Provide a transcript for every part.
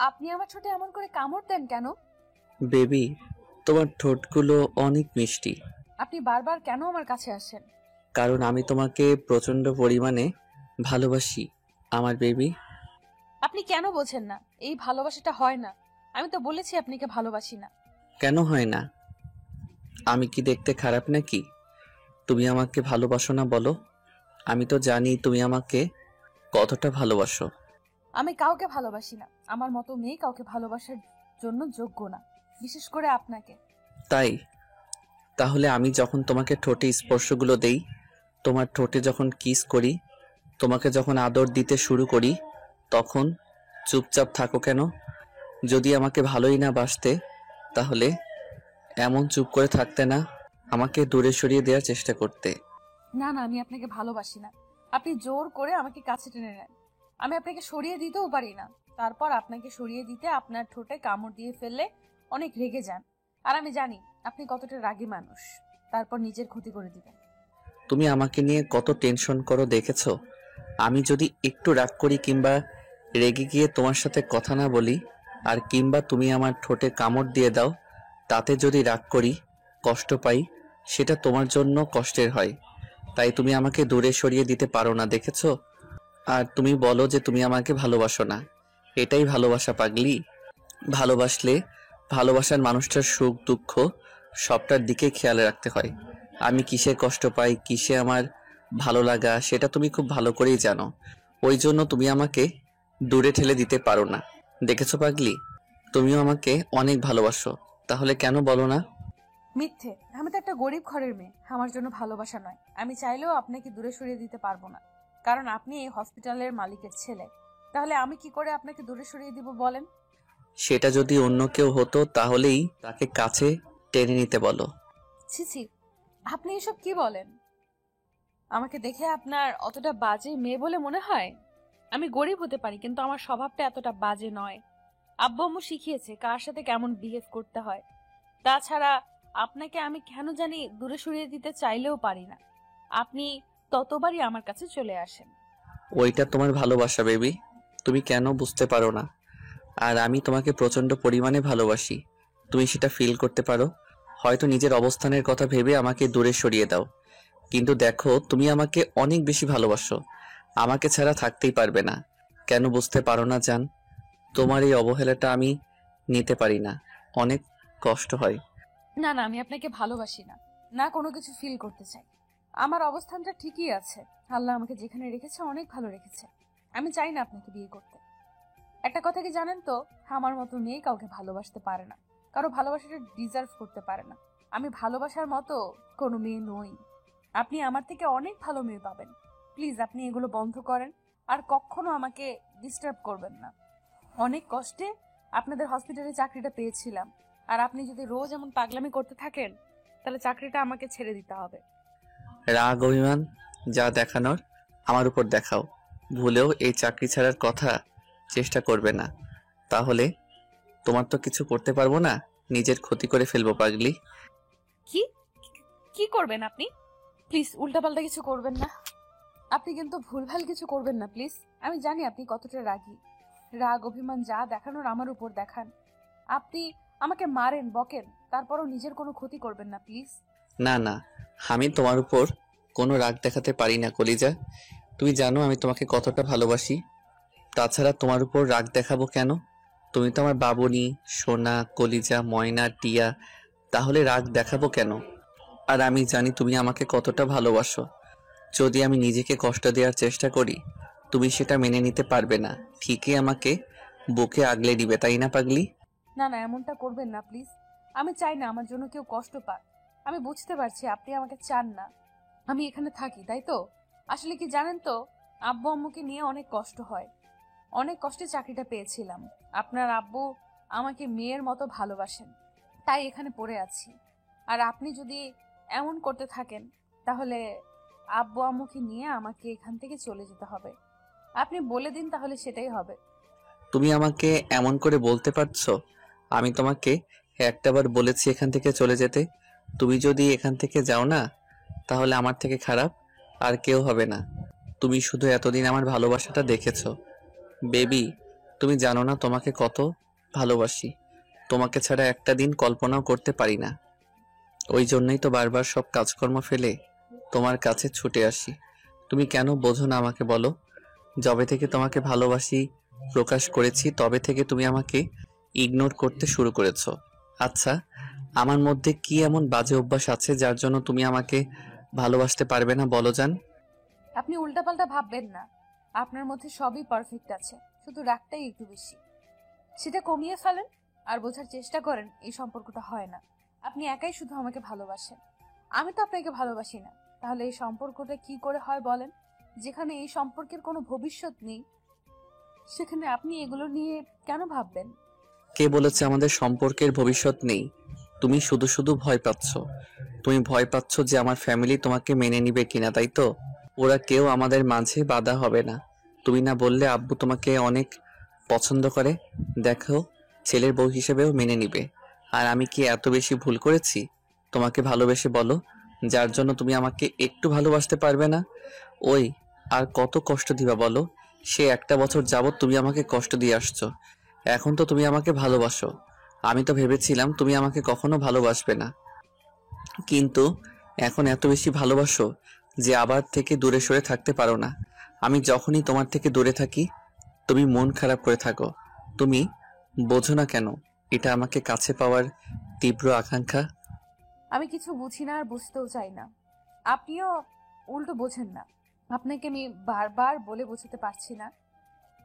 আপনি আমার ঠোঁটে এমন করে কামড় দেন কেন? বেবি, তোমার ঠোঁটগুলো অনেক মিষ্টি। আপনি বারবার কেন আমার কাছে আসেন? কারণ আমি তোমাকে প্রচন্ড পরিমাণে ভালোবাসি আমার বেবি। আপনি কেন বোঝেন না? এই ভালোবাসাটা হয় না। আমি তো বলেছি আপনাকে ভালোবাসি না। কেন হয় না? আমি কি দেখতে খারাপ নাকি? তুমি আমাকে ভালোবাসো না বলো? আমি তো জানি তুমি আমাকে কতটা ভালোবাসো। আমি কাউকে ভালোবাসি না। আমার মতো মেয়ে কাউকে ভালোবাসার জন্য যোগ্য না, বিশেষ করে আপনাকে। তাই? তাহলে আমি যখন তোমাকে ঠোঁটে স্পর্শগুলো দেই, তোমার ঠোঁটে যখন কিস করি, তোমাকে যখন আদর দিতে শুরু করি, তখন চুপচাপ থাকো কেন? যদি আমাকে ভালোই না বাসতে, তাহলে এমন চুপ করে থাকতে না, আমাকে দূরে সরিয়ে দেওয়ার চেষ্টা করতে। না না, আমি আপনাকে ভালোবাসি না। আপনি জোর করে আমাকে কাছে টেনে নেন। আমি আপনাকে সরিয়ে দিতেও পারি না। তারপর আপনাকে সরিয়ে দিতে আপনার ঠোঁটে কামড় দিয়ে ফেললে অনেক রেগে যান। আর আমি জানি আপনি কতটা রাগী মানুষ। তারপর নিজের ক্ষতি করে দিবেন। তুমি আমাকে নিয়ে কত টেনশন করো দেখেছো? আমি যদি একটু রাগ করি কিংবা রেগে গিয়ে তোমার সাথে কথা না বলি, আর কিংবা তুমি আমার ঠোঁটে কামড় দিয়ে দাও, তাতে যদি রাগ করি, কষ্ট পাই, সেটা তোমার জন্য কষ্টের হয়। তাই তুমি আমাকে দূরে সরিয়ে দিতে পারো না, দেখেছো? আর তুমি বলো যে তুমি আমাকে ভালোবাসো না। এটাই ভালোবাসা পাগলি? ভালোবাসলে ভালোবাসার মানুষটার সুখ দুঃখ সবটার দিকে খেয়াল রাখতে হয়। আমি কিসে কষ্ট পাই, কিসে আমার ভালো লাগা, সেটা তুমি খুব ভালো করেই জানো। ওই জন্য তুমি আমাকে দূরে ঠেলে দিতে পারো না। দেখেছো পাগলি, তুমিও আমাকে অনেক ভালোবাসো, তাহলে কেন বলো না? মিথ্যে। আমি তো একটা গরিব ঘরের মেয়ে। আমার জন্য ভালোবাসা নয়। আমি চাইলেও আপনাকে দূরে সরিয়ে দিতে পারবো না, কারণ আপনি এই হসপিটালের মালিকের ছেলে। তাহলে আমি কি করে আপনাকে দূরে সরিয়ে দিব বলেন? সেটা যদি অন্য কেউ হতো তাহলেই তাকে কাছে টেনে নিতে বলো। ছি ছি, আপনি এসব কি বলেন? আমাকে দেখে আপনার অতটা বাজে মেয়ে বলে মনে হয়? আমি গরিব হতে পারি, কিন্তু আমার স্বভাবটা এতটা বাজে নয়। আব্বু আম্মু শিখিয়েছে কার সাথে কেমন বিহেভ করতে হয়। তাছাড়া আপনাকে আমি কেন জানি দূরে সরিয়ে দিতে চাইলেও পারি না। আপনি ততবারই আমার কাছে চলে আসেন। ওইটা তোমার ভালোবাসা বেবি, তুমি কেন বুঝতে পারো না? আর আমি তোমাকে প্রচন্ড পরিমাণে ভালোবাসি, তুমি সেটা ফিল করতে পারো। হয়তো নিজের অবস্থানের কথা ভেবে আমাকে দূরে সরিয়ে দাও, কিন্তু দেখো তুমি আমাকে অনেক বেশি ভালোবাসো, আমাকে ছাড়া থাকতেই পারবে না। কেন বুঝতে পারো না জান? তোমার এই অবহেলাটা আমি নিতে পারি না, অনেক কষ্ট হয়। না না, আমি আপনাকে ভালোবাসি না, না কোনো কিছু ফিল করতে চাই। আমার অবস্থানটা ঠিকই আছে। আল্লাহ আমাকে যেখানে রেখেছে অনেক ভালো রেখেছে। আমি চাই না আপনাকে বিয়ে করতে। একটা কথা কি জানেন তো, আমার মতো মেয়ে কাউকে ভালোবাসতে পারে না, কারো ভালোবাসাটা ডিজার্ভ করতে পারে না। আমি ভালোবাসার মতো কোনো মেয়ে নই। আপনি আমার থেকে অনেক ভালো মেয়ে পাবেন। প্লিজ আপনি এগুলো বন্ধ করেন। আর কখনো আমাকে ডিস্টার্ব করবেন না। অনেক কষ্টে আপনাদের হসপিটালে চাকরিটা পেয়েছিলাম। আর আপনি যদি রোজ এমন পাগলামি করতে থাকেন, তাহলে চাকরিটা আমাকে ছেড়ে দিতে হবে। রাগ অভিমান যা দেখানোর আমার উপর দেখাও, ভুলেও এই চাকরি ছাড়ার কথা চেষ্টা করবে না, তাহলে তোমার তো কিছু করতে পারবো না, নিজের ক্ষতি করে ফেলবো পাগলি। কি কি করবেন আপনি? প্লিজ উল্টাপাল্টা কিছু করবেন না। আপনি কিন্তু ভুলভাল কিছু করবেন না প্লিজ। আমি জানি আপনি কতটা রাগী। রাগ অভিমান যা দেখানোর আমার উপর দেখান। আপনি আমাকে মারেন, বকেন, তারপরও নিজের কোনো ক্ষতি করবেন না প্লিজ। না না, আমি তোমার উপর কোনো রাগ দেখাতে পারি না কলিজা। তুমি জানো আমি তোমাকে কতটা ভালোবাসি। তাছাড়া তোমার উপর রাগ দেখাবো কেন? তুমি তো আমার বাবুনি, সোনা, কলিজা, ময়না, টিয়া, তাহলে রাগ দেখাবো কেন? আর আমি জানি তুমি আমাকে কতটা ভালোবাসো। যদি আমি নিজেকে কষ্ট দেওয়ার চেষ্টা করি, তুমি সেটা মেনে নিতে পারবে না, ঠিকই আমাকে বুকে আগলে দিবে, তাই না পাগলি? না না, এমনটা করবেন না প্লিজ। আমি চাই না আমার জন্য কেউ কষ্ট পাক। আমি বুঝতে পারছি আপনি আমাকে চান না আমি এখানে থাকি, তাই তো? আসলে কি জানেন তো, আব্বু আম্মুকে নিয়ে অনেক কষ্ট হয়। অনেক কষ্টে চাকরিটা পেয়েছিলাম। আপনার আব্বু আমাকে মেয়ের মতো ভালোবাসেন, তাই এখানে পড়ে আছি। আর আপনি যদি এমন করতে থাকেন, তাহলে আব্বু আম্মুকে নিয়ে আমাকে এখান থেকে চলে যেতে হবে। আপনি বলে দিন, তাহলে সেটাই হবে। তুমি আমাকে এমন করে বলতে পারছো? আমি তোমাকে একটাবার বলেছি এখান থেকে চলে যেতে। তুমি যদি এখান থেকে যাও না, তাহলে আমার থেকে খারাপ আর কেউ হবে না। তুমি শুধু এতদিন আমার ভালোবাসাটা দেখেছো বেবি, তুমি জানো না তোমাকে কত ভালোবাসি। তোমাকে ছাড়া একটা দিন কল্পনাও করতে পারি না। ওই জন্যই তো বারবার সব কাজকর্ম ফেলে তোমার কাছে ছুটে আসি। তুমি কেন বোঝো না আমাকে বলো? যবে থেকে তোমাকে ভালোবাসি প্রকাশ করেছি তবে থেকে তুমি আমাকে ইগনোর করতে শুরু করেছো। আচ্ছা, আমার মধ্যে কি এমন বাজে অভ্যাস আছে যার জন্য তুমি আমাকে ভালোবাসতে পারবে না বলো জান? আপনি উল্টাপাল্টা ভাববেন না। আপনার মধ্যে সবই পারফেক্ট আছে, শুধু রাগটাই একটু বেশি। সেটা কমিয়ে ফেলেন আর বোঝার চেষ্টা করেন এই সম্পর্কটা হয় না। আপনি একাই শুধু আমাকে ভালোবাসেন, আমি তো আপনাকে ভালোবাসি না। তাহলে এই সম্পর্কটা কি করে হয় বলেন? যেখানে এই সম্পর্কের কোনো ভবিষ্যৎ নেই, সেখানে আপনি এগুলো নিয়ে কেন ভাববেন? কে বলেছে আমাদের সম্পর্কের ভবিষ্যৎ নেই? তুমি শুধু শুধু ভয় পাচ্ছ। তুমি ভয় পাচ্ছ যে আমার ফ্যামিলি তোমাকে মেনে নিবে কিনা, তাই তো? ওরা কেউ আমাদের মাঝে বাধা হবে না। তুমি না বললে আব্বু তোমাকে অনেক পছন্দ করে? দেখো, ছেলের বউ হিসেবেও মেনে নিবে। আর আমি কি এত বেশি ভুল করেছি তোমাকে ভালোবেসে বলো, যার জন্য তুমি আমাকে একটু ভালোবাসতে পারবে না? ওই, আর কত কষ্ট দিবা বলো? সে একটা বছর যাবৎ তুমি আমাকে কষ্ট দিয়ে আসছো। এখন তো তুমি আমাকে ভালোবাসো। আমি তো ভেবেছিলাম তুমি আমাকে কখনো ভালোবাসবে না, কিন্তু এখন এত বেশি ভালোবাসো যে আবার থেকে দূরে সরে থাকতে পারো না। আমি যখনই তোমার থেকে দূরে থাকি তুমি মন খারাপ করে থাকো। তুমি বোঝো না কেন এটা আমাকে কাছে পাওয়ার তীব্র আকাঙ্ক্ষা? আমি কিছু বুঝি না আর বুঝতেও চাই না। আপনিও উল্টো বোঝেন না। আপনাকে আমি বারবার বলে বোঝাতে পারছি না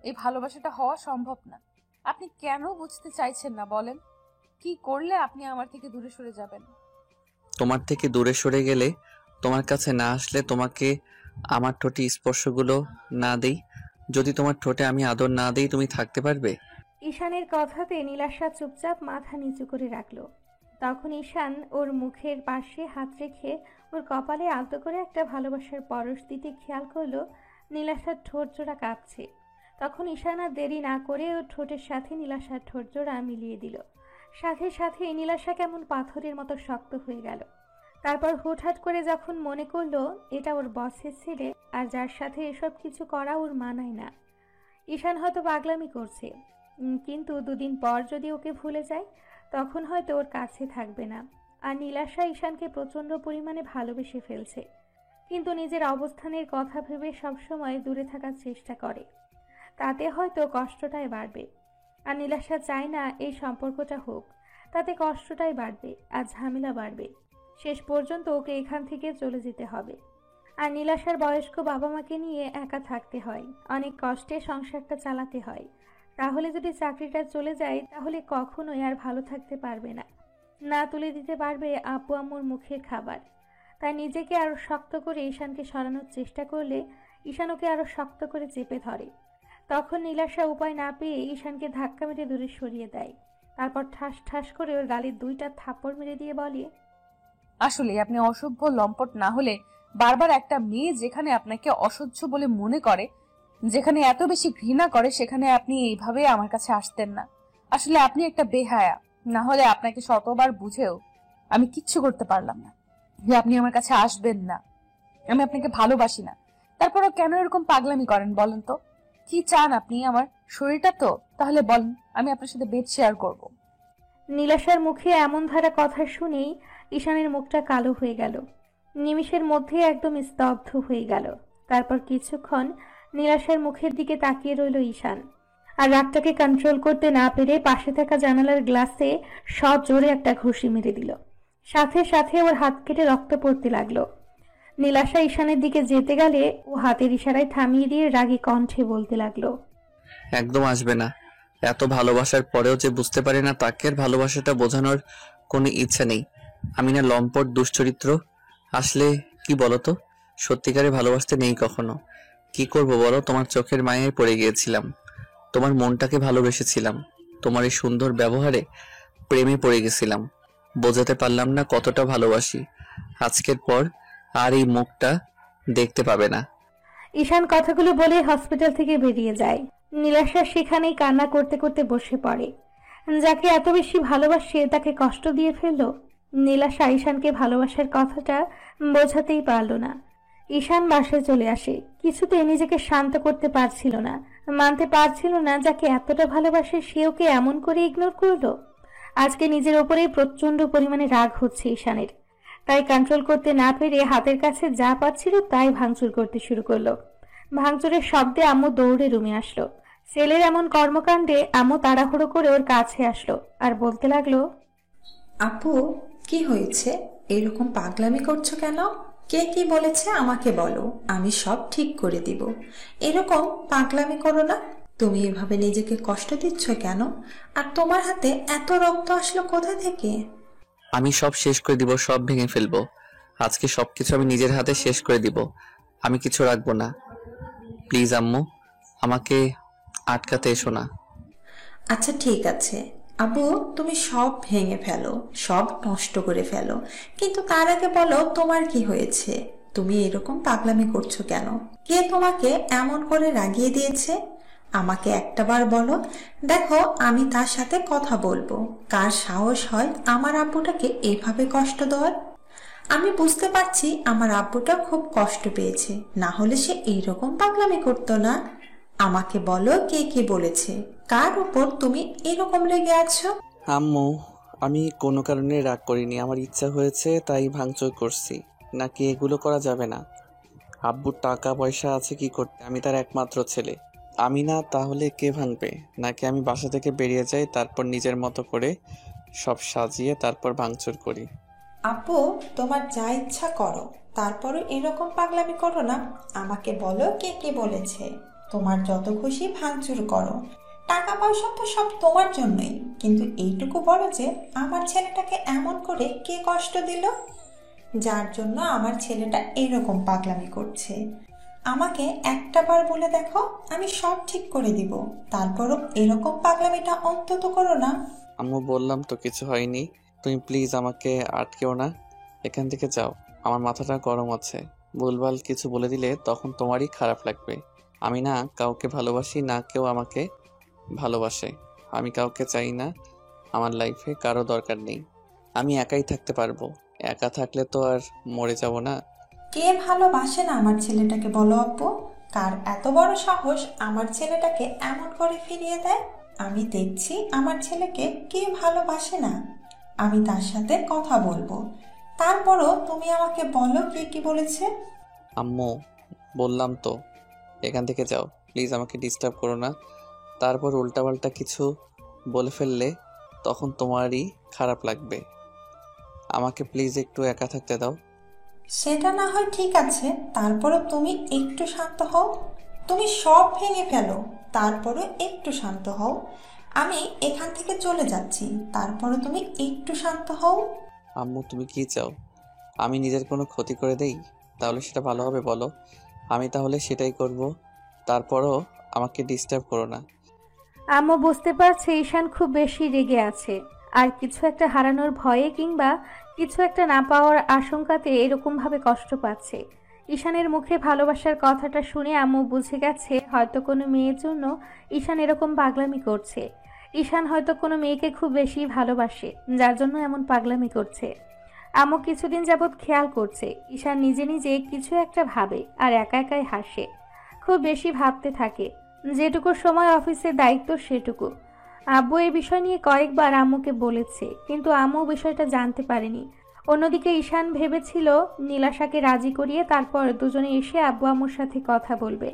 এই ভালোবাসাটা হওয়া সম্ভব না। আপনি কেন বুঝতে চাইছেন না বলেন? কি করলে আপনি আমার থেকে দূরে সরে যাবেন? তোমার থেকে দূরে সরে গেলে, তোমার কাছে না আসলে, তোমাকে আমার ঠোঁটে স্পর্শগুলো না দেই, যদি তোমার ঠোঁটে আমি আদর না দেই, তুমি থাকতে পারবে? ঈশানের কথাতে নীলাশা চুপচাপ মাথা নিচু করে রাখলো। তখন ঈশান ওর মুখের পাশে হাত রেখে ওর কপালে আলতো করে একটা ভালোবাসার পরশ দিতে খেয়াল করলো নীলাশার ঠোঁট জোড়া কাঁপছে। তখন ঈশান আর দেরি না করে ওর ঠোঁটের সাথে নীলাশার ঠোঁট জোড়া মিলিয়ে দিল। সাথে সাথে নীলাশা কেমন পাথরের মতো শক্ত হয়ে গেল। তারপর হুটহাট করে যখন মনে করলো এটা ওর বসের ছেলে আর যার সাথে এসব কিছু করা ওর মানায় না। ঈশান হয়তো পাগলামি করছে, কিন্তু দুদিন পর যদি ওকে ভুলে যায় তখন হয়তো ওর কাছে থাকবে না। আর নীলাশা ঈশানকে প্রচণ্ড পরিমাণে ভালোবেসে ফেলছে, কিন্তু নিজের অবস্থানের কথা ভেবে সবসময় দূরে থাকার চেষ্টা করে। তাতে হয়তো কষ্টটাই বাড়বে। আর নীলাশা চায় না এই সম্পর্কটা হোক, তাতে কষ্টটাই বাড়বে আর ঝামেলা বাড়বে। শেষ পর্যন্ত ওকে এখান থেকে চলে যেতে হবে। আর নীলাশার বয়স্ক বাবা মাকে নিয়ে একা থাকতে হয়, অনেক কষ্টে সংসারটা চালাতে হয়। তাহলে যদি চাকরিটা চলে যায় তাহলে কখনোই আর ভালো থাকতে পারবে না, না তুলে দিতে পারবে আব্বু আম্মুর মুখের খাবার। তাই নিজেকে আরো শক্ত করে ঈশানকে সরানোর চেষ্টা করলে ঈশান ওকে আরো শক্ত করে চেপে ধরে। তখন নীলাশা উপায় না পেয়ে ঈশানকে ধাক্কা মেরে দূরে সরিয়ে দেয়। তারপর ঠাস ঠাস করে ওর গালে দুইটা থাপ্পড় মেরে দিয়ে বলে, আসলে আপনি অসভ্য লম্পট না হলে বারবার একটা মেয়ে যেখানে আপনাকে অসহ্য বলে মনে করে, যেখানে এত বেশি ঘৃণা করে, সেখানে আপনি এইভাবে আমার কাছে আসতেন না। আসলে আপনি একটা বেহায়া। না হলে আপনাকে শতবার বুঝেও আমি কিচ্ছু করতে পারলাম না যে আপনি আমার কাছে আসবেন না। আমি আপনাকে ভালোবাসি না, তারপরও কেন এরকম পাগলামি করেন বলেন তো? কি চান আপনি আমার শরীরটা? তো তাহলে বলেন, আমি আপনার সাথে বেড শেয়ার করব। নীলাশার মুখে এমন ধারা কথা শুনেই ঈশানের মুখটা কালো হয়ে গেল। নিমিষের মধ্যে একদম স্তব্ধ হয়ে গেল। তারপর কিছুক্ষণ নীলাশার মুখের দিকে তাকিয়ে রইল ঈশান। আর রাগটাকে কন্ট্রোল করতে না পেরে পাশে থাকা জানালার গ্লাসে সজোরে একটা ঘুষি মেরে দিল। সাথে সাথে ওর হাত কেটে রক্ত পড়তে লাগলো। নীলাশা ঈশানের দিকে যেতে গেলে ও হাতের ইশারায় থামিয়ে দিয়ে রাগী কণ্ঠে বলতে লাগলো, একদম আসবে না। এত ভালোবাসার পরেও যে বুঝতে পারে না তাকে আর ভালোবাসাটা বোঝানোর কোনো ইচ্ছা নেই। আমি না লম্পট দুশ্চরিত্র? আসলে কি বলতো, সত্যিকারে ভালোবাসতে নেই কখনো। কি করব বলো, তোমার চোখের মায়ায় পড়ে গিয়েছিলাম। তোমার মনটাকে ভালোবেসেছিলাম। তোমার এই সুন্দর ব্যবহারে প্রেমে পড়ে গেছিলাম। বোঝাতে পারলাম না কতটা ভালোবাসি। আজকের পর আর এই মুখটা দেখতে পাবে না। ঈশান কথাগুলো বলে হসপিটাল থেকে বেরিয়ে যায়। নীলাশা সেখানেই কান্না করতে করতে বসে পড়ে। যাকে এত বেশি ভালোবাসে তাকে কষ্ট দিয়ে ফেললো। নীলাশা ঈশানকে ভালোবাসার কথাটা বোঝাতেই পারল না। ঈশান বাসায় চলে আসে। কিছুতেই নিজেকে শান্ত করতে পারছিল না, মানতে পারছিল না যাকে এতটা ভালোবাসে সে ওকে এমন করে ইগনোর করলো। আজকে নিজের ওপরেই প্রচন্ড পরিমাণে রাগ হচ্ছে ঈশানের, তাই কন্ট্রোল করতে না পেরে হাতের কাছে যা পাচ্ছিল তাই ভাঙচুর করতে শুরু করলো। ভাঙচুরের শব্দে আম্মু দৌড়ে রুমে আসলো। ছেলের এমন কর্মকাণ্ডে আম্মু তাড়াহুড়ো করে ওর কাছে আসলো আর বলতে লাগলো, আপু, কি হয়েছে? এরকম পাগলামি করছো কেন? কে কি বলেছে আমাকে বলো, আমি সব ঠিক করে দিব। এরকম পাগলামি করো না। তুমি এভাবে নিজেকে কষ্ট দিচ্ছ কেন? আর তোমার হাতে এত রক্ত আসলো কোথা থেকে? আমি সব শেষ করে দিব, সব ভেঙে ফেলবো। আজকে সবকিছু আমি নিজের হাতে শেষ করে দিব। আমি কিছু রাখবো না। প্লিজ আম্মু, আমাকে আটকাতে এসো না। আচ্ছা ঠিক আছে আবু, তুমি সব ভেঙে ফেলো, সব নষ্ট করে ফেলো, কিন্তু তার আগে বলো তোমার কি হয়েছে? তুমি এরকম পাগলামি করছো কেন? কে তোমাকে এমন করে রাগিয়ে দিয়েছে? আমাকে একটাবার বলো। দেখো, আমি তার সাথে কথা বলবো। কার সাহস হয় আমার আব্বুটাকে এভাবে কষ্ট দেওয়ার? আমি বুঝতে পারছি আমার আব্বুটা খুব কষ্ট পেয়েছে, না হলে সে এইরকম পাগলামি করতো না। আমাকে বলো, কে কি বলেছে? কার উপর তুমি এরকম রেগে আছো? আম্মু, আমি কোনো কারণে রাগ করিনি, আমার ইচ্ছা হয়েছে তাই ভাঙচুর করছি। নাকি এগুলো করা যাবে না? আব্বুর টাকা পয়সা আছে কি করতে? আমি তার একমাত্র ছেলে। আমি না তাহলে কে ভাঙবে? নাকি আমি বাসা থেকে বেরিয়ে যাই, তারপর নিজের মতো করে সব সাজিয়ে তারপর ভাঙচুর করি? আপু, তোমার যা ইচ্ছা করো, তারপরও এরকম পাগলামি করো না। আমাকে বলো, কে কি বলেছে? তোমার যত খুশি ভাঙচুর করো, টাকা পয়সা তো সব তোমার জন্যই, কিন্তু এইটুকু বলো যে আমার ছেলেটাকে এমন করে কে কষ্ট দিল, যার জন্য আমার ছেলেটা এরকম পাগলামি করছে। আমাকে একটা বার বলে দেখো, আমি সব ঠিক করে দিব। তারপরও এরকম পাগলামিটা অন্তত করো না। আম্মু, বললাম তো কিছু হয়নি। তুমি প্লিজ আমাকে আটকেও না, এখান থেকে যাও। আমার মাথাটা গরম আছে। ভুলভাল কিছু বলে দিলে তখন তোমারই খারাপ লাগবে। আমি না কাউকে ভালোবাসি, না কেউ আমাকে ভালোবাসে। আমি কাউকে চাই না, আমার লাইফে কারো দরকার নেই। আমি একাই থাকতে পারবো। একা থাকলে তো আর মরে যাব না। কে ভালোবাসে না আমার ছেলেটাকে বলো আপু? কার এত বড় সাহস আমার ছেলেটাকে এমন করে ফিরিয়ে দেয়? আমি দেখছি আমার ছেলেকে কে ভালোবাসে না। আমি তার সাথে কথা বলবো। তারপরও তুমি আমাকে বলো, কে কি বলেছে? আম্মু, বললাম তো এখান থেকে যাও। প্লিজ আমাকে ডিস্টার্ব করো না। তারপর উল্টাপাল্টা কিছু বলে ফেললে তখন তোমারই খারাপ লাগবে। আমাকে প্লিজ একটু একা থাকতে দাও। সেটা না হয় ঠিক আছে, তারপরও তুমি একটু শান্ত হও। তুমি সব ভেঙে ফেলো, তারপরও একটু শান্ত হও। আমি এখান থেকে চলে যাচ্ছি, তারপরও তুমি একটু শান্ত হও। আম্মু, তুমি কি চাও? আমি নিজের কোনো ক্ষতি করে দেই? তাহলে সেটা ভালো হবে বলো। আমি তাহলে সেটাই করব। তারপরও আমাকে ডিস্টার্ব করো না। আম্মু বুঝতে পারছে ঈশান খুব বেশি রেগে আছে, আর কিছু একটা হারানোর ভয়ে কিংবা কিছু একটা না পাওয়ার আশঙ্কাতে এরকম ভাবে কষ্ট পাচ্ছে। ঈশানের মুখে ভালোবাসার কথাটা শুনে আম্মু বুঝে গেছে হয়তো কোনো মেয়ের জন্য ঈশান এরকম পাগলামি করছে। ঈশান হয়তো কোনো মেয়েকে খুব বেশি ভালোবাসে, যার জন্য এমন পাগলামি করছে। আম্মু কিছুদিন যাবৎ খেয়াল করছে ঈশান নিজে নিজে কিছু একটা ভাবে আর একা একাই হাসে, খুব বেশি ভাবতে থাকে। যেটুকু সময় অফিসের দায়িত্ব সেটুকু। আব্বু এই বিষয় নিয়ে কয়েকবার আম্মুকে বলেছে, কিন্তু আম্মু বিষয়টা জানতে পারেনি। অন্যদিকে ঈশান ভেবেছিল নীলাশাকে রাজি করিয়ে তারপর দুজনে এসে আব্বু আম্মুর সাথে কথা বলবে,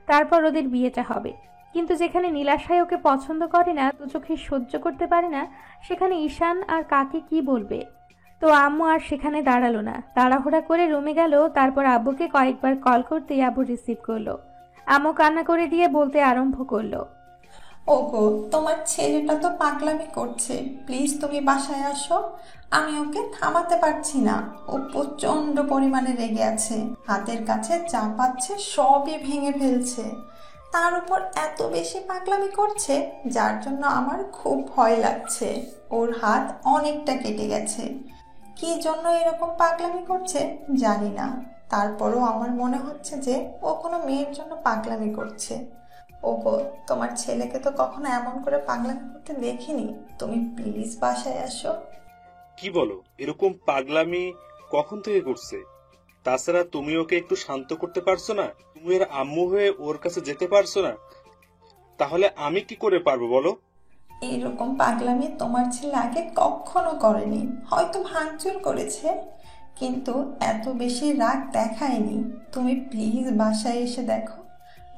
তারপর ওদের বিয়েটা হবে। কিন্তু যেখানে নীলাশাই ওকে পছন্দ করে না, দু চোখে সহ্য করতে পারে না, সেখানে ঈশান আর কাকে কি বলবে? তো আম্মু আর সেখানে দাঁড়ালো না, তাড়াহুড়া করে রুমে গেল। তারপর আব্বুকে কয়েকবার কল করতেই আব্বু রিসিভ করলো। আম্মু কান্না করে দিয়ে বলতে আরম্ভ করলো, ওগো, তোমার ছেলেটা তো পাগলামি করছে, প্লিজ তুমি বাসায় আসো। আমি ওকে থামাতে পারছি না, ও প্রচন্ড পরিমাণে রেগে আছে। হাতের কাছে যা পাচ্ছে সবই ভেঙে ফেলছে। তার উপর এত বেশি পাগলামি করছে, যার জন্য আমার খুব ভয় লাগছে। ওর হাত অনেকটা কেটে গেছে। কি জন্য এরকম পাগলামি করছে জানি না, তারপরও আমার মনে হচ্ছে যে ও কোনো মেয়ের জন্য পাগলামি করছে। ওগো, তোমার ছেলেকে তো কখনো এমন করে পাগলামি করতে দেখিনি। তুমি প্লিজ বাসায় আসো। কি বলো? এরকম পাগলামি কখন থেকে করছে? তাছাড়া তুমি ওকে একটু শান্ত করতে পারছো না? তুমি এর আম্মু হয়ে ওর কাছে যেতে পারছো না? তাহলে আমি কি করে পারবো বলো? এরকম পাগলামি তোমার ছেলে আগে কখনো করেনি। হয়তো ভাঙচুর করেছে, কিন্তু এত বেশি রাগ দেখায়নি। তুমি প্লিজ বাসায় এসে দেখো,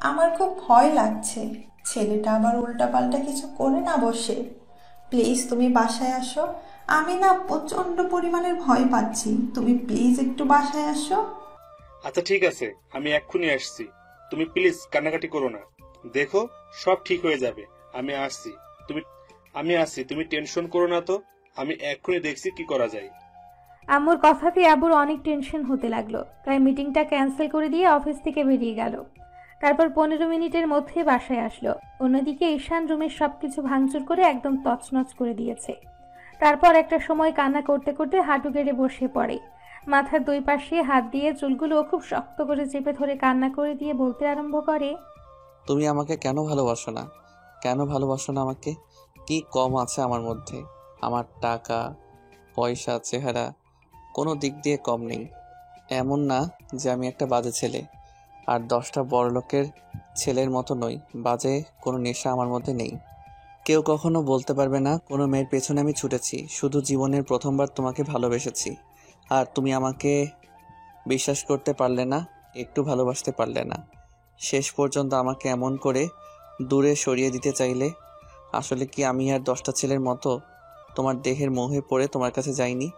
আমার খুব ভয় লাগছে ছেলেটা আবার উল্টাপাল্টা কিছু করে না বসে। প্লিজ তুমি বাসায় আসো। আমি না প্রচন্ড পরিমাণের ভয় পাচ্ছি, তুমি প্লিজ একটু বাসায় আসো। আচ্ছা ঠিক আছে, আমি এক্ষুনি আসছি। তুমি প্লিজ কান্নাকাটি করো না। দেখো, সব ঠিক হয়ে যাবে। আমি আসছি। তুমি টেনশন করো না তো। আমি এক্ষুনি দেখছি কি করা যায়। আম্মুর কথাতে আব্বুর অনেক টেনশন হতে লাগলো, তাই মিটিংটা ক্যান্সেল করে দিয়ে অফিস থেকে বেরিয়ে গেল। তারপর 15 মিনিটের মধ্যে বাসায় আসলো। অন্যদিকে ঈশান রুমের সবকিছু ভাঙচুর করে একদম তছনছ করে দিয়েছে। তারপর একটা সময় কান্না করতে করতে হাঁটু গেড়ে বসে পড়ে। মাথার দুই পাশে হাত দিয়ে চুলগুলো খুব শক্ত করে চেপে ধরে কান্না করে দিয়ে বলতে আরম্ভ করে, তুমি আমাকে কেন ভালোবাসো না? কেন ভালোবাসো না আমাকে? কি কম আছে আমার মধ্যে? আমার টাকা পয়সা চেহারা কোনো দিক দিয়ে কম নেই। এমন না যে আমি একটা বাজে ছেলে, আর 10টা বড়লোকের ছেলের মতো নই। বাজে কোনো নেশা আমার মধ্যে নেই। কেউ কখনো বলতে পারবে না কোনো মেয়ের পেছনে আমি ছুটেছি। শুধু জীবনের প্রথমবার তোমাকে ভালোবেসেছি, আর তুমি আমাকে বিশ্বাস করতে পারলে না, একটু ভালোবাসতে পারলে না। শেষ পর্যন্ত আমাকে এমন করে দূরে সরিয়ে দিতে চাইলে। আসলে কি আমি আর 10টা ছেলের মতো তোমার দেহের মোহে পড়ে তোমার কাছে যাইনি?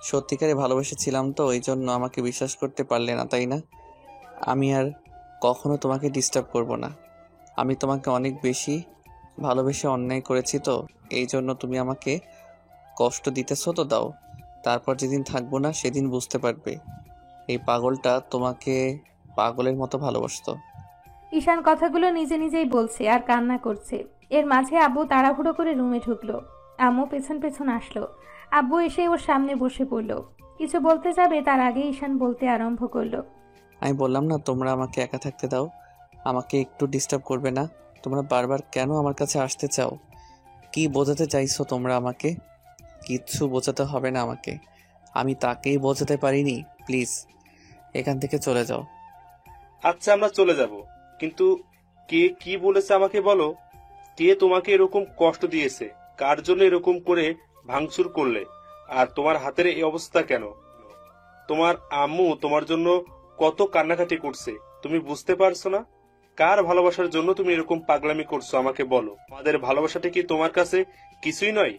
সত্যিকারে ভালোবেসেছিলাম তো, ওই জন্য আমাকে বিশ্বাস করতে পারলে না, তাই না? আমি আর কখনো তোমাকে ডিস্টার্ব করব না। আমি তোমাকে অনেক বেশি ভালোবেসে অন্যায় করেছি তো, এই জন্য তুমি আমাকে কষ্ট দিতেছো তো দাও। তারপর যেদিন থাকবো না সেদিন বুঝতে পারবে এই পাগলটা তোমাকে পাগলের মতো ভালোবাসতো। ঈশান কথাগুলো নিজে নিজেই বলছে আর কান্না করছে। এর মাঝে আব্বু তাড়াহুড়ো করে রুমে ঢুকলো। আম্মু পেছন পেছন আসলো। আব্বু এসে ওর সামনে বসে পড়ল। কিছু বলতে যাবে তার আগে ঈশান বলতে আরম্ভ করলো, আমি বললাম না তোমরা আমাকে একা থাকতে দাও, আমাকে একটু ডিস্টার্ব করবে না। তোমরা বারবার কেন আমার কাছে আসতে চাও? কি বোঝাতে চাইছো তোমরা আমাকে? কিচ্ছু বোঝাতে হবে না আমাকে, আমি তাকেই বোঝাতে পারিনি। প্লিজ এখান থেকে চলে যাও। আচ্ছা, আমরা চলে যাব, কিন্তু কে কি বলেছে আমাকে বলো। কে তোমাকে এরকম কষ্ট দিয়েছে? কার জন্য এরকম করে ভাঙচুর করলে? আর তোমার হাতের এই অবস্থা কেন? তোমার আম্মু তোমার জন্য কত কান্নাকাটি করছে, তুমি বুঝতে পারছো না? কার ভালোবাসার জন্য তুমি এরকম পাগলামি করছো আমাকে বলো। আমাদের ভালোবাসাটা কি তোমার কাছে কিছুই নয়?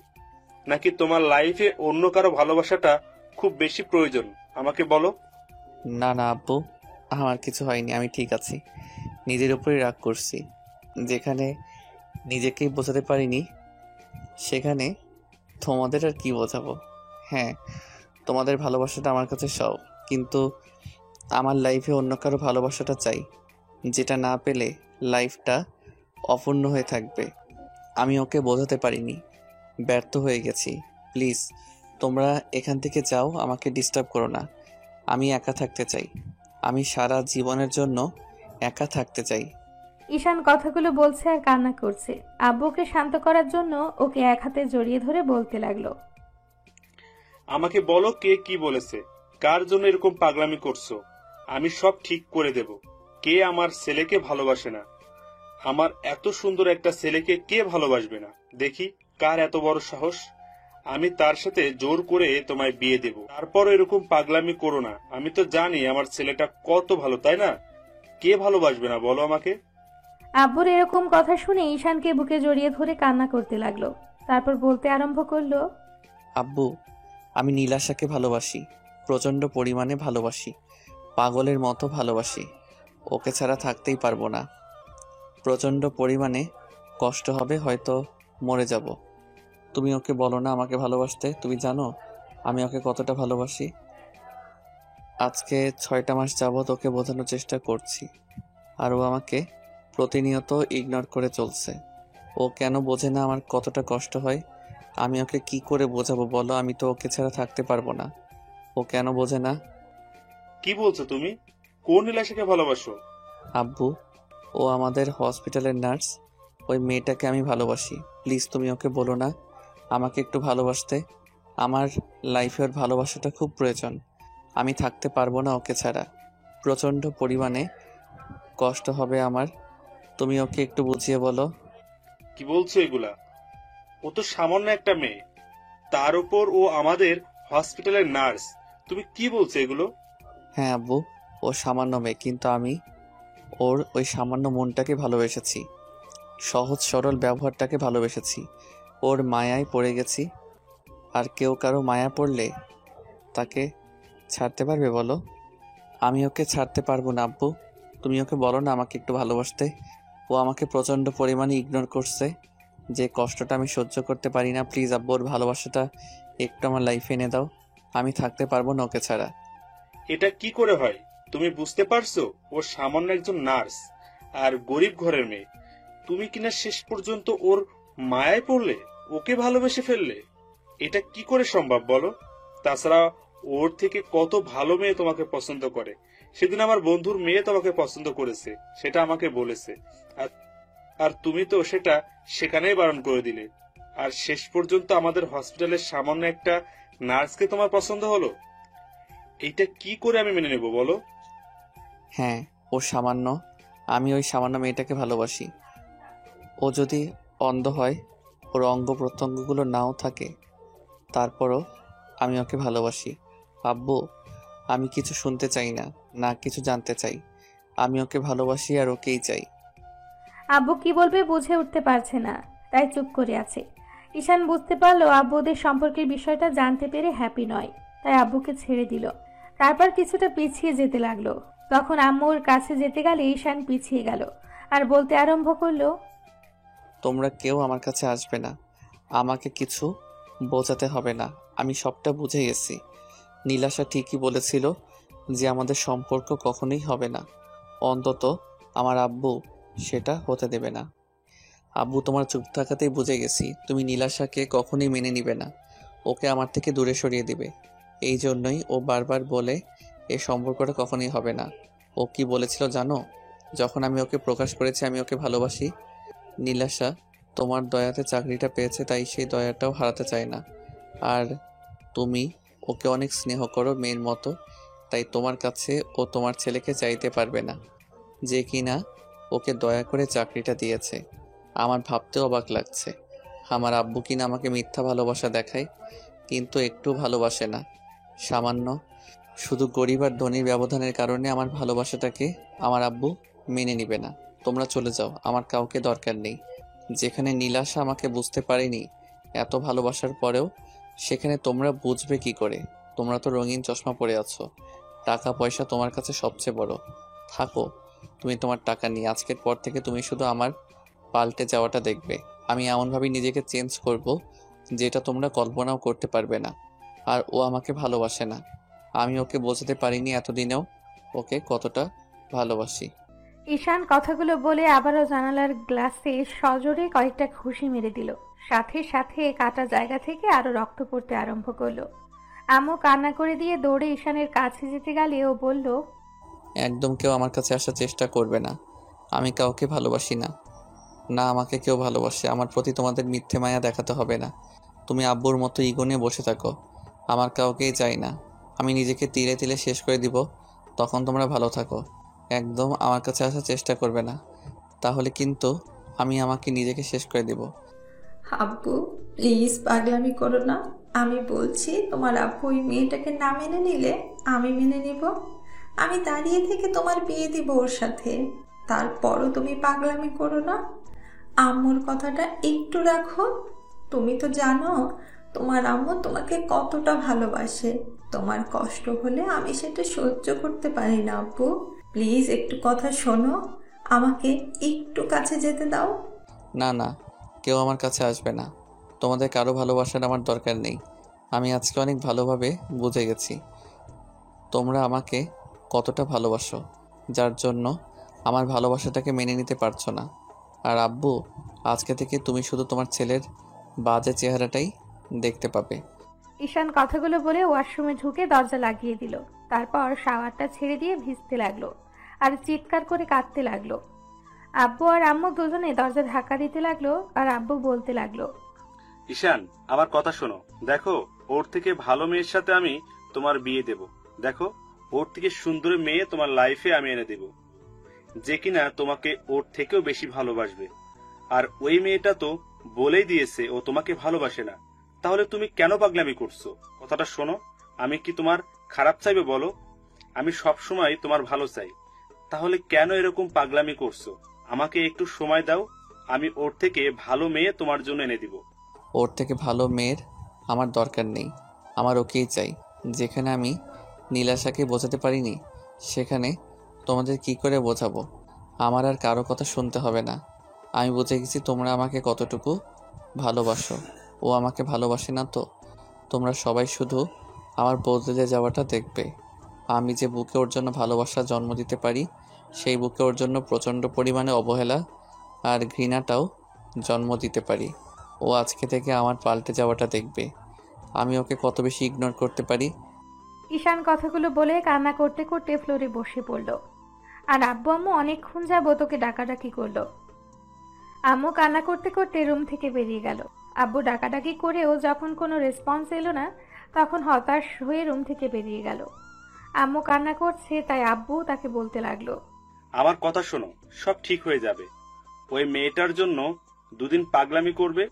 নাকি তোমার লাইফে অন্য কারো ভালোবাসাটা খুব বেশি প্রয়োজন? আমাকে বলো। না না আব্বু, আমার কিছু হয়নি, আমি ঠিক আছি। নিজের উপরেই রাগ করছি। যেখানে নিজেকেই বোঝাতে পারিনি সেখানে তোমাদের আর কি বোঝাবো। হ্যাঁ, তোমাদের ভালোবাসাটা আমার কাছে সব, কিন্তু আমার লাইফে অন্য কারো ভালোবাসাটা চাই, যেটা না পেলে লাইফটা অপূর্ণ হয়ে থাকবে। আমি ওকে বোঝাতে পারিনি, ব্যর্থ হয়ে গেছি। প্লিজ তোমরা এখান থেকে যাও, আমাকে ডিস্টার্ব করো না। আমি একা থাকতে চাই, আমি সারা জীবনের জন্য একা থাকতে চাই। ঈশান কথাগুলো বলছে আর কান্না করছে। আব্বুকে শান্ত করার জন্য ওকে এক হাতে জড়িয়ে ধরে বলতে লাগলো, আমাকে বলো, কে কি বলেছে? কার জন্য এরকম পাগলামি করছো? আমি সব ঠিক করে দেব। কে আমার ছেলেকে ভালোবাসে না? আমার এত সুন্দর একটা ছেলেকে কে ভালোবাসবে না? দেখি কার এত বড় সাহস। আমি তার সাথে জোর করে তোমায় বিয়ে দেব। তারপর এরকম পাগলামি করো না। আমি তো জানি আমার ছেলেটা কত ভালো, তাই না? কে ভালোবাসবে না বলো আমাকে? আব্বুর এরকম কথা শুনে ঈশানকে বুকে জড়িয়ে ধরে কান্না করতে লাগলো। তারপর বলতে আরম্ভ করলো, আব্বু, আমি নীলাশাকে ভালোবাসি, প্রচণ্ড পরিমাণে ভালোবাসি, পাগলের মতো ভালোবাসি। ওকে ছাড়া থাকতেই পারবো না। প্রচণ্ড পরিমাণে কষ্ট হবে, হয়তো মরে যাব। তুমি ওকে বলো না আমাকে ভালোবাসতে। তুমি জানো আমি ওকে কতটা ভালোবাসি। আজকে 6টা মাস যাবৎ ওকে বোঝানোর চেষ্টা করছি, আর ও আমাকে প্রতিনিয়ত ইগনোর করে চলছে। ও কেন বোঝে না আমার কতটা কষ্ট হয়? আমি ওকে কি করে বোঝাবো বলো? আমি তো ওকে ছাড়া থাকতে পারবো না। ও কেন বোঝে না? কি বলছো তুমি? কোন নীলাশাকে ভালোবাসো? আব্বু, ও আমাদের হসপিটালের নার্স। ওই মেয়েটাকে আমি ভালোবাসি। প্লিজ তুমি ওকে বলো না আমাকে একটু ভালোবাসতে। আমার লাইফে ওর ভালোবাসাটা খুব প্রয়োজন। আমি থাকতে পারবো না ওকে ছাড়া। প্রচণ্ড পরিমাণে কষ্ট হবে আমার। তুমি ওকে একটু বুঝিয়ে বলো। কি বলছো এগুলা? ও তো সামান্য একটা মেয়ে, তার উপর ও আমাদের হসপিটালের নার্স। তুমি কি বলছো এগুলো? হ্যাঁ আব্বু, ও সামান্য মেয়ে, কিন্তু আমি ওর ওই সামান্য মনটাকে ভালোবেসেছি, সহজ সরল ব্যবহারটাকে ভালোবেসেছি, ওর মায়ায় পড়ে গেছি। আর কেউ কারো মায়া পড়লে তাকে ছাড়তে পারবে বলো? আমি ওকে ছাড়তে পারবো না আব্বু। তুমি ওকে বলো না আমাকে একটু ভালোবাসতে। ও আমাকে প্রচণ্ড পরিমাণে ইগনোর করছে, যে কষ্টটা আমি সহ্য করতে পারি না। প্লিজ আব্বু, ওর ভালোবাসাটা একটু আমার লাইফে এনে দাও। আমি থাকতে পারবো না ওকে ছাড়া। এটা কি করে হয়? তুমি বুঝতে পারছো ও সামান্য একজন নার্স আর গরিব ঘরের মেয়ে। তুমি কিনা শেষ পর্যন্ত ওর মায়ায় পড়লে, ওকে ভালোবেসে ফেললে। এটা কি করে সম্ভব বলো? তাছাড়া ওর থেকে কত ভালো মেয়ে তোমাকে পছন্দ করে। সেদিন আমার বন্ধুর মেয়ে তোমাকে পছন্দ করেছে, সেটা আমাকে বলেছে। আর আর তুমি তো সেটা সেখানেই বারণ করে দিলে। আর শেষ পর্যন্ত আমাদের হসপিটালের সামান্য একটা নার্সকে তোমার পছন্দ হলো। এইটা কি করে আমি মেনে নেব বলো? হ্যাঁ, ও সামান্য, আমি ওই সামান্য মেয়েটাকে ভালোবাসি। ও যদি অন্ধ হয়, ওর অঙ্গ প্রত্যঙ্গগুলো নাও থাকে, তারপরও আমি ওকে ভালোবাসি। আব্বু, আমি কিছু শুনতে চাই না, না কিছু জানতে চাই। আমি ওকে ভালোবাসি আর ওকেই চাই। আব্বু কি বলবে বুঝে উঠতে পারছে না, তাই চুপ করে আছে। ঈশান বুঝতে পারলো আব্বু ওদের সম্পর্কের বিষয়টা জানতে পেরে হ্যাপি নয়, তাই আব্বুকে ছেড়ে দিল। তারপর কিছুটা পিছিয়ে যেতে লাগলো। তখন আম্মুর কাছে যেতে গেলে ঈশান পিছিয়ে গেল আর বলতে আরম্ভ করলো, তোমরা কেউ আমার কাছে আসবে না, আমাকে কিছু বোঝাতে হবে না। আমি সবটা বুঝে গেছি। নীলাশা ঠিকই বলেছিল যে আমাদের সম্পর্ক কখনোই হবে না। অন্তত আমার আব্বু সেটা হতে দেবে না। আব্বু, তোমার চুপ থাকাতেই বুঝে গেছি তুমি নীলাশাকে কখনোই মেনে নিবে না, ওকে আমার থেকে দূরে সরিয়ে দিবে। এই জন্যই ও বারবার বলে এই সম্পর্কটা কখনোই হবে না। ও কি বলেছিল জানো? যখন আমি ওকে প্রকাশ করেছি আমি ওকে ভালোবাসি, নীলাশা তোমার দয়াতে চাকরিটা পেয়েছে, তাই সেই দয়াটাও হারাতে চায় না। আর তুমি ওকে অনেক স্নেহ করো মেয়ের মতো, তাই তোমার কাছে ও তোমার ছেলেকে চাইতে পারবে না, যে কিনা ওকে দয়া করে চাকরিটা দিয়েছে। আমার ভাবতেও অবাক লাগছে, আমার আব্বু কিনা আমাকে মিথ্যা ভালোবাসা দেখায়, কিন্তু একটু ভালোবাসে না। সামান্য শুধু গরিব আর ধনীর ব্যবধানের কারণে আমার ভালোবাসাটাকে আমার আব্বু মেনে নিবে না। তোমরা চলে যাও, আমার কাউকে দরকার নেই। যেখানে নীলাশা আমাকে বুঝতে পারেনি এত ভালোবাসার পরেও, সেখানে তোমরা বুঝবে কি করে? তোমরা তো রঙিন চশমা পরে আছো, টাকা পয়সা তোমার কাছে সবচেয়ে বড়। থাকো তুমি তোমার টাকা নিয়ে। আজকের পর থেকে তুমি শুধু আমার পাল্টে যাওয়াটা দেখবে। আমি এমনভাবে নিজেকে চেঞ্জ করব যেটা তোমরা কল্পনাও করতে পারবে না। আর ও আমাকে ভালোবাসে না, আমি ওকে বোঝাতে পারিনি এতদিনেও ওকে কতটা ভালোবাসি। ঈশান কথাগুলো বলে আবারও জানালার গ্লাসে সজোরে কয়েকটা ঘুষি মেরে দিল। সাথে সাথে কাটা জায়গা থেকে আরো রক্ত পড়তে আরম্ভ করলো। আম্মু কান্না করে দিয়ে দৌড়ে ঈশানের কাছে যেতে গেলে ও বলল, একদম কেউ আমার কাছে আসার চেষ্টা করবে না। আমি কাউকে ভালোবাসি না, না আমাকে কেউ ভালোবাসে। আমার প্রতি তোমাদের মিথ্যে মায়া দেখাতে হবে না। তুমি আব্বুর মতো ইগো নিয়ে বসে থাকো, আমার কাউকেই চাই না। আমি নিজেকে তিলে তিলে শেষ করে দিব, তখন তোমরা ভালো থাকো। একদম আমার কাছে আসার চেষ্টা করবে না, তাহলে কিন্তু আমি আমাকে নিজেকে শেষ করে দিব। আব্বু প্লিজ পাগলামি করো না। আমি বলছি তোমার আব্বু ওই মেয়েটাকে না মেনে নিলে আমি মেনে নিব। আমি দাঁড়িয়ে থেকে তোমার বিয়ে দিব ওর সাথে। তারপরও তুমি পাগলামি করো না। আম্মুর কথাটা একটু রাখো। তুমি তো জানো তোমার আম্মু তোমাকে কতটা ভালোবাসে। তোমার কষ্ট হলে আমি সেটা সহ্য করতে পারি না আব্বু। প্লিজ একটু কথা শোনো, আমাকে একটু কাছে যেতে দাও। না না, কেউ আমার কাছে আসবে না। তোমাদের কারো ভালোবাসার আমার দরকার নেই। আমি আজকে অনেক ভালোভাবে বুঝে গেছি তোমরা আমাকে কতটা ভালোবাসো, যার জন্য আমার ভালোবাসাটাকে মেনে নিতে পারছো না। আর আব্বু, আজকে থেকে তুমি শুধু তোমার ছেলের বাজে চেহারাটাই দেখতে পাবে। ঈশান কথাগুলো বলে ওয়াশরুমে ঢুকে দরজা লাগিয়ে দিল। তারপর শাওয়ারটা ছেড়ে দিয়ে ভিজতে লাগলো আর চিৎকার করে কাঁদতে লাগলো। আব্বু আর আম্মু দুজনে দরজা ধাক্কা দিতে লাগলো আর আব্বু বলতে লাগলো, ঈশান, আমার কথা শোনো। দেখো, ওর থেকে ভালো মেয়ের সাথে আমি তোমার বিয়ে দেব। দেখো, ওর থেকে সুন্দর মেয়ে তোমার লাইফে আমি এনে দেব, যে কিনা তোমাকে ওর থেকেও বেশি ভালোবাসবে। আর ওই মেয়েটা তো বলেই দিয়েছে ও তোমাকে ভালোবাসে না। তাহলে তুমি কেন পাগলামি করছো? কথাটা শোনো, আমি কি তোমার খারাপ চাইবে বলো? আমি সব সময় তোমার ভালো চাই। তাহলে কেন এরকম পাগলামি করছো? আমাকে একটু সময় দাও, আমি ওর থেকে ভালো মেয়ে তোমার জন্য এনে দিব। ওর থেকে ভালো মেয়ের আমার দরকার নেই, আমার ওকেই চাই। যেখানে আমি নীলাশাকে বোঝাতে পারিনি, সেখানে তোমাদের কি করে বোঝাবো? আমার আর কারো কথা শুনতে হবে না। আমি বুঝে গেছি তোমরা আমাকে কতটুকু ভালোবাসো। ও আমাকে ভালোবাসে না তো? তোমরা সবাই শুধু আমার বদলে যাওয়াটা দেখবে। আমি যে বুকে ওর জন্য ভালোবাসা জন্ম দিতে পারি, সেই বুকে ওর জন্য প্রচণ্ড পরিমাণে অবহেলা আর ঘৃণাটাও জন্ম দিতে পারি। ও আজকে থেকে আমার পাল্টে যাওয়াটা দেখবে। আমি ওকে কত বেশি ইগনোর করতে পারি। ঈশান কথাগুলো বলে কান্না করতে করতে ফ্লোরে বসে পড়ল। আর আব্বু আম্মু অনেকক্ষণ যাবত ওকে ডাকাডাকি করলো। আম্মু কান্না করতে করতে রুম থেকে বেরিয়ে গেল। আব্বু ডাকাডাকি করেও যখন কোনো রেসপন্স এলো না, তখন হতাশ হয়ে রুম থেকে বেরিয়ে গেল। আম্মু কান্না করছে, তাই আব্বু তাকে বলতে লাগলো, আমার কথা শোনো, সব ঠিক হয়ে যাবে। ওই মেয়েটার জন্য দুদিন পাগলামি করবে,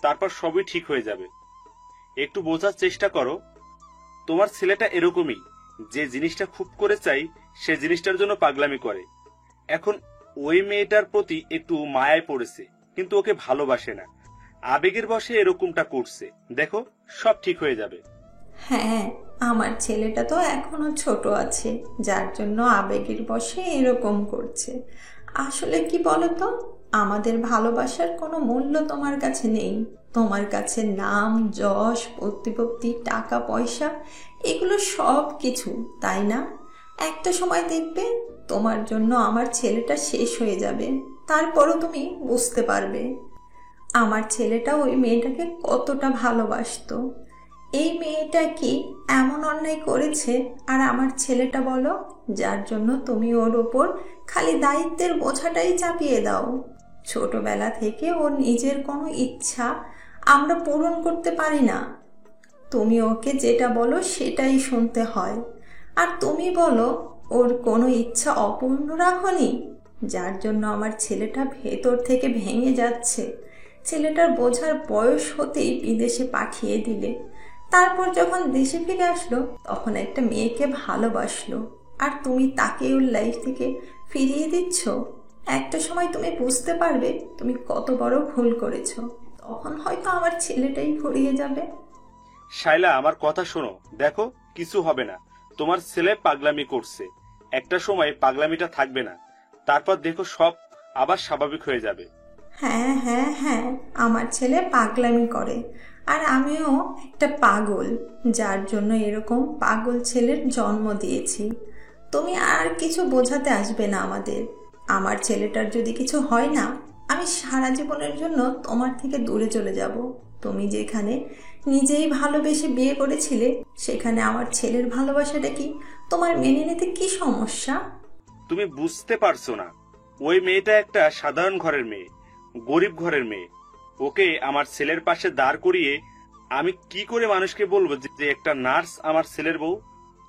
তারপর সবই ঠিক হয়ে যাবে। একটু বোঝার চেষ্টা করো, তোমার ছেলেটা এরকমই, যে জিনিসটা খুব করে চাই সে জিনিসটার জন্য পাগলামি করে। এখন ওই মেয়েটার প্রতি একটু মায়ায় পড়েছে, কিন্তু ওকে ভালোবাসে না, আবেগের বশে এরকমটা করছে। দেখো, সব ঠিক হয়ে যাবে। হ্যাঁ, আমার ছেলেটা তো এখনো ছোট আছে, যার জন্য আবেগের বশে এরকম করছে। আসলে কি বলতো, আমাদের ভালোবাসার কোনো মূল্য তোমার কাছে নেই। তোমার কাছে নাম, যশ, প্রতিপত্তি, টাকা পয়সা, এগুলো সব কিছু, তাই না? একটা সময় দেখবে তোমার জন্য আমার ছেলেটা শেষ হয়ে যাবে, তারপরও তুমি বুঝতে পারবে আমার ছেলেটা ওই মেয়েটাকে কতটা ভালোবাসতো। এই মেয়েটা কি এমন অন্যায় করেছে? আর আমার ছেলেটা বলো, যার জন্য তুমি ওর ওপর খালি দায়িত্বের বোঝাটাই চাপিয়ে দাও। ছোটবেলা থেকে ওর নিজের কোনো ইচ্ছা আমরা পূরণ করতে পারি না। তুমি ওকে যেটা বলো সেটাই শুনতে হয়। আর তুমি বলো ওর কোনো ইচ্ছা অপূর্ণ রাখনি, যার জন্য আমার ছেলেটা ভেতর থেকে ভেঙে যাচ্ছে। ছেলেটার বোঝার বয়স হতেই বিদেশে পাঠিয়ে দিলে, তারপর যখন দেশে ফিরে আসলো তখন একটা মেয়েকে ভালোবাসলো, আর তুমি তাকে ওর লাইফ থেকে ফিরিয়ে দিচ্ছ। একটা সময় তুমি বুঝতে পারবে তুমি কত বড় ভুল করেছো, তখন হয়তো আমার ছেলেটাই ফুরিয়ে যাবে। শাইলা, আমার কথা শোনো, দেখো কিছু হবে না। তোমার ছেলে পাগলামি করছে, একটা সময় পাগলামিটা থাকবে না, তারপর দেখো সব আবার স্বাভাবিক হয়ে যাবে। হ্যাঁ হ্যাঁ হ্যাঁ, আমার ছেলে পাগলামি করে, আর আমিও একটা পাগল, যার জন্য এরকম পাগল ছেলের জন্ম দিয়েছি। তুমি আর কিছু বোঝাতে আসবে না আমাদের। আমার ছেলেটার যদি কিছু হয় না, আমি সারা জীবনের জন্য তোমার থেকে দূরে চলে যাব। তুমি যেখানে নিজেই ভালোবেসে বিয়ে করেছিলে, সেখানে আমার ছেলের ভালোবাসাটা কি তোমার মেনে নিতে কি সমস্যা? তুমি বুঝতে পারছো না, ওই মেয়েটা একটা সাধারণ ঘরের মেয়ে, গরিব ঘরের মেয়ে। ওকে আমার ছেলের পাশে দাঁড় করিয়ে আমি কি করে মানুষকে বলবো যে একটা নার্স আমার ছেলের বউ?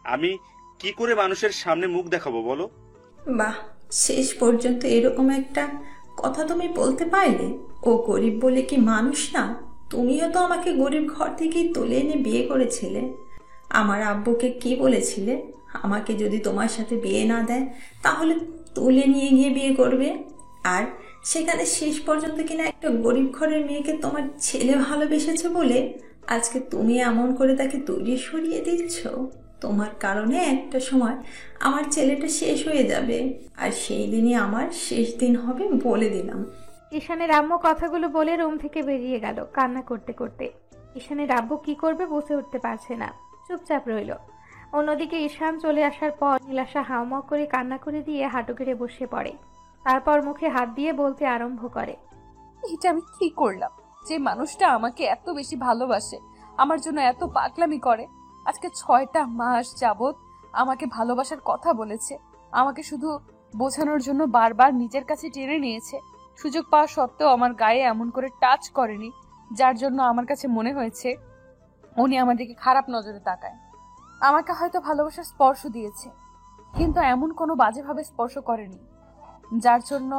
আমি কি করে মানুষের সামনে মুখ দেখাবো বলো? বাহ, শেষ পর্যন্ত এরকম একটা কথা তুমি বলতে পারলে। ও গরিব বলে কি মানুষ না? তুমিও তো আমাকে গরিব ঘর থেকেই তুলে এনে বিয়ে করেছিলে। আমার আব্বুকে কি বলেছিলে? আমাকে যদি তোমার সাথে বিয়ে না দেয় তাহলে তুলে নিয়ে গিয়ে বিয়ে করবে। আর সেখানে শেষ পর্যন্ত কিনা একটা গরিব ঘরের মেয়েকে তোমার ছেলে ভালোবেসেছে বলে আজকে তুমি এমন করে তাকে দূরে সরিয়ে দিচ্ছ। তোমার কারণে একটা সময় আমার ছেলেটা শেষ হয়ে যাবে, আর সেই দিনই আমার শেষ দিন হবে, বলে দিলাম। ঈশানের আম্মু কথাগুলো বলে রুম থেকে বেরিয়ে গেল কান্না করতে করতে। ঈশানের আব্বু কি করবে বুঝে উঠতে পারছে না, চুপচাপ রইল। অন্যদিকে ঈশান চলে আসার পর নীলাশা হাউমাউ করে কান্না করে দিয়ে হাঁটু গেড়ে বসে পড়ে। তারপর মুখে হাত দিয়ে বলতে আরম্ভ করে, এটা আমি কি করলাম? যে মানুষটা আমাকে এত বেশি ভালোবাসে, আমার জন্য এত পাগলামি করে, আজকে 6টা মাস যাবত আমাকে ভালোবাসার কথা বলেছে, আমাকে শুধু বোঝানোর জন্য বারবার নিজের কাছে টেনে নিয়েছে, সুযোগ পাওয়া সত্ত্বেও আমার গায়ে এমন করে টাচ করেনি, যার জন্য আমার কাছে মনে হয়েছে উনি আমার দিকে খারাপ নজরে তাকায়। আমাকে হয়তো ভালোবাসার স্পর্শ দিয়েছে, কিন্তু এমন কোনো বাজেভাবে স্পর্শ করেনি যার জন্য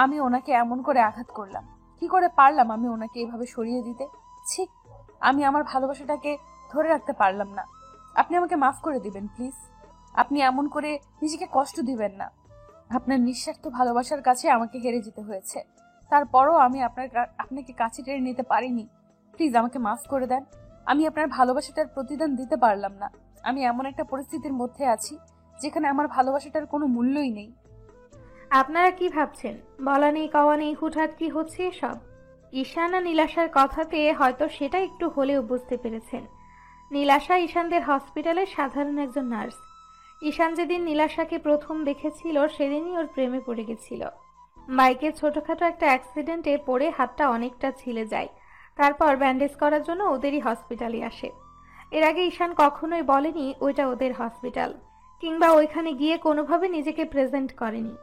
আমি ওনাকে এমন করে আঘাত করলাম। কি করে পারলাম আমি ওনাকে এভাবে সরিয়ে দিতে? ছি, আমি আমার ভালোবাসাটাকে ধরে রাখতে পারলাম না। আপনি আমাকে মাফ করে দিবেন প্লিজ। আপনি এমন করে নিজেকে কষ্ট দিবেন না। আপনার নিঃস্বার্থ ভালোবাসার কাছে আমাকে হেরে যেতে হয়েছে, তারপরও আমি আপনাকে কাছে টেনে নিতে পারিনি। প্লিজ আমাকে মাফ করে দেন। আমি আপনার ভালোবাসাটার প্রতিদান দিতে পারলাম না। আমি এমন একটা পরিস্থিতির মধ্যে আছি যেখানে আমার ভালোবাসাটার কোনো মূল্যই নেই। আপনারা কি ভাবছেন? বলা নেই কওয়া নেই হুটহাট কি হচ্ছে এসব? ঈশান আর নীলাশার কথাতে হয়তো সেটা একটু হলেও বুঝতে পেরেছেন। নীলাশা ঈশানদের হসপিটালের সাধারণ একজন নার্স। ঈশান যেদিন নীলাশাকে প্রথম দেখেছিল সেদিনই ওর প্রেমে পড়ে গেছিল। বাইকের ছোটখাটো একটা অ্যাক্সিডেন্টে পড়ে হাতটা অনেকটা ছিলে যায়। তারপর ব্যান্ডেজ করার জন্য ওদেরই হসপিটালে আসে। এর আগে ঈশান কখনোই বলেনি ওইটা ওদের হসপিটাল, কিংবা ওইখানে গিয়ে কোনোভাবে নিজেকে প্রেজেন্ট করেনি।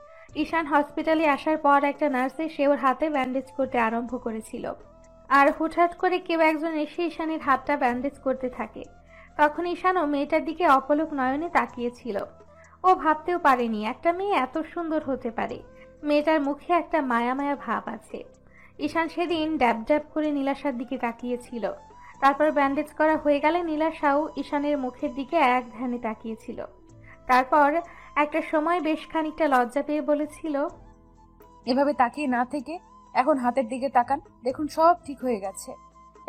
ঈশান হসপিটালে আসার পর একটা নার্স এসে ওর হাতে ব্যান্ডেজ করতে আরম্ভ করেছিল। আর হুটহাট করে কেউ একজন এসে ঈশানের হাতটা ব্যান্ডেজ করতে থাকে। তখন ঈশানও মেয়েটার দিকে অপলক নয়নে তাকিয়েছিল। ও ভাবতেও পারেনি একটা মেয়ে এত সুন্দর হতে পারে। মেয়েটার মুখে একটা মায়া মায়া ভাব আছে। ঈশান সেদিন ড্যাব ড্যাব করে নীলাশার দিকে তাকিয়েছিল। তারপর ব্যান্ডেজ করা হয়ে গেলে নীলাশাও ঈশানের মুখের দিকে এক ধ্যানে তাকিয়েছিল। তারপর একটা সময় বেশ খানিকটা লজ্জা পেয়ে বলেছিল, এভাবে তাকিয়ে না থেকে এখন হাতের দিকে তাকান, দেখুন সব ঠিক হয়ে গেছে।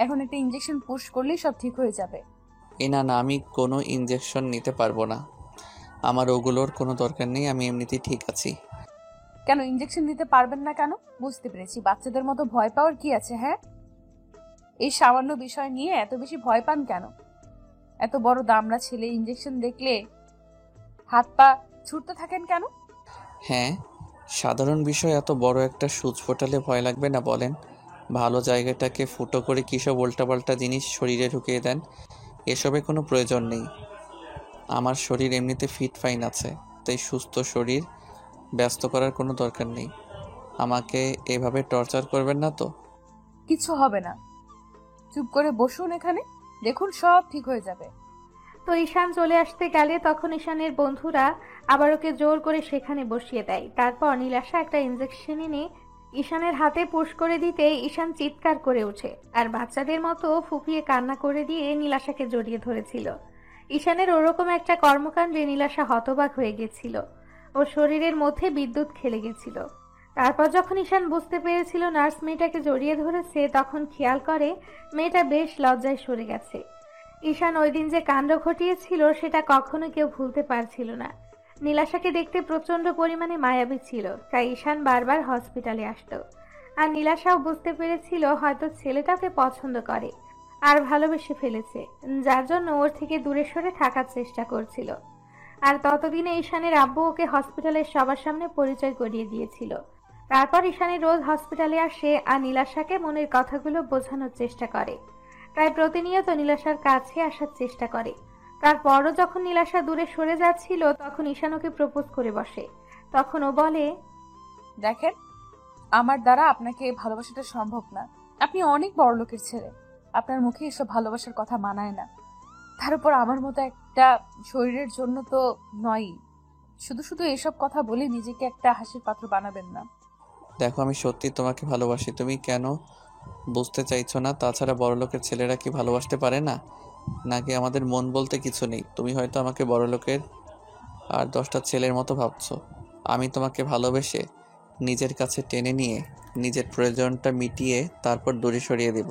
এখন একটা ইঞ্জেকশন পুশ করলেই সব ঠিক হয়ে যাবে। না না, আমি কোনো ইনজেকশন নিতে পারবো না। আমার ওগুলোর কোনো দরকার নেই, আমি এমনিতেই ঠিক আছি। কেন ইঞ্জেকশন নিতে পারবেন না কেন? বুঝতে পেরেছি, বাচ্চাদের মতো ভয় পাওয়ার কি আছে? হ্যাঁ, এই সামান্য বিষয় নিয়ে এত বেশি ভয় পান কেন? এত বড় দামড়া ছেলে ইঞ্জেকশন দেখলে হাত পা ছুটতে থাকেন কেন? হ্যাঁ, সাধারণ বিষয় এত বড় একটা সূচ ফোটালে ভয় লাগবে না বলেন? ভালো জায়গাটাকে ফুটো করে কিসব উল্টাপাল্টা জিনিস শরীরে ঢুকিয়ে দেন। এসবে কোনো প্রয়োজন নেই। আমার শরীর এমনিতে ফিট ফাইন আছে, তাই সুস্থ শরীর ব্যস্ত করার কোনো দরকার নেই। আমাকে এভাবে টর্চার করবেন না তো। কিছু হবে না, চুপ করে বসুন এখানে, দেখুন সব ঠিক হয়ে যাবে। তো ঈশান চলে আসতে গেলে তখন ঈশানের বন্ধুরা আবার ওকে জোর করে সেখানে বসিয়ে দেয়। তারপর নীলাশা একটা ইঞ্জেকশন এনে ঈশানের হাতে পুশ করে দিতে ঈশান চিৎকার করে ওঠে আর বাচ্চাদের মতো ফুপিয়ে কান্না করে দিয়ে নীলাশাকে জড়িয়ে ধরেছিল। ঈশানের ওরকম একটা কর্মকাণ্ডে নীলাশা হতবাক হয়ে গেছিল। ওর শরীরের মধ্যে বিদ্যুৎ খেলে গেছিল। তারপর যখন ঈশান বুঝতে পেরেছিল নার্স মেয়েটাকে জড়িয়ে ধরেছে, তখন খেয়াল করে মেয়েটা বেশ লজ্জায় সরে গেছে। ঈশান ওই দিন যে কাণ্ড ঘটিয়েছিল সেটা কখনো কেউ ভুলতে পারছিল না। নীলাশাকে দেখতে প্রচন্ড পরিমাণে মায়াবী ছিল, তাই ঈশান বারবার হসপিটালে আসতো। আর নীলাশাও বুঝতে পেরেছিল হয়তো ছেলেটাকে পছন্দ করে আর ভালোবেসে ফেলেছে, যার জন্য ওর থেকে দূরে সরে থাকার চেষ্টা করছিল। আর ততদিনে ঈশানের আব্বু ওকে হসপিটালের সবার সামনে পরিচয় করিয়ে দিয়েছিল। তারপর ঈশানের রোজ হসপিটালে আসে আর নীলাশাকে মনের কথাগুলো বোঝানোর চেষ্টা করে। প্রায় প্রতিনিয়ত নীলাশার কাছে আসার চেষ্টা করে। তারপরও যখন নীলাশা দূরে সরে যাচ্ছিল তখন ঈশান ওকে প্রপোজ করে বসে। তখন ও বলে, দেখেন, আমার দ্বারা আপনাকে ভালোবাসাটা সম্ভব না। আপনি অনেক বড় লোকের ছেলে, আপনার মুখে এসব ভালোবাসার কথা মানায় না। তার উপর আমার মতো একটা শরীরের জন্য তো নয়ই। শুধু শুধু এসব কথা বলে নিজেকে একটা হাসির পাত্র বানাবেন না। দেখো, আমি সত্যি তোমাকে ভালোবাসি, তুমি কেন বুঝতে চাইছো না? তাছাড়া বড়লোকের ছেলেরা কি ভালোবাসতে পারে না? নাকি আমাদের মন বলতে কিছু নেই? তুমি হয়তো আমাকে বড়লোকের আর 10টা ছেলের মতো ভাবছো। আমি তোমাকে ভালোবেসে নিজের কাছে টেনে নিয়ে নিজের প্রয়োজনটা মিটিয়ে তারপর দূরে সরিয়ে দেব,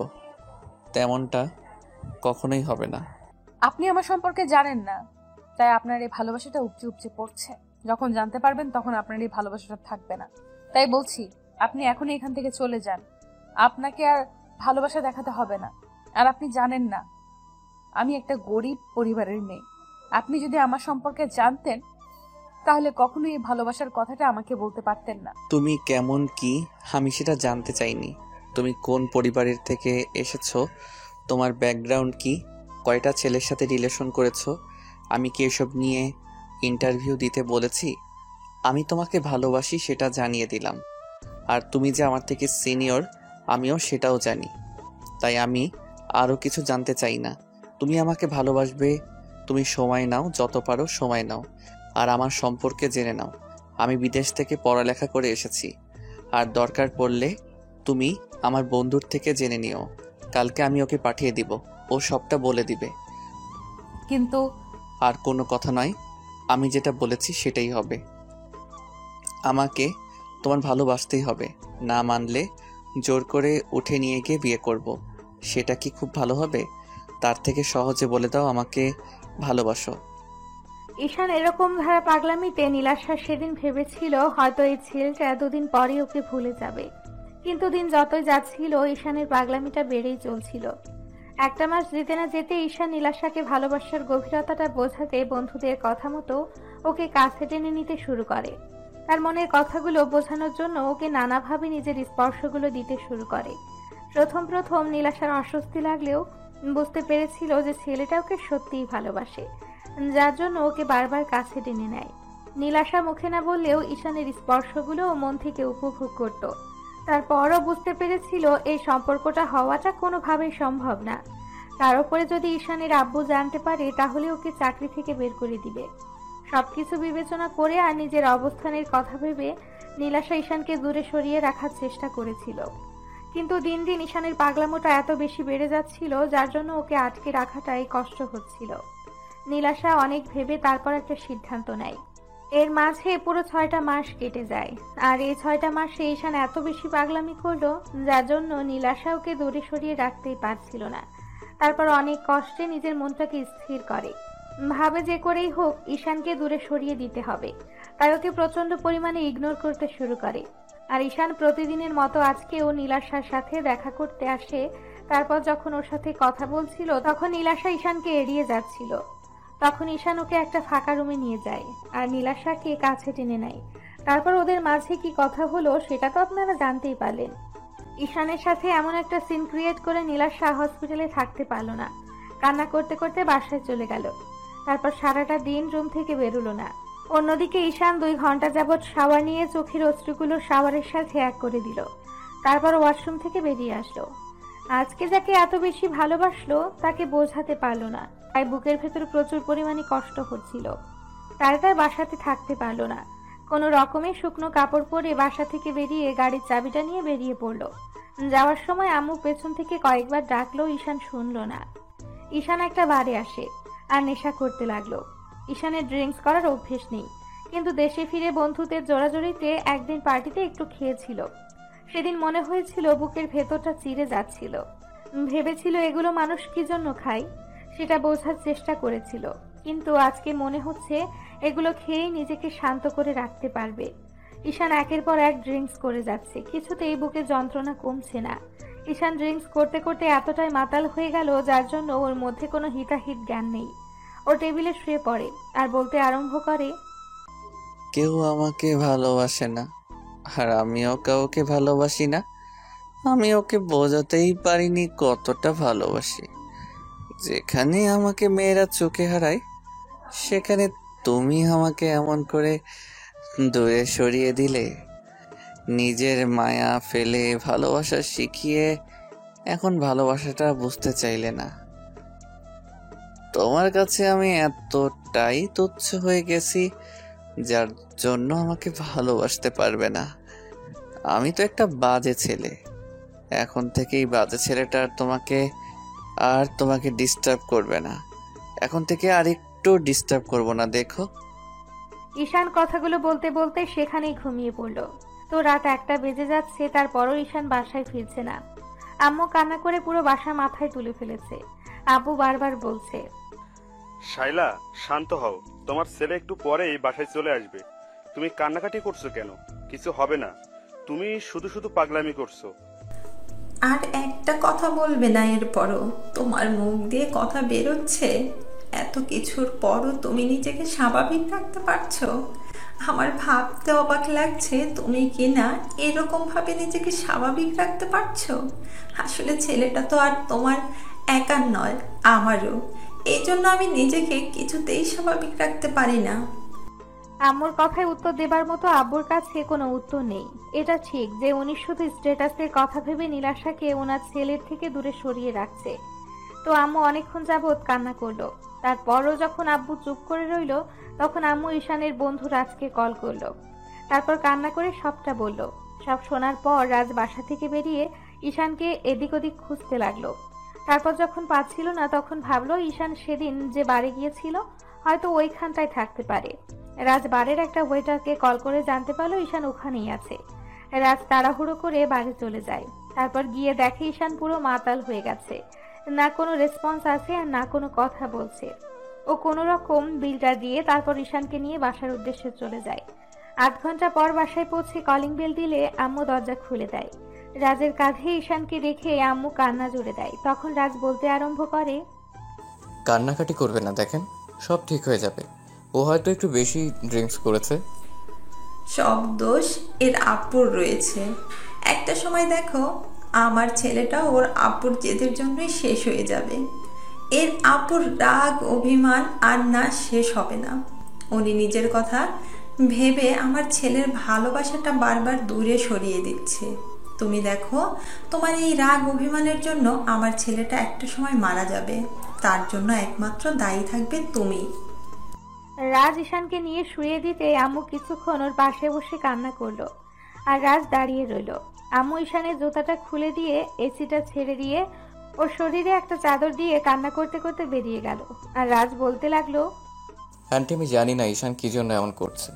তেমনটা কখনোই হবে না। আপনি আমার সম্পর্কে জানেন না, তাই আপনার এই ভালোবাসাটা উপচে উপচে পড়ছে। যখন জানতে পারবেন তখন আপনার এই ভালোবাসাটা থাকবে না। তাই বলছি, আপনি এখনই এখান থেকে চলে যান। আপনাকে আর ভালোবাসা দেখাতে হবে না। আর আপনি জানেন না, আমি একটা গরিব পরিবারের মেয়ে। আপনি যদি আমার সম্পর্কে জানতেন তাহলে কখনোই এই ভালোবাসার কথাটা আমাকে বলতে পারতেন না। তুমি কেমন কি আমি সেটা জানতে চাইনি। তুমি কোন পরিবারের থেকে এসেছো, তোমার ব্যাকগ্রাউন্ড কি, কয়টা ছেলের সাথে রিলেশন করেছো, আমি কি এসব নিয়ে ইন্টারভিউ দিতে বলেছি? আমি তোমাকে ভালোবাসি সেটা জানিয়ে দিলাম। আর তুমি যে আমার থেকে সিনিয়র আমিও সেটাও জানি। তাই আমি আরও কিছু জানতে চাই না। তুমি আমাকে ভালোবাসবে তুমি সময় নাও, যত পারো সময় নাও, আর আমার সম্পর্কে জেনে নাও। আমি বিদেশ থেকে পড়ালেখা করে এসেছি, আর দরকার পড়লে তুমি আমার বন্ধুর থেকে জেনে নিও। কালকে আমি ওকে পাঠিয়ে দিব, ও সবটা বলে দিবে। কিন্তু আর কোনো কথা নয়, আমি যেটা বলেছি সেটাই হবে। আমাকে তোমার ভালোবাসতেই হবে, না মানলে জোর করে উঠে নিয়ে গিয়ে বিয়ে করব। সেটা কি খুব ভালো হবে? তার থেকে সহজে বলে দাও আমাকে ভালোবাসো। ঈশান এরকম ধারা পাগলামিতে নীলাশা সেদিন ভেবেছিল হয়তো এই ছেলেটা দুদিন পরে ওকে ভুলে যাবে, কিন্তু দিন যতই যাচ্ছিল ঈশানের পাগলামিটা বেড়েই চলছিল। একটা মাস যেতে না যেতে ঈশান নীলাশাকে ভালোবাসার গভীরতাটা বোঝাতে বন্ধুদের কথা মতো ওকে কাছে টেনে নিতে শুরু করে। তার মনের কথাগুলো বোঝানোর জন্য ওকে নানাভাবে নিজের স্পর্শগুলো দিতে শুরু করে। প্রথম প্রথম নীলাশার অস্বস্তি লাগলেও বুঝতে পেরেছিল যে ছেলেটা ওকে সত্যিই ভালোবাসে, যার জন্য ওকে বারবার কাছে টেনে নেয়। নীলাশা মুখে না বললেও ঈশানের স্পর্শগুলো ও মন থেকে উপভোগ করত। তারপরও বুঝতে পেরেছিল এই সম্পর্কটা হওয়াটা কোনোভাবেই সম্ভব না। তার উপরে যদি ঈশানের আব্বু জানতে পারে তাহলে ওকে চাকরি থেকে বের করে দিবে। সবকিছু বিবেচনা করে আর নিজের অবস্থানের কথা ভেবে নীলাশা ঈশানকে দূরে সরিয়ে রাখার চেষ্টা করেছিল, কিন্তু দিন দিন ঈশানের পাগলামোটা এত বেশি বেড়ে যাচ্ছিল যার জন্য ওকে আটকে রাখাটাই কষ্ট হচ্ছিল। নীলাশা অনেক ভেবে তারপর একটা সিদ্ধান্ত নেয়। এর মাঝে পুরো 6টা মাস কেটে যায়, আর এই 6টা মাসে ঈশান এত বেশি পাগলামি করলো যার জন্য নীলাশা ওকে দূরে সরিয়ে রাখতেই পারছিল না। তারপর অনেক কষ্টে নিজের মনটাকে স্থির করে, ভাবে যে করেই হোক ঈশানকে দূরে সরিয়ে দিতে হবে। তাই ওকে প্রচন্ড পরিমাণে ইগনোর করতে শুরু করে। আর ঈশান প্রতিদিনের মতো আজকেও নীলাশার সাথে দেখা করতে আসে। তারপর যখন ওর সাথে কথা বলছিল তখন নীলাশা ঈশানকে এড়িয়ে যাচ্ছিল। তখন ঈশান ওকে একটা ফাঁকা রুমে নিয়ে যায় আর নীলাশাকে কাছে টেনে নেয়। তারপর ওদের মাঝে কি কথা হলো সেটা তো আপনারা জানতেই পারলেন। ঈশানের সাথে এমন একটা সিন ক্রিয়েট করে নীলাশা হসপিটালে থাকতে পারলো না, কান্না করতে করতে বাসায় চলে গেল। তারপর সারাটা দিন রুম থেকে বেরোলো না। অন্যদিকে ঈশান 2 ঘন্টা যাবৎ শাওয়ার নিয়ে চোখের অশ্রুগুলো শাওয়ারের সাথে এক করে দিল। তারপর ওয়াশরুম থেকে বেরিয়ে আসলো। আজকে যাকে এত বেশি ভালোবাসলো তাকে বোঝাতে পারলো না, তাই বুকের ভেতর প্রচুর পরিমাণে কষ্ট হচ্ছিল। তার বাসাতে থাকতে পারলো না। কোনো রকমে শুকনো কাপড় পরে বাসা থেকে বেরিয়ে গাড়ির চাবিটা নিয়ে বেরিয়ে পড়লো। যাওয়ার সময় আম্মু পেছন থেকে কয়েকবার ডাকলো, ঈশান শুনলো না। ঈশান একটা বারে আসে আর নেশা করতে লাগলো। ঈশানের ড্রিঙ্কস করার অভ্যেস নেই, কিন্তু দেশে ফিরে বন্ধুদের জোরাজোরিতে একদিন পার্টিতে একটু খেয়েছিল। সেদিন মনে হয়েছিল বুকের ভেতরটা চিরে যাচ্ছিল। ভেবেছিল এগুলো মানুষ কি জন্য খায়, সেটা বোঝার চেষ্টা করেছিল, কিন্তু আজকে মনে হচ্ছে এগুলো খেয়েই নিজেকে শান্ত করে রাখতে পারবে। ঈশান একের পর এক ড্রিঙ্কস করে যাচ্ছে, কিছুতেই বুকে যন্ত্রণা কমছে না। ঈশান ড্রিঙ্কস করতে করতে এতটাই মাতাল হয়ে গেল যার জন্য ওর মধ্যে কোনো হিতাহিত জ্ঞান নেই। ও টেবিলে শুয়ে পড়ে আর বলতে আরম্ভ করে, কেউ আমাকে ভালোবাসে না, আর আমিও কাউকে ভালোবাসি না। আমি ওকে বোঝাতেই পারিনি কতটা ভালোবাসি। যেখানে আমাকে মেয়েরা চোখে হারায় সেখানে তুমি আমাকে এমন করে দূরে সরিয়ে দিলে। নিজের মায়া ফেলে ভালোবাসা শিখিয়ে এখন ভালোবাসাটা বুঝতে চাইলে না। তোমার কাছে আমি এতটাই তুচ্ছ হয়ে গেছি যার জন্য আমাকে ভালোবাসতে পারবে না। আমি তো একটা বাজে ছেলে। এখন থেকেই বাজে ছেলেটা আর তোমাকে ডিস্টার্ব করবে না। এখন থেকে আর একটু ডিস্টার্ব করব না, দেখো। ঈশান কথাগুলো বলতে বলতে সেখানেই ঘুমিয়ে পড়ল। তো রাত 1টা বেজে যাচ্ছে, তারপরও ঈশান বাসায় ফিরছে না। আম্মু কান্না করে পুরো বাসা মাথায় তুলে ফেলেছে। আব্বু বারবার বলছে, শাইলা, শান্ত হও, তোমার ছেলে একটু পরেই বাসায় চলে আসবে। তুমি কান্নাকাটি করছো কেন? কিছু হবে না, তুমি শুধু শুধু পাগলামি করছো। আর একটা কথা বলবে না এরপরও? তোমার মুখ দিয়ে কথা বেরোচ্ছে, এত কিছুর পরও তুমি নিজেকে স্বাভাবিক রাখতে পারছো? আমার ভাবতে অবাক লাগছে তুমি কি না এরকম ভাবে নিজেকে স্বাভাবিক রাখতে পারছো। আসলে ছেলেটা তো আর তোমার একার নয়, আমারও। এই জন্য আমি নিজেকে কিছুতেই স্বাভাবিক রাখতে পারি না। আম্মুর কথায় উত্তর দেবার মতো আব্বুর কাছে কোনো উত্তর নেই। এটা ঠিক যে উনি শুধু স্ট্যাটাসের কথা ভেবে নীলাশাকে ওনার ছেলের থেকে দূরে সরিয়ে রাখছে। তো আম্মু অনেকক্ষণ যাবৎ কান্না করলো। তারপরও যখন আব্বু চুপ করে রইল, তখন আম্মু ঈশানের বন্ধু রাজকে কল করলো। তারপর কান্না করে সবটা বলল। সব শোনার পর রাজ বাসা থেকে বেরিয়ে ঈশানকে এদিক ওদিক খুঁজতে লাগলো। তারপর যখন পাচ্ছিল না, তখন ভাবলো ঈশান সেদিন যে বাড়ি গিয়েছিল হয়তো ওইখানটায় থাকতে পারে। রাজ বাড়ির একটা ওয়েটারকে কল করে জানতে পারলো ঈশান ওখানেই আছে। রাজ তাড়াহুড়ো করে বাড়ি চলে যায়। তারপর গিয়ে দেখে ঈশান পুরো মাতাল হয়ে গেছে। না কোনো রেসপন্স আছে আর না কোনো কথা বলছে। ও কোনো রকম বিলটা দিয়ে তারপর ঈশানকে নিয়ে বাসার উদ্দেশ্যে চলে যায়। 8 ঘন্টা পর বাসায় পৌঁছে কলিং বেল দিলে আম্মু দরজা খুলে দেয়। রাজের কাঁধে ঈশানকে রেখে আম্মু কান্না জুড়ে দেয়। তখন রাজ বলতে আরম্ভ করে, কান্নাকাটি করবে না, দেখেন সব ঠিক হয়ে যাবে। ও হয়তো একটু বেশি ড্রিঙ্কস করেছে। সব দোষ এর আপুর রয়েছে। একটা সময় দেখো আমার ছেলেটা ওর আপুর জেদের জন্যই শেষ হয়ে যাবে। এর আপুর রাগ অভিমান আর না শেষ হবে না। উনি নিজের কথা ভেবে আমার ছেলের ভালোবাসাটা বারবার দূরে সরিয়ে দিচ্ছে। তুমি দেখো তোমার এই রাগ অভিমানের জন্য আমার ছেলেটা একটা সময় মারা যাবে। তার জন্য একমাত্র দায়ী থাকবে তুমি। রাজ ঈশানকে নিয়ে শুয়ে দিতে আম্মু কিছুক্ষণ ওর পাশে বসে কান্না করলো। আর রাজ দাঁড়িয়ে রইল। আম্মু ঈশানের জুতাটা খুলে দিয়ে এসিটা ছেড়ে দিয়ে ওর শরীরে একটা চাদর দিয়ে কান্না করতে করতে বেরিয়ে গেল। আর রাজ বলতে লাগলো, আন্টি আমি জানি না ঈশান কি জন্য এমন করছে,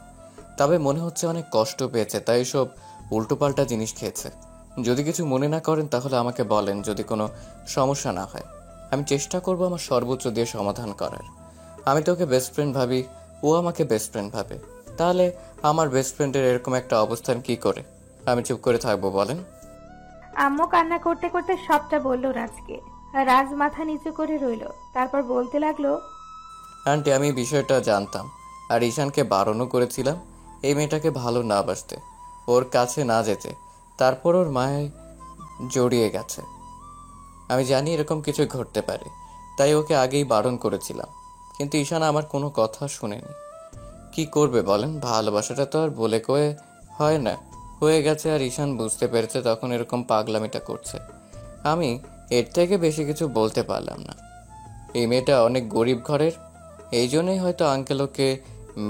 তবে মনে হচ্ছে অনেক কষ্ট পেয়েছে, তাই সব উল্টোপাল্টা জিনিস খেয়েছে। যদি কিছু মনে না করেন তাহলে আমাকে বলেন, যদি কোনো সমস্যা না হয় আমি চেষ্টা করব আমার সর্বোচ্চ দিয়ে সমাধান করার। আমি তো ওকে বেস্ট ফ্রেন্ড ভাবি, ও আমাকে বেস্ট ফ্রেন্ড ভাবে, তাহলে আমার বেস্ট ফ্রেন্ডের এরকম একটা অবস্থান কি করে আমি চুপ করে থাকবো বলেন? আম্মু কান্না করতে করতে সবটা বললো রাজকে। রাজ মাথা নিচু করে রইল। তারপর বলতে লাগলো, আন্টি আমি এই বিষয়টা জানতাম আর ঈশানকে বারণও করেছিলাম এই মেয়েটাকে ভালো না বাসতে, ওর কাছে না যেতে। তারপর ওর মায়ের জড়িয়ে গেছে। আমি জানি এরকম কিছু ঘটতে পারে, তাই ওকে আগেই বারণ করেছিলাম, কিন্তু ঈশান আমার কোনো কথা শুনেনি। কি করবে বলেন? ভালোবাসাটা তো আর বলে কয়ে হয় না, হয়ে গেছে। আর ঈশান বুঝতে পেরেছে, তখন এরকম পাগলামিটা করছে। আমি এর থেকে বেশি কিছু বলতে পারলাম না। এই মেয়েটা অনেক গরিব ঘরের, এই জন্যই হয়তো আঙ্কেল ওকে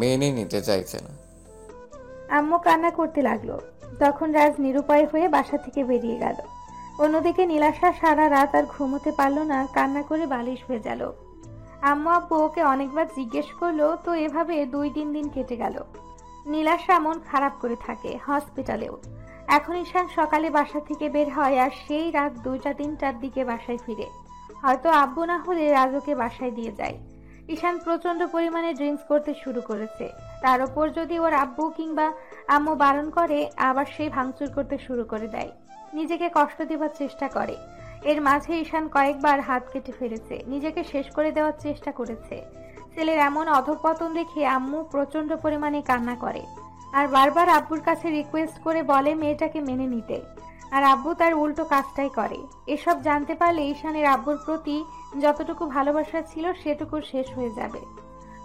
মেনে নিতে চাইছে না। আম্মু কান্না করতে লাগলো। তখন রাজ নিরুপায় হয়ে বাসা থেকে বেরিয়ে গেল। অন্যদিকে নীলাশা সারা রাত আর ঘুমোতে পারল না, কান্না করে বালিশ হয়ে গেল। আম্মু আব্বু ওকে অনেকবার জিজ্ঞেস করলো, তো এভাবে 2-3 দিন কেটে গেল। নীলাশা মন খারাপ করে থাকে হসপিটালেও। এখন ঈশান সকালে বাসা থেকে বের হয় আর সেই রাত 2টা-3টার দিকে বাসায় ফিরে। হয়তো আব্বু না হলে রাজ ওকে বাসায় দিয়ে যায়। ঈশান প্রচন্ড পরিমাণে ড্রিঙ্কস করতে শুরু করেছে। তার উপর যদি ওর আব্বু কিংবা আম্মু বারণ করে, আবার সেই ভাঙচুর করতে শুরু করে দেয়, নিজেকে কষ্ট দেওয়ার চেষ্টা করে। এর মাঝে ঈশান কয়েকবার হাত কেটে ফেলেছে, নিজেকে শেষ করে দেওয়ার চেষ্টা করেছে। ছেলের এমন অধঃপতন দেখে আম্মু প্রচন্ড পরিমাণে কান্না করে আর বারবার আব্বুর কাছে রিকোয়েস্ট করে বলে মেয়েটাকে মেনে নিতে। আর আব্বু তার উল্টো কাজটাই করে। এসব জানতে পারলে ঈশানের আব্বুর প্রতি যতটুকু ভালোবাসা ছিল সেটুকু শেষ হয়ে যাবে।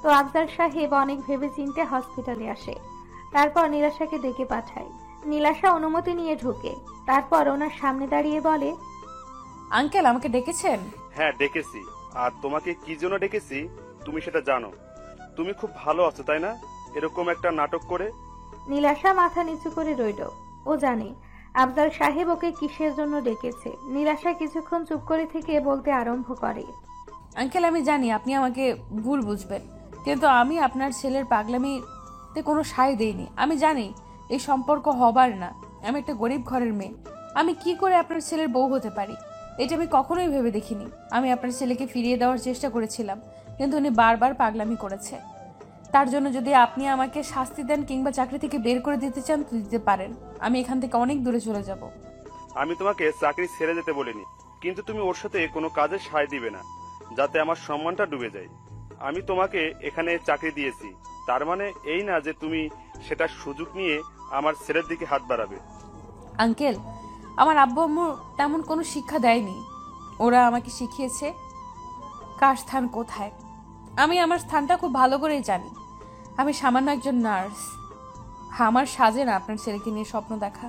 তো আফজাল সাহেব অনেক ভেবেচিন্তে হসপিটালে আসে। তারপর নীলাশাকে ডেকে পাঠায়। নীলাশা অনুমতি নিয়ে ঢুকে। তারপর ওনার সামনে দাঁড়িয়ে বলে, আঙ্কেল আমাকে ডেকেছেন? হ্যাঁ ডেকেছি। আর তোমাকে কি জন্য ডেকেছি তুমি সেটা জানো। তুমি খুব ভালো আছো তাই না, এরকম একটা নাটক করে? নীলাশা মাথা নিচু করে রইল। ও জানে আফজাল সাহেব ওকে কিসের জন্য ডেকেছে। নীলাশা কিছুক্ষণ চুপ করে থেকে বলতে আরম্ভ করে, আঙ্কেল আমি জানি আপনি আমাকে ভুল বুঝবেন, কিন্তু আমি আপনার ছেলের পাগলামিতে কোনো সায় দেইনি। আমি জানি এই সম্পর্ক হবার না। আমি একটা গরিব ঘরের মেয়ে। আমি কি করে আপনার ছেলের বউ হতে পারি এটা আমি কখনোই ভেবে দেখিনি। আমি আপনার ছেলেকে ফিরিয়ে দেওয়ার চেষ্টা করেছিলাম, কিন্তু উনি বারবার পাগলামি করেছে। তার জন্য যদি আপনি আমাকে শাস্তি দেন কিংবা চাকরি থেকে বের করে দিতে চান তো দিতে পারেন। আমি এখান থেকে অনেক দূরে চলে যাব। আমি তোমাকে চাকরি ছেড়ে যেতে বলিনি, কিন্তু তুমি ওর সাথে কোনো কাজে সায় দিবে না যাতে আমার সম্মানটা ডুবে যায়। আমি তোমাকে এখানে চাকরি দিয়েছি, তার মানে এই না যে তুমি সেটার সুযোগ নিয়ে আমার ছেলের দিকে হাত বাড়াবে। আঙ্কেল আমার আব্বু আম্মু তেমন কোনো শিক্ষা দেয়নি। ওরা আমাকে শিখিয়েছে কার স্থান কোথায়। আমি আমার স্থানটা খুব ভালো করেই জানি। আমি সামান্য একজন নার্স। আমার সাজে না আপনার ছেলেকে নিয়ে স্বপ্ন দেখা।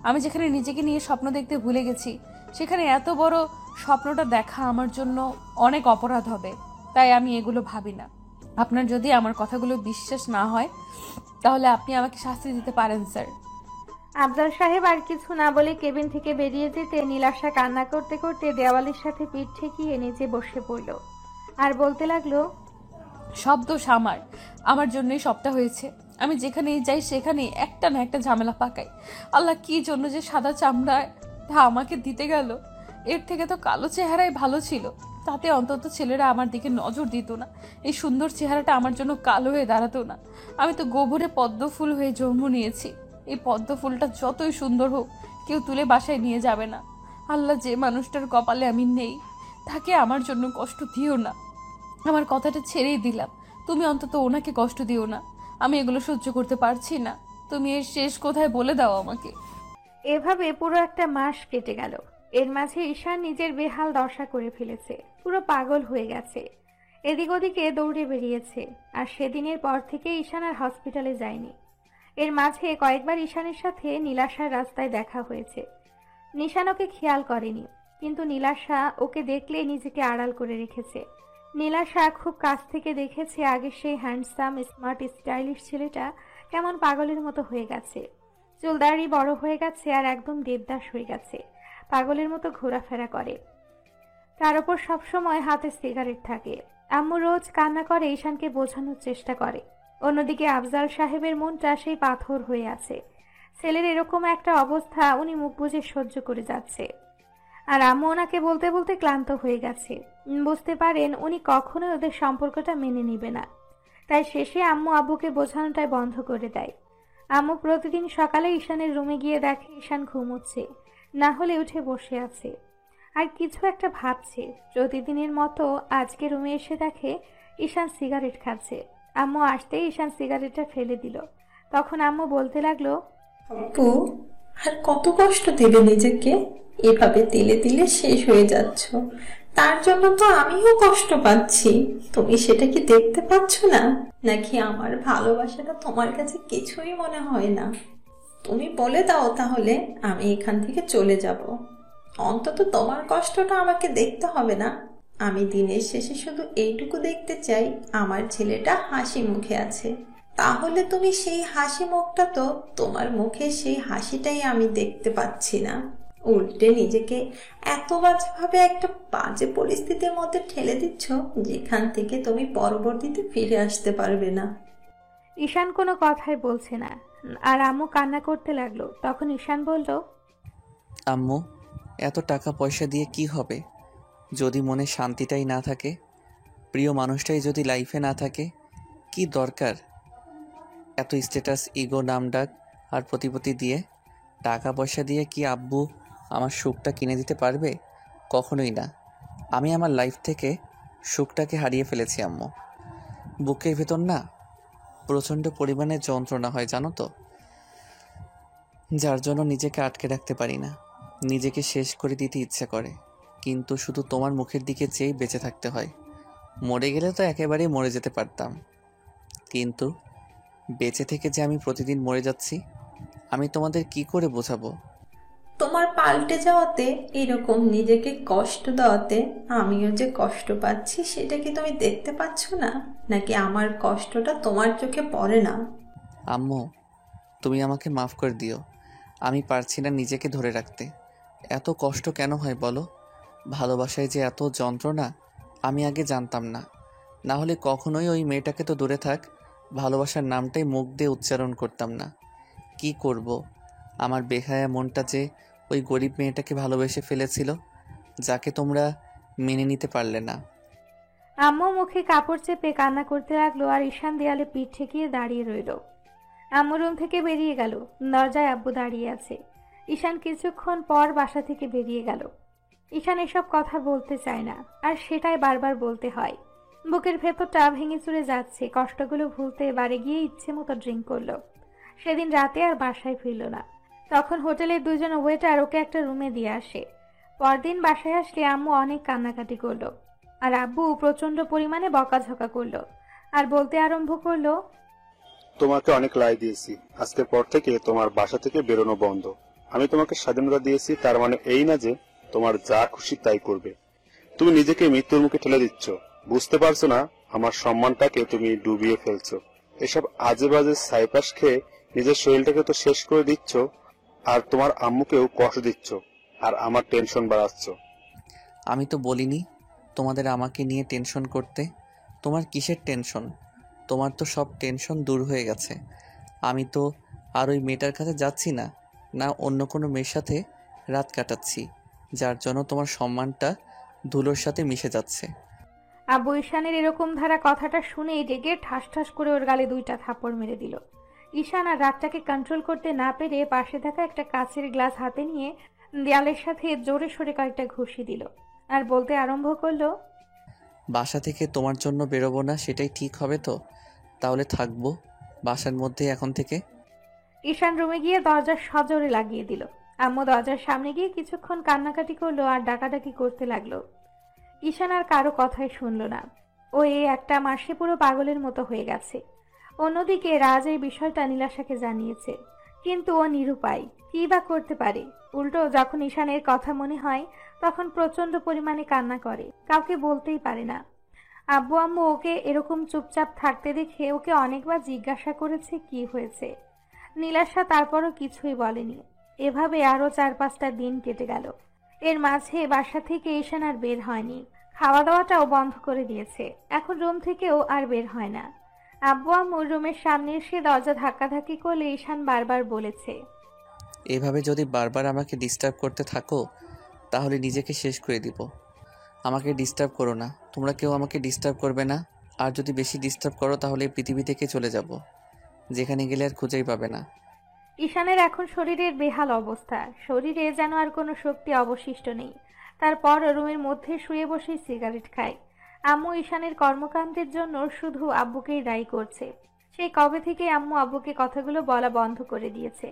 আমি যেখানে নিজেকে নিয়ে স্বপ্ন দেখতে ভুলে গেছি, সেখানে এত বড় স্বপ্নটা দেখা আমার জন্য অনেক অপরাধ হবে। তাই আমি এগুলো ভাবি না। আপনার যদি আমার কথাগুলো বিশ্বাস না হয়, তাহলে আপনি আমাকে শাস্তি দিতে পারেন স্যার। আফজাল সাহেব আর কিছু না বলে কেবিন থেকে বেরিয়ে যেতে নীলাশা কান্না করতে করতে দেওয়ালের সাথে পিঠ ঠেকিয়ে নিচে বসে পড়ল আর বলতে লাগলো, সব দোষ আমার জন্যই সবটা হয়েছে। আমি যেখানেই যাই সেখানেই একটা না একটা ঝামেলা পাকাই। আল্লাহ কি জন্য যে সাদা চামড়ায় তা আমাকে দিতে গেল। এর থেকে তো কালো চেহারাই ভালো ছিল, তাতে অন্তত ছেলেরা আমার দিকে নজর দিত না। এই সুন্দর চেহারাটা আমার জন্য কালো হয়ে দাঁড়াতো না। আমি তো গোবরে পদ্ম ফুল হয়ে জন্ম নিয়েছি। এই পদ্ম ফুলটা যতই সুন্দর হোক, কেউ তুলে বাসায় নিয়ে যাবে না। আল্লাহ, যে মানুষটার কপালে আমি নেই, তাকে আমার জন্য কষ্ট দিও না। আমার কথাটা ছেড়েই দিলাম, তুমি অন্তত ওনাকে কষ্ট দিও না। আমি এগুলো সহ্য করতে পারছি না। তুমি এর শেষ কোথায় বলে দাও আমাকে। এভাবে পুরো একটা মাস কেটে গেল। এর মাঝে ঈশান নিজের বেহাল দশা করে ফেলেছে, পুরো পাগল হয়ে গেছে। এদিক ওদিকে দৌড়ে বেরিয়েছে, আর সেদিনের পর থেকে ঈশান আর হসপিটালে যায়নি। এর মাঝে কয়েকবার ঈশানের সাথে নীলাশার রাস্তায় দেখা হয়েছে। নিশান ওকে খেয়াল করেনি, কিন্তু নীলাশা ওকে দেখলে নিজেকে আড়াল করে রেখেছে। নীলাশা খুব কাছ থেকে দেখেছে আগের সেই হ্যান্ডসাম স্মার্ট স্টাইলিশ ছেলেটা কেমন পাগলের মতো হয়ে গেছে। চুলদাড়ি বড় হয়ে গেছে আর একদম দেবদাস হয়ে গেছে, পাগলের মতো ঘোরাফেরা করে। তার উপর সবসময় হাতে সিগারেট থাকে। আম্মু রোজ কান্না করে ঈশানকে বোঝানোর চেষ্টা করে। অন্যদিকে আফজাল সাহেবের মনটা সেই পাথর হয়ে আছে। ছেলের এরকম একটা অবস্থা উনি মুখ বুজে সহ্য করে যাচ্ছে, আর আম্মু ওনাকে বলতে বলতে ক্লান্ত হয়ে গেছে। বুঝতে পারেন উনি কখনোই ওদের সম্পর্কটা মেনে নিবে না। তাই শেষে আম্মু আব্বুকে বোঝানোটাই বন্ধ করে দেয়। আম্মু প্রতিদিন সকালে ঈশানের রুমে গিয়ে দেখে ঈশান ঘুমোচ্ছে, না হলে উঠে বসে আছে আর কিছু একটা ভাবছে। প্রতিদিনের মতো আজকে রুমে এসে দেখে ঈশান সিগারেট খাচ্ছে। আম্মু আসতেই ঈশান সিগারেটটা ফেলে দিল। তখন আম্মু বলতে লাগলো, আপু, আর কত কষ্ট দেবে নিজেকে? এভাবে তিলে তিলে শেষ হয়ে যাচ্ছ। তার জন্য তো আমিও কষ্ট পাচ্ছি। তুমি সেটা কি দেখতে পাচ্ছ না? নাকি আমার ভালোবাসাটা তোমার কাছে কিছুই মনে হয় না? তুমি বলে দাও তাহলে, আমি এখান থেকে চলে যাব। অন্তত তোমার কষ্টটা আমাকে দেখতে হবে না। আমি দিনের শেষে শুধু এইটুকু দেখতে চাই, আমার ছেলেটা হাসি মুখে আছে। তাহলে তুমি সেই হাসি মুখটা, তো তোমার মুখে সেই হাসিটাই আমি দেখতে পাচ্ছি না। উল্টে নিজেকে এত বাজেভাবে একটা বাজে পরিস্থিতির মধ্যে ঠেলে দিচ্ছ, যেখান থেকে তুমি পরবর্তীতে ফিরে আসতে পারবে না। ঈশান কোনো কথাই বলছে না, আর আম্মু কান্না করতে লাগলো। তখন ঈশান বলল, আম্মু, এত টাকা পয়সা দিয়ে কি হবে যদি মনে শান্তিটাই না থাকে? প্রিয় মানুষটাই যদি লাইফে না থাকে, কি দরকার এত স্ট্যাটাস, ইগো, নামডাক আর প্রতিপত্তি দিয়ে? টাকা পয়সা দিয়ে কি আব্বু আমার সুখটা কিনে দিতে পারবে? কখনোই না। আমি আমার লাইফ থেকে সুখটাকে হারিয়ে ফেলেছি আম্মু। বুকের ভেতর না প্রচণ্ড পরিমাণে যন্ত্রণা হয় জানো তো, যার জন্য নিজেকে আটকে রাখতে পারি না। নিজেকে শেষ করে দিতে ইচ্ছে করে, কিন্তু শুধু তোমার মুখের দিকে চেয়েই বেঁচে থাকতে হয়। মরে গেলে তো একেবারেই মরে যেতে পারতাম, কিন্তু বেঁচে থেকে যে আমি প্রতিদিন মরে যাচ্ছি, আমি তোমাদের কি করে বোঝাবো? তোমার পাল্টে যাওয়াতে, এরকম নিজেকে কষ্ট দেওয়াতে আমিও যে কষ্ট পাচ্ছি, সেটা কি তুমি দেখতে পাচ্ছ না? নাকি আমার কষ্টটা তোমার চোখে পড়ে না? আম্মু, তুমি আমাকে মাফ করে দিও। আমি পারছি না নিজেকে ধরে রাখতে। এত কষ্ট কেন হয় বলো? ভালোবাসায় যে এত যন্ত্রণা আমি আগে জানতাম না। না হলে কখনোই ওই মেয়েটাকে তো দূরে থাক, ভালোবাসার নামটাই মুখ দিয়ে উচ্চারণ করতাম না। কি করব? আমার বেহায়া মনটা যে ওই গরিব মেয়েটাকে ভালোবেসে ফেলেছিল, যাকে তোমরা মেনে নিতে পারলে না। আম্মু মুখে কাপড় চেপে কান্না করতে লাগলো, আর ঈশান দেয়ালে পিঠ ঠেকিয়ে দাঁড়িয়ে রইল। আম্মু রুম থেকে বেরিয়ে গেল। দরজায় আব্বু দাঁড়িয়ে আছে। ঈশান কিছুক্ষণ পর বাসা থেকে বেরিয়ে গেল। ঈশান এসব কথা বলতে চায় না, আর সেটাই বারবার বলতে হয়। বুকের ভেতরটা ভেঙে চুরে যাচ্ছে। কষ্টগুলো ভুলতে বাড়ি গিয়ে ইচ্ছে মতো ড্রিঙ্ক করলো। সেদিন রাতে আর বাসায় ফিরল না। তখন হোটেলের দুজন ওয়েটার ওকে একটা রুমে দিয়ে আসে। পরদিন বাসায় আসলে আম্মু অনেক কান্নাকাটি করলো, আর আব্বু প্রচন্ড পরিমাণে বকাঝকা করলো, আর বলতে আরম্ভ করলো, তোমাকে অনেক লাই দিয়েছি, আজকের পর থেকে তোমার বাসা থেকে বেরোনো বন্ধ। আমি তোমাকে স্বাধীনতা দিয়েছি, তার মানে এই না যে তোমার যা খুশি তাই করবে। তুমি নিজেকে মৃত্যুর মুখে ঠেলে দিচ্ছ। বুঝতে পারছো না আমার সম্মানটাকে তুমি ডুবিয়ে ফেলছো। এসব আজে বাজে সাইপাস খেয়ে নিজের শরীরটাকে তো শেষ করে দিচ্ছ, আর তোমার আম্মুকেও কষ্ট দিচ্ছ, আর আমার টেনশন বাড়াচ্ছ। আমি তো বলিনি তোমাদের আমাকে নিয়ে টেনশন করতে। তোমার কিসের টেনশন? তোমার তো সব টেনশন দূর হয়ে গেছে। আমি তো আর ওই মেয়েটার কাছে যাচ্ছি না, না অন্য কোনো মেয়ের সাথে রাত কাটাচ্ছি, যার জন্য তোমার সম্মানটা ধুলোর সাথে মিশে যাচ্ছে। আব্বু ঈশানের এরকম ধারা কথাটা শুনেই রেগে ঠাস ঠাস করে ওর গালে 2টা থাপ্পড় মেরে দিল। ঈশান আর রাগটাকে কন্ট্রোল করতে না পেরে পাশে থাকা একটা কাচের গ্লাস হাতে নিয়ে দেয়ালের সাথে জোরে সোরে কয়েকটা ঘুষি দিল আর বলতে আরম্ভ করলো, বাসা থেকে তোমার জন্য বেরোবো না সেটাই ঠিক হবে তো? তাহলে থাকবো বাসার মধ্যে এখন থেকে। ঈশান রুমে গিয়ে দরজা সজোরে লাগিয়ে দিল। আম্মু দরজার সামনে গিয়ে কিছুক্ষণ কান্নাকাটি করলো আর ডাকাডাকি করতে লাগলো। ঈশান আর কারো কথাই শুনল না। ও এই একটা মাসে পুরো পাগলের মতো হয়ে গেছে। অন্যদিকে রাজ এই বিষয়টা নীলাশাকে জানিয়েছে, কিন্তু ও নিরুপায়, কী বা করতে পারে। উল্টো যখন ঈশানের কথা মনে হয় তখন প্রচন্ড পরিমাণে কান্না করে, কাউকে বলতেই পারে না। আব্বু আম্মু ওকে এরকম চুপচাপ থাকতে দেখে ওকে অনেকবার জিজ্ঞাসা করেছে কি হয়েছে। নীলাশা তারপরও কিছুই বলেনি। এভাবে আরো 4-5টা দিন কেটে গেল। এর মাঝে বাসা থেকে ঈশান আর বের হয়নি। খাওয়া দাওয়াটাও বন্ধ করে দিয়েছে। এখন রুম থেকেও আর বের হয় না। আব্বু আম্মু রুমের সামনে এসে দরজা ধাক্কাধাক্কি করলে ঈশান বারবার বলেছে, এভাবে যদি বারবার আমাকে ডিস্টার্ব করতে থাকো তাহলে নিজেকে শেষ করে দিব। আমাকে ডিস্টার্ব করো না, তোমরা কেউ আমাকে ডিস্টার্ব করবে না। আর যদি বেশি ডিস্টার্ব করো তাহলে এই পৃথিবী থেকে চলে যাব, যেখানে গেলে আর খুঁজেই পাবে না। ঈশানের এখন শরীরের বেহাল অবস্থা, শরীরে যেন আর কোনো শক্তি অবশিষ্ট নেই। তারপর রুমের মধ্যে শুয়ে বসে সিগারেট খায়। আম্মু ঈশানের কর্মকাণ্ডের জন্য শুধু আব্বুকেই দায়ী করছে। সেই কবে থেকে আম্মু আব্বুকে কথাগুলো বলা বন্ধ করে দিয়েছে।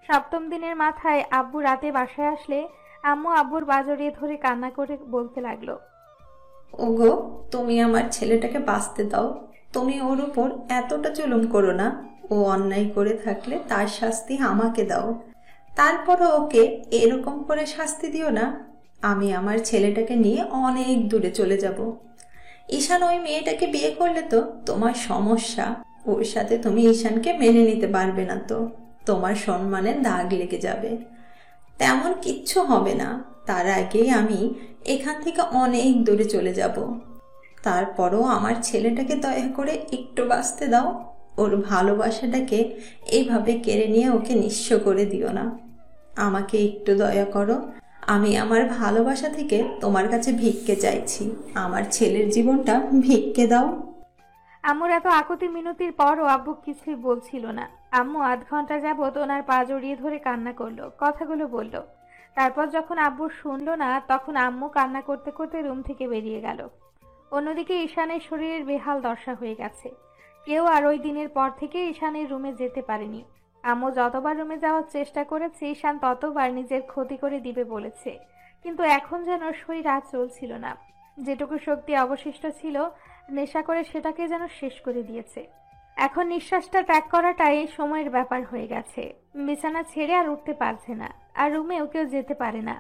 7ম দিনের মাথায় আব্বু রাতে বাসায় আসলে আম্মু আব্বুর পা জড়িয়ে ধরে কান্না করে বলতে লাগলো, ওগো, তুমি আমার ছেলেটাকে বাঁচতে দাও। তুমি ওর উপর এতটা জুলুম করো না। ও অন্যায় করে থাকলে তার শাস্তি আমাকে দাও। তারপরও ওকে এরকম করে শাস্তি দিও না। আমি আমার ছেলেটাকে নিয়ে অনেক দূরে চলে যাব। ঈশান ওই মেয়েটাকে বিয়ে করলে তো তোমার সমস্যা। ওর সাথে তুমি ঈশানকে মেনে নিতে পারবে না, তো তোমার সম্মানে দাগ লেগে যাবে। তেমন কিচ্ছু হবে না। তার আগেই আমি এখান থেকে অনেক দূরে চলে যাব। তারপরও আমার ছেলেটাকে দয়া করে একটু বাঁচতে দাও। ওর ভালোবাসাটাকে এইভাবে কেড়ে নিয়ে ওকে নিঃস্ব করে দিও না। আমাকে একটু দয়া করো। আমি আমার ভালোবাসা থেকে তোমার কাছে ভিক্ষে চাইছি। আমার ছেলের জীবনটা ভিক্ষে দাও। আম্মুর এত আকুতি মিনতির পরও আব্বু কিছুই বলছিল না। আম্মু আধ ঘন্টা যাবত ওনার পা জড়িয়ে ধরে কান্না করলো, কথাগুলো বলল। তারপর যখন আব্বু শুনলো না তখন আম্মু কান্না করতে করতে রুম থেকে বেরিয়ে গেল। অন্যদিকে ঈশানের শরীরের বেহাল দশা হয়ে গেছে। কেউ আর ওই দিনের পর থেকে ঈশানের রুমে যেতে পারেনি। আম্মু যতবার রুমে যাওয়ার চেষ্টা করেছে ঈশান ততবার নিজের ক্ষতি করে দিবে বলেছে, কিন্তু এখন যেন শরীর আর চলছিল না। যেটুকু শক্তি অবশিষ্ট ছিল নেশা করে সেটাকে যেন শেষ করে দিয়েছে। এখন নিঃশ্বাসটা ত্যাগ করাটাই সময়ের ব্যাপার হয়ে গেছে। বিছানা ছেড়ে আর উঠতে পারছে না, আর রুমেও কেউ যেতে পারে না,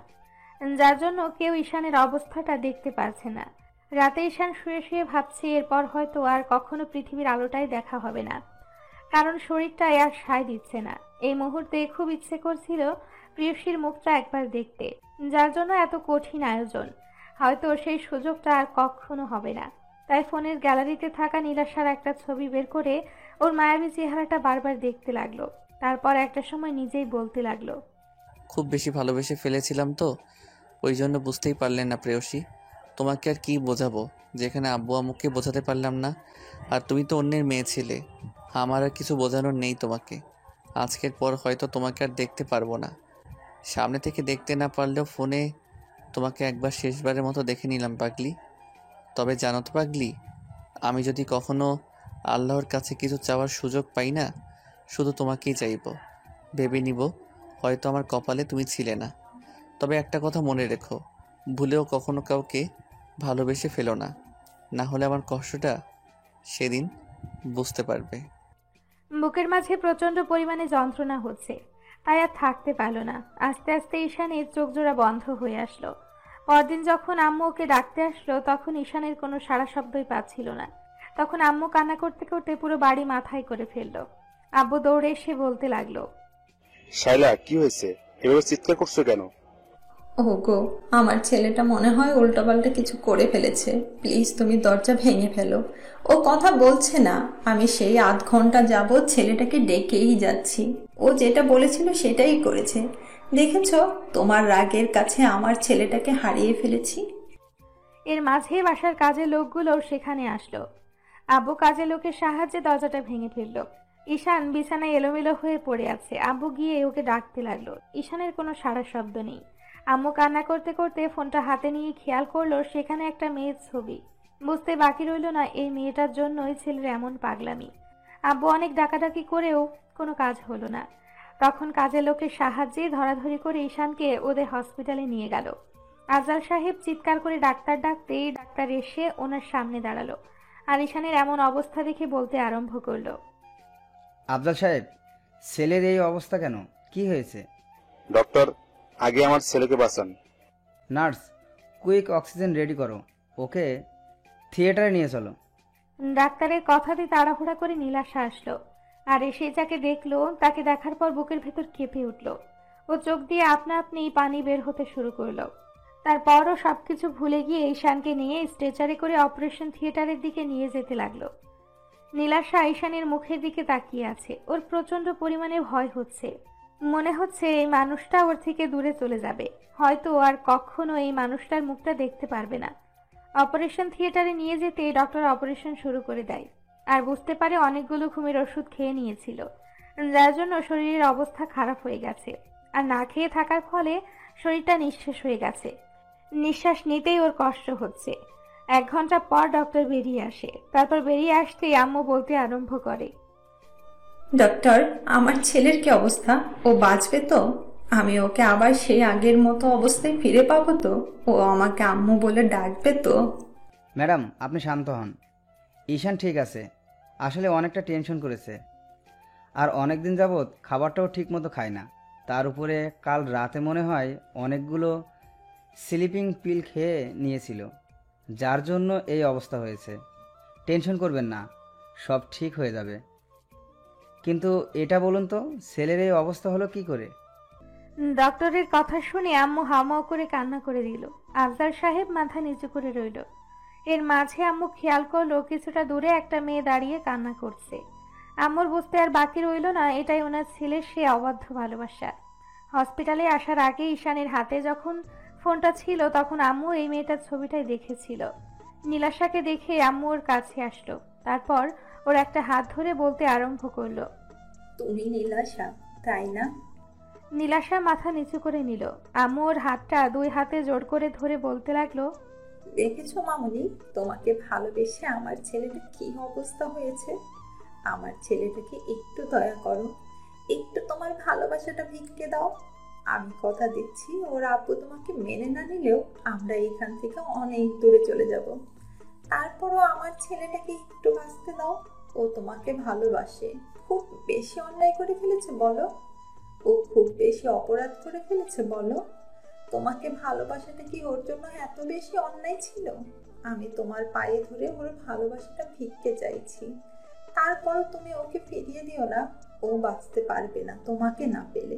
যার জন্য কেউ ঈশানের অবস্থাটা দেখতে পারছে না। রাতে ঈশান শুয়ে শুয়ে ভাবছে এরপর হয়তো আর কখনো পৃথিবীর আলোটাই দেখা হবে না, কারণ শরীরটাই আর সায় দিচ্ছে না। এই মুহূর্তে খুব ইচ্ছে করছিল প্রিয়সীর মুখটা একবার দেখতে, যার জন্য এত কঠিন আয়োজন। হয়তো সেই সুযোগটা আর কখনো হবে না। তাই ফোনের গ্যালারিতে থাকা নীলাশার একটা ছবি বের করে ওর মায়াবী চেহারাটা বারবার দেখতে লাগলো। তারপর একটা সময় নিজেই বলতে লাগলো, খুব বেশি ভালোবেসে ফেলেছিলাম তো, ওই জন্য বুঝতেই পারলেন না প্রেয়সী। তোমাকে আর কি বোঝাবো, যেখানে আব্বু আম্মুকে বোঝাতে পারলাম না। আর তুমি তো অন্যের মেয়ে ছিলে, আমার আর কিছু বোঝানোর নেই তোমাকে। আজকের পর হয়তো তোমাকে আর দেখতে পারবো না। সামনে থেকে দেখতে না পারলেও ফোনে তোমাকে একবার শেষবারের মতো দেখে নিলাম পাগলি। তবে জানো তো পাগলি, আমি যদি কখনো আল্লাহর কাছে কিছু চাওয়ার সুযোগ পাই না, শুধু তোমাকেই চাইব। ভেবে নিব হয়তো আমার কপালে তুমি ছিলে না। তবে একটা কথা মনে রেখো, ভুলেও কখনো কাউকে ভালোবেসে ফেলো না, না হলে আমার কষ্টটা সেদিন বুঝতে পারবে। বুকের মাঝে প্রচন্ড পরিমাণে যন্ত্রণা হচ্ছে। আয়াত থাকতে পারল না। আস্তে আস্তে ঈশানের চোখ জোড়া বন্ধ হয়ে আসলো। পরদিন যখন আম্মু ওকে ডাকতে আসলো তখন ঈশানের কোনো সাড়া শব্দই পাচ্ছিল না। তখন আম্মু কান্না করতে করতে পুরো বাড়ি মাথায় করে ফেললো। আব্বু দৌড়ে এসে বলতে লাগলো, শাইলা, কি হয়েছে? এভাবে চিৎকার করছো কেন? ওগো, আমার ছেলেটা মনে হয় উল্টোপাল্টা কিছু করে ফেলেছে। প্লিজ তুমি দরজা ভেঙে ফেলো। ও কথা বলছে না। আমি সেই আধ ঘন্টা যাবৎ ছেলেটাকে ডেকেই যাচ্ছি। ও যেটা বলেছিল সেটাই করেছে। দেখেছো, তোমার রাগের কাছে আমার ছেলেটাকে হারিয়ে ফেলেছি। এর মাঝে বাসার কাজের লোকগুলো সেখানে আসলো। আব্বু কাজের লোকের সাহায্যে দরজাটা ভেঙে ফেললো। ঈশান বিছানায় এলোমেলো হয়ে পড়ে আছে। আব্বু গিয়ে ওকে ডাকতে লাগলো। ঈশানের কোনো সাড়া শব্দ নেই। আম্মু কান্না করতে করতে ফোনটা হাতে নিয়ে খেয়াল করলো সেখানে একটা মেয়ের ছবি। বুঝতে বাকি রইল না এই মেয়েটার জন্যই ছেলের এমন পাগলামি। আব্বু অনেক ডাকাডাকি করেও কোনো কাজ হলো না। তখন কাজের লোকের সাহায্যে ধরাধরি করে ঈশানকে ওদের হসপিটালে নিয়ে গেল। আজহার সাহেব চিৎকার করে ডাক্তার ডাকতেই ডাক্তার এসে ওনার সামনে দাঁড়ালো আর ঈশানের এমন অবস্থা দেখে বলতে আরম্ভ করলো, আফজাল সাহেব, ছেলের এই অবস্থা কেন? কি হয়েছে? ডক্টর, আগে আমার ছেলেকে বাঁচান। নার্স, কুইক অক্সিজেন রেডি করো, ওকে থিয়েটারে নিয়ে চলো। ডাক্তারের কথাতে তাড়াহুড়া করে নীলাশা আসলো আর এসে যাকে দেখলো তাকে দেখার পর বুকের ভেতর কেঁপে উঠল। ও চোখ দিয়ে আপনা আপনি পানি বের হতে শুরু করলো। তারপরও সবকিছু ভুলে গিয়ে ঈশানকে নিয়ে স্ট্রেচারে করে অপারেশন থিয়েটারের দিকে নিয়ে যেতে লাগলো। নীলাশা ঈশানের মুখের দিকে তাকিয়ে আছে। ওর প্রচন্ড পরিমাণে ভয় হচ্ছে। মনে হচ্ছে এই মানুষটা ওর থেকে দূরে চলে যাবে। হয়তো আর কখনো এই মানুষটার মুখটা দেখতে পারবে না। অপারেশন থিয়েটারে নিয়ে যেতে ডক্টর অপারেশন শুরু করে দেয় আর বুঝতে পারে অনেকগুলো ঘুমের ওষুধ খেয়ে নিয়েছিল, যার জন্য শরীরের অবস্থা খারাপ হয়ে গেছে। আর না খেয়ে থাকার ফলে শরীরটা নিঃশেষ হয়ে গেছে। নিঃশ্বাস নিতেই ওর কষ্ট হচ্ছে। 1 ঘন্টা পর ডক্টর বেরিয়ে আসে। তারপর বেরিয়ে আসতেই আম্মু বলতে আরম্ভ করে, ডক্টর, আমার ছেলের কি অবস্থা? ও বাঁচবে তো? আমি ওকে আবার সেই আগের মতো অবস্থায় ফিরে পাবো তো? ও আমাকে আম্মু বলে ডাকবে তো? ম্যাডাম, আপনি শান্ত হন। ঈশান ঠিক আছে, আসলে অনেকটা টেনশন করেছে আর অনেক দিন যাবৎ খাবারটাও ঠিক মতো খায় না। তার উপরে কাল রাতে মনে হয় অনেকগুলো স্লিপিং পিল খেয়ে নিয়েছিল, যার জন্য এই অবস্থা হয়েছে। টেনশন করবেন না, সব ঠিক হয়ে যাবে। কিন্তু এটা বলুন তো, ছেলের এই অবস্থা হলো কি করে? ডক্টরের কথা শুনে আম্মু হাউমাউ করে কান্না করে দিল। আফজাল সাহেব মাথা নিচু করে রইল। এর মাঝে আম্মু খেয়াল করলো কিছুটা দূরে একটা মেয়ে দাঁড়িয়ে কান্না করছে। আম্মুর বুঝতে আর বাকি রইল না এটাই ওনার ছেলের সে অবাধ্য ভালোবাসা। হসপিটালে আসার আগে ঈশানের হাতে যখন ফোনটা ছিল তখন আম্মু এই মেয়েটার ছবিটাই দেখেছিল। নীলাশাকে দেখে আম্মু ওর কাছে আসলো। তারপর ওর একটা হাত ধরে বলতে আরম্ভ করলো, তুমি নীলাশা, তাই না? নীলাশা মাথা নিচু করে নিল। আম্মু ওর হাতটা 2 হাতে জোর করে ধরে বলতে লাগলো, দেখেছো মামুনি, তোমাকে ভালোবেসে আমার ছেলেটা কি অবস্থা হয়েছে। আমার ছেলেটাকে একটু দয়া করো, একটু তোমার ভালোবাসাটা ভিক্ষে দাও। আমি কথা দিচ্ছি, ওর আব্বু তোমাকে মেনে না নিলেও আমরা এখান থেকে অনেক দূরে চলে যাব। তারপরও আমার ছেলেটাকে একটু বাঁচতে দাও। ও তোমাকে ভালোবাসে। খুব বেশি অন্যায় করে ফেলেছে বলো? ও খুব বেশি অপরাধ করে ফেলেছে বলো? তোমাকে ভালোবাসাটা কি ওর জন্য এত বেশি অন্যায় ছিল? আমি তোমার পায়ে ধরে ওর ভালোবাসাটা ভিক্ষে চাইছি। তারপরও তুমি ওকে ফিরিয়ে দিও না। ও বাঁচতে পারবে না তোমাকে না পেলে।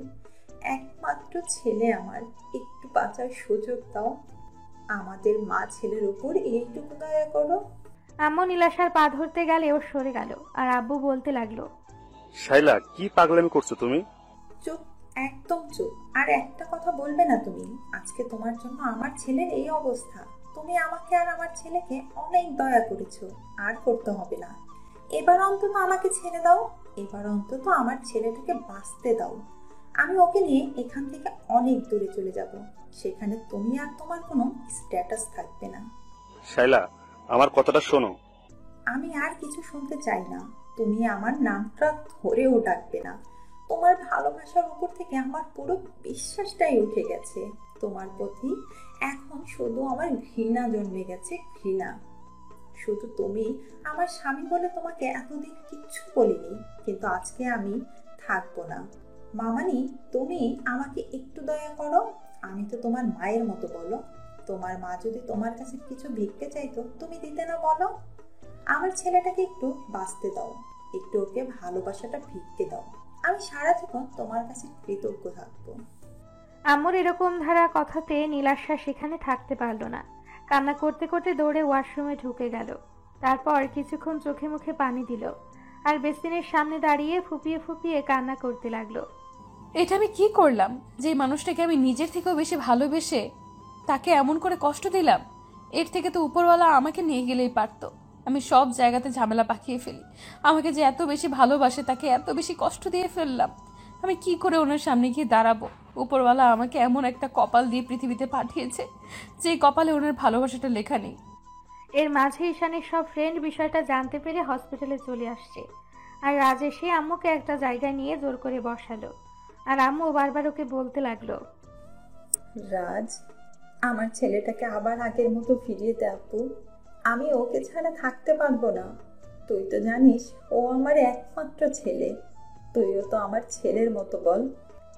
একমাত্র ছেলে আমার, একটু বাঁচার সুযোগ দাও। আমাদের মা ছেলের উপর এইটুকু দয়া করো। আম্মু নীলাশার পা ধরতে গেলে ও সরে গেল আর আব্বু বলতে লাগলো, শাইলা, কি পাগলামি করছো তুমি? চুপ, একদম চুপ। আর একটা কথা বলবে না তুমি। আজকে তোমার জন্য আমার ছেলের এই অবস্থা। তুমি আমাকে আর আমার ছেলেকে অনেক দয়া করেছো, আর করতে হবে না। এবার অন্তত আমাকে ছেড়ে দাও। এবার অন্তত আমার ছেলেটাকে বাঁচতে দাও। আমি ওকে নিয়ে এখান থেকে অনেক দূরে চলে যাব। সেখানে তুমি আর তোমার কোনো স্ট্যাটাস থাকবে না। শাইলা, আমার কথাটা শোনো। আমি আর কিছু শুনতে চাই না। তুমি আমার নামটা ধরেও ডাকবে না। তোমার ভালোবাসার উপর থেকে আমার পুরো বিশ্বাসটাই উঠে গেছে। তোমার প্রতি এখন শুধু আমার ঘৃণা জন্মে গেছে, ঘৃণা। শুধু তুমি আমার স্বামী বলে তোমাকে এতদিন কিচ্ছু বলিনি, কিন্তু আজকে আমি থাকবো না। মামানি, তুমি আমাকে একটু দয়া করো। আমি তো তোমার মায়ের মতো, বলো। তোমার মা যদি তোমার কাছে কিছু ভিক্ষে চাইতো, তুমি দিতে না বলো? আমার ছেলেটাকে একটু বাঁচতে দাও, একটু ওকে ভালোবাসাটা ভিক্ষে দাও। আমি সারা জীবন তোমার কাছে কৃতজ্ঞ থাকবো। আম্মুর এরকম ধারা কথাতে নীলাশা সেখানে থাকতে পারল না। কান্না করতে করতে দৌড়ে ওয়াশরুমে ঢুকে গেল। তারপর কিছুক্ষণ চোখে মুখে পানি দিল আর বেসিনের সামনে দাঁড়িয়ে ফুপিয়ে ফুপিয়ে কান্না করতে লাগলো। এটা আমি কি করলাম যে এই মানুষটাকে আমি নিজের থেকেও বেশি ভালোবেসে তাকে এমন করে কষ্ট দিলাম? এর থেকে তো উপরওয়ালা আমাকে নিয়ে গেলেই পারতো। আমি সব জায়গাতে ঝামেলা পাকিয়ে ফেলি। আমাকে যে এত বেশি ভালোবাসে তাকে এত বেশি কষ্ট দিয়ে ফেললাম। আমি কি করে ওনার সামনে গিয়ে দাঁড়াবো? উপরওয়ালা আমাকে এমন একটা কপাল দিয়ে পৃথিবীতে পাঠিয়েছে যে কপালে ওনার ভালোবাসাটা লেখা নেই। এর মাঝে ঈশানের সব ফ্রেন্ড বিষয়টা জানতে পেরে হসপিটালে চলে আসছে। আর রাজ এসে আম্মুকে একটা জায়গায় নিয়ে জোর করে বসালো। আর আম্মু বারবার ওকে বলতে লাগলো, রাজ, আমার ছেলেটাকে আবার আগের মতো ফিরিয়ে দে আপু। আমি ওকে ছাড়া থাকতে পারবো না। তুই তো জানিস ও আমার একমাত্র ছেলে। তুইও তো আমার ছেলের মতো, বল।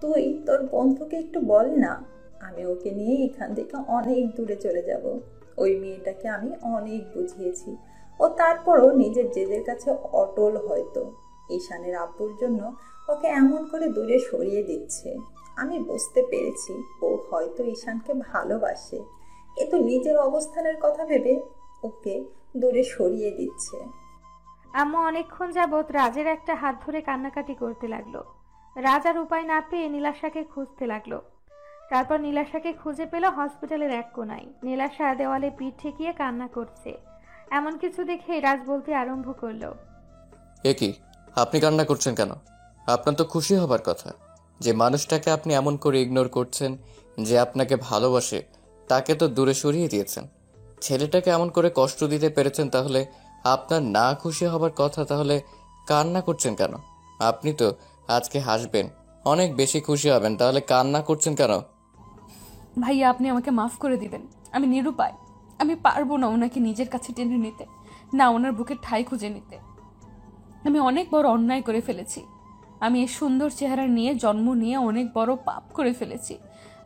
তুই তোর বন্ধুকে একটু বল না। আমি ওকে নিয়ে এখান থেকে অনেক দূরে চলে যাব। ওই মেয়েটাকে আমি অনেক বুঝিয়েছি, ও তারপরও নিজের জেদের কাছে অটল। হয়তো ঈশানের আব্বুর জন্য ওকে এমন করে দূরে সরিয়ে দিচ্ছে। আমি বুঝতে পেরেছি ও হয়তো ঈশানকে ভালোবাসে, কিন্তু নিজের অবস্থানের কথা ভেবে ওকে দূরে সরিয়ে দিচ্ছে। আম্মু অনেকক্ষণ যাবৎ রাজের একটা হাত ধরে কান্নাকাটি করতে লাগলো। রাজ আর উপায় না পেয়ে নীলাশাকে খুঁজতে লাগলো। তারপর নীলাশাকে খুঁজে পেল হসপিটালের এক কোনায়। নীলাশা দেওয়ালে পিঠ ঠেকিয়ে কান্না করছে। এমন কিছু দেখে রাজ বলতে আরম্ভ করলো, এ কি, আপনি কান্না করছেন কেন? আপনার তো খুশি হবার কথা যে মানুষটাকে আপনি এমন করে ইগনোর করছেন যে আপনাকে ভালোবাসে তাকে তো দূরে সরিয়ে দিয়েছেন। ছেলেটাকে এমন করে কষ্ট দিতে পেরেছেন, তাহলে আপনার না খুশি হবার কথা। তাহলে কান্না করছেন কেন? আপনি তো আজকে হাসবেন, অনেক বেশি খুশি হবেন, তাহলে কান্না করছেন কেন? ভাইয়া, আপনি আমাকে মাফ করে দিবেন। আমি নিরুপায়। আমি পারবো না ওনাকে নিজের কাছে টেনে নিতে, না ওনার বুকের ঠাঁই খুঁজে নিতে। আমি অনেক বড় অন্যায় করে ফেলেছি। আমি এই সুন্দর চেহারা নিয়ে জন্ম নিয়ে অনেক বড় পাপ করে ফেলেছি।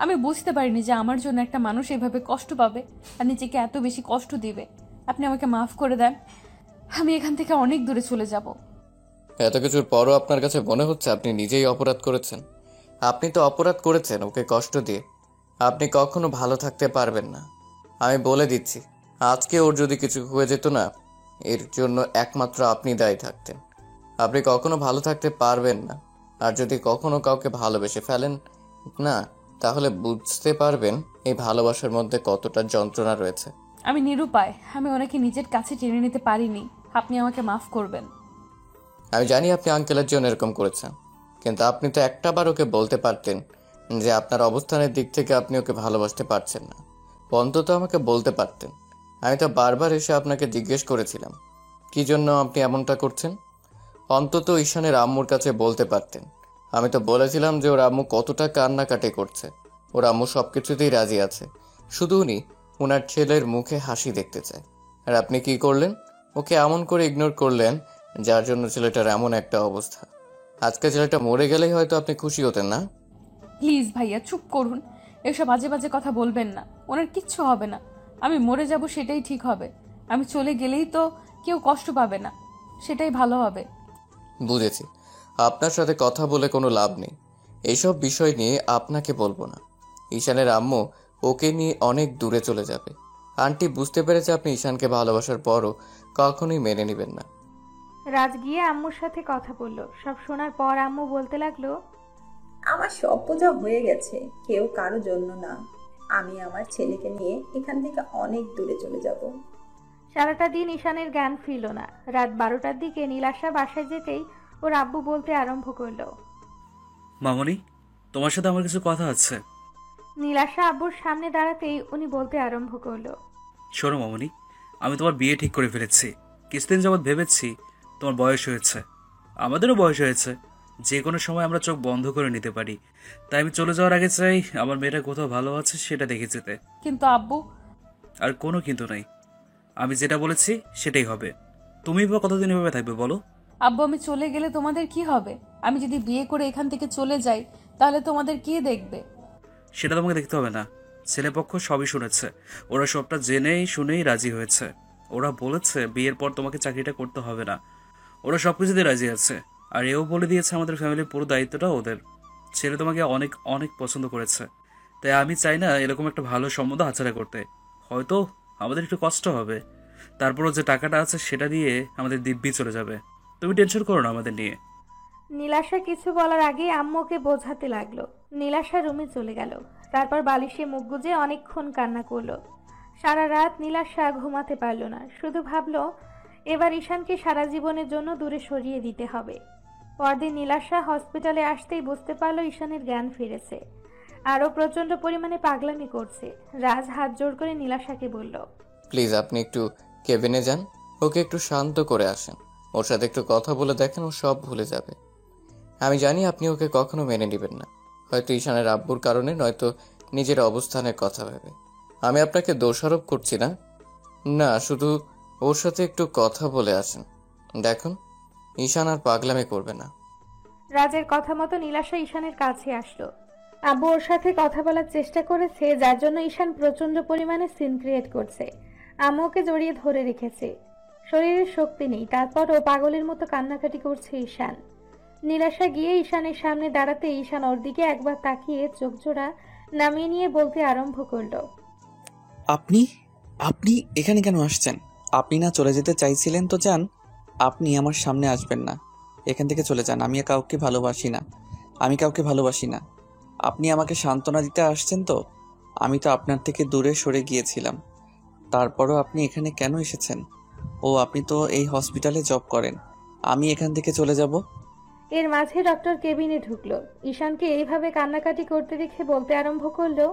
আমি বুঝতে পারিনি যে আমার জন্য একটা মানুষ এভাবে কষ্ট পাবে আর নিজেকে এত বেশি কষ্ট দিবে। আপনি আমাকে মাফ করে দেন। আমি এখান থেকে অনেক দূরে চলে যাব। এত কিছুর পরও আপনার কাছে মনে হচ্ছে আপনি নিজেই অপরাধ করেছেন? আপনি তো অপরাধ করেছেন ওকে কষ্ট দিয়ে। আপনি কখনো ভালো থাকতে পারবেন না। আমি বলে দিচ্ছি, আজকে ওর যদি কিছু হয়ে যেত না, এর জন্য একমাত্র আপনি দায়ী থাকতেন। আপনি কখনো ভালো থাকতে পারবেন না। আর যদি কখনো কাউকে ভালোবেসে ফেলেন না, তাহলে বুঝতে পারবেন এই ভালোবাসার মধ্যে কতটা যন্ত্রণা রয়েছে। আমি নিরুপায়। আমি ওনাকে নিজের কাছে টেনে নিতে পারিনি। আপনি আমাকে মাফ করবেন। আমি জানি আপনি আঙ্কেলের জন্য এরকম করেছেন, কিন্তু আপনি তো একটাবার ওকে বলতে পারতেন যে আপনার অবস্থানের দিক থেকে আপনি ওকে ভালোবাসতে পারছেন না। অন্তত আমাকে বলতে পারতেন। আমি তো বারবার এসে আপনাকে জিজ্ঞেস করেছিলাম কি জন্য আপনি এমনটা করছেন। অন্তত ঈশানের আম্মুর কাছে বলতে পারতেন। আমি তো বলেছিলাম যে ওর আম্মু কতটা কান্নাকাটি করছে। ওর আম্মু সবকিছুতেই রাজি আছে, শুধু উনি ওনার ছেলের মুখে হাসি দেখতে চায়। আর আপনি কি করলেন? ওকে এমন করে ইগনোর করলেন যার জন্য ছেলেটার এমন একটা অবস্থা। আজকে ছেলেটা মরে গেলেই হয়তো আপনি খুশি হতেন না। প্লিজ ভাইয়া, চুপ করুন। এসব বাজে বাজে কথা বলবেন না। ওনার কিচ্ছু হবে না। আমি মরে যাব, সেটাই ঠিক হবে। আমি চলে গেলেই তো কেউ কষ্ট পাবে না, সেটাই ভালো হবে। বুঝেছি, আপনার সাথে কথা বলে কোনো লাভ নেই। এইসব বিষয় নিয়ে আপনাকে বলবো না। ঈশানের আম্মু ওকে নিয়ে অনেক দূরে চলে যাবে। আন্টি বুঝতে পেরেছে আপনি ঈশানকে ভালোবাসার পরও কখনোই মেনে নেবেন না। রাজ গিয়ে আম্মুর সাথে কথা বলল। সব শোনার পর আম্মু বলতে লাগলো, আমার সব বোঝা হয়ে গেছে, কেউ কারো জন্য না। আমি আমার ছেলেকে নিয়ে এখান থেকে অনেক দূরে চলে যাব। সারাটা দিন ঈশানের জ্ঞান ফিরল না। রাত 12টার দিকে নীলাশা বাসায় যেতেই ওর আব্বু বলতে আরম্ভ করলো, মামনি, তোমার সাথে আমার কিছু কথা আছে। নীলাশা আব্বুর সামনে দাঁড়াতেই উনি বলতে আরম্ভ করলো, শোনো মামনি, আমি তোমার বিয়ে ঠিক করে ফেলেছি। কিছুদিন যাবৎ ভেবেছি তোমার বয়স হয়েছে, আমাদেরও বয়স হয়েছে, যে কোনো সময় আমরা চোখ বন্ধ করে নিতে পারি। তাই আমি চলে যাওয়ার আগে চাই আমার মেয়েটা কোথাও ভালো আছে সেটা দেখে যেতে। কিন্তু আব্বু। আর কোনো কিন্তু নাই, আমি যেটা বলেছি সেটাই হবে। তুমি বা কতদিন এভাবে থাকবে বলো? আব্বু আমি চলে গেলে তোমাদের কি হবে? আমি যদি বিয়ে করে এখান থেকে চলে যাই তাহলে তোমাদের কে দেখবে? সেটা তোমাকে দেখতে হবে না। ছেলেপক্ষ সবই শুনেছে, ওরা সবটা জেনেই শুনেই রাজি হয়েছে। ওরা বলেছে বিয়ের পর তোমাকে চাকরিটা করতে হবে না। ওরা সবকিছুতে রাজি আছে। আর এও বলে দিয়েছে আমাদের ফ্যামিলির পুরো দায়িত্বটা ওদের। ছেলে তোমাকে অনেক অনেক পছন্দ করেছে, তাই আমি চাই না এরকম একটা ভালো সম্বন্ধ হাতছাড়া করতে। হয়তো আমাদের একটু কষ্ট হবে, তারপরও যে টাকাটা আছে সেটা দিয়ে আমাদের দিব্যি চলে যাবে। তুমি টেনশন করো না আমাদের নিয়ে। নীলাশা কিছু বলার আগে আম্মুকে বোঝাতে লাগলো। নীলাশা রুমে চলে গেল। তারপর বালিশে মুখ গুজে অনেকক্ষণ কান্না করলো। সারা রাত নীলাশা ঘুমাতে পারল না। শুধু ভাবলো এবার ঈশানকে সারা জীবনের জন্য দূরে সরিয়ে দিতে হবে। পরদিন নীলাশা হসপিটালে আসতেই বুঝতে পারলো ঈশানের জ্ঞান ফিরেছে। আরও প্রচণ্ড পরিমাণে পাগলামি করছে। রাজ হাত জোড় করে নীলাশাকে বলল, প্লিজ আপনি একটু কেবিনে যান, ওকে একটু শান্ত করে আসেন। ওর সাথে একটু কথা বলে দেখেন, ও সব ভুলে যাবে। আমি জানি আপনি ওকে কখনো মেনে নেবেন না, হয়তো ঈশানের আব্বুর কারণে, নয়তো নিজের অবস্থানের কথা ভেবে। আমি আপনাকে দোষারোপ করছি না, না, শুধু ওর সাথে একটু কথা বলে আসেন। দেখুন, ঈশান আর পাগলামি করবে না। রাজের কথা মতো নীলাশা ঈশানের কাছে আসলো। আব্বু ওর সাথে কথা বলার চেষ্টা করেছে, যার জন্য ঈশান প্রচন্ড পরিমাণে সিন ক্রিয়েট করছে। আম্মুকে জড়িয়ে ধরে রেখেছে। শরীরের শক্তি নেই, তারপরও পাগলের মতো কান্নাকাটি করছে ঈশান। নীলাশা গিয়ে ঈশানের সামনে দাঁড়াতে ঈশান ওর দিকে একবার তাকিয়ে চোখ জোড়া নামিয়ে নিয়ে বলতে আরম্ভ করলো, আপনি আপনি এখানে কেন আসছেন? আপনি না চলে যেতে চাইছিলেন তো যান। আপনি আমার সামনে আসবেন না, এখান থেকে চলে যান। আমি কাউকে ভালোবাসি না। আপনি আমাকে সান্ত্বনা দিতে আসছেন তো? আমি তো আপনার থেকে দূরে সরে গিয়েছিলাম, তারপরও আপনি এখানে কেন এসেছেন? ও আপনি তো এই হসপিটালে জব করেন। আমি এখান থেকে চলে যাব? এর মাঝে ডক্টর কেবিনে ঢুকলো। ঈশানকে এইভাবে কান্নাকাটি করতে দেখে বলতে আরম্ভ করলো,